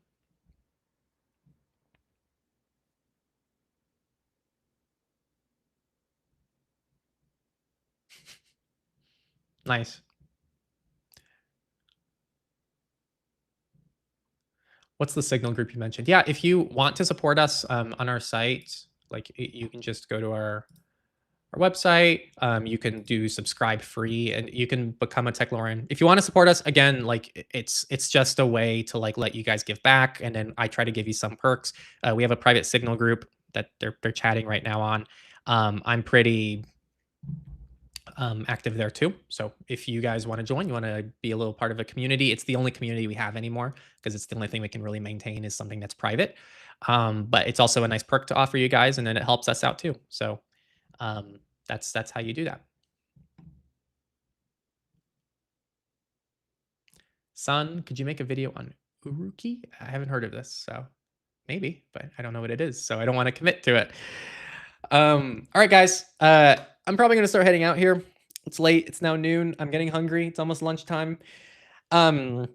Nice. What's the Signal group you mentioned? Yeah, if you want to support us on our site, like you can just go to our website. You can do subscribe free, and you can become a Techlorian. If you want to support us, again, like it's just a way to like let you guys give back, and then I try to give you some perks. We have a private Signal group that they're chatting right now on. I'm pretty active there too. So if you guys want to join, you want to be a little part of a community, it's the only community we have anymore because it's the only thing we can really maintain is something that's private. But it's also a nice perk to offer you guys, and then it helps us out too. So um, that's how you do that. Son, could you make a video on Uruki? I haven't heard of this, so maybe, but I don't know what it is, so I don't want to commit to it. All right, guys. I'm probably gonna start heading out here. It's late. It's now noon. I'm getting hungry. It's almost lunchtime. Um,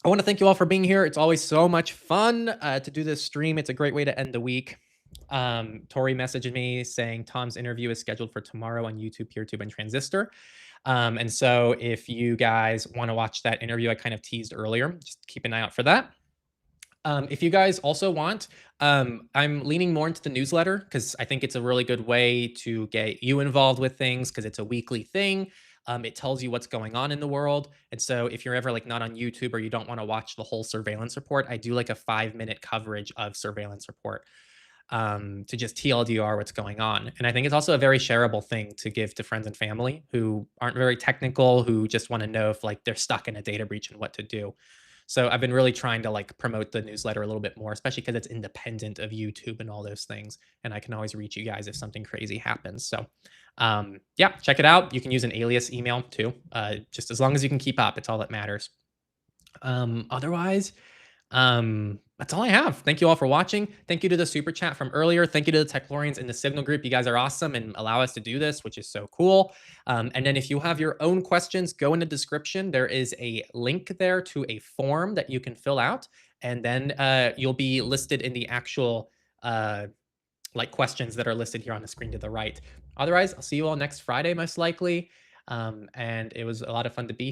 I want to thank you all for being here. It's always so much fun to do this stream. It's a great way to end the week. Tori messaged me saying Tom's interview is scheduled for tomorrow on YouTube, PeerTube, and Transistor. And so if you guys want to watch that interview I kind of teased earlier, just keep an eye out for that. If you guys also want, I'm leaning more into the newsletter because I think it's a really good way to get you involved with things because it's a weekly thing. It tells you what's going on in the world. And so if you're ever like not on YouTube or you don't want to watch the whole surveillance report, I do like a 5-minute coverage of surveillance report to just TLDR what's going on. And I think it's also a very shareable thing to give to friends and family who aren't very technical, who just want to know if like they're stuck in a data breach and what to do. So I've been really trying to like promote the newsletter a little bit more, especially because it's independent of YouTube and all those things. And I can always reach you guys if something crazy happens. So yeah, check it out. You can use an alias email too. Just as long as you can keep up, it's all that matters. Otherwise, that's all I have. Thank you all for watching. Thank you to the super chat from earlier. Thank you to the Techlorians in the Signal group. You guys are awesome and allow us to do this, which is so cool. And then if you have your own questions, go in the description. There is a link there to a form that you can fill out, and then you'll be listed in the actual like questions that are listed here on the screen to the right. Otherwise, I'll see you all next Friday, most likely. And it was a lot of fun to be here.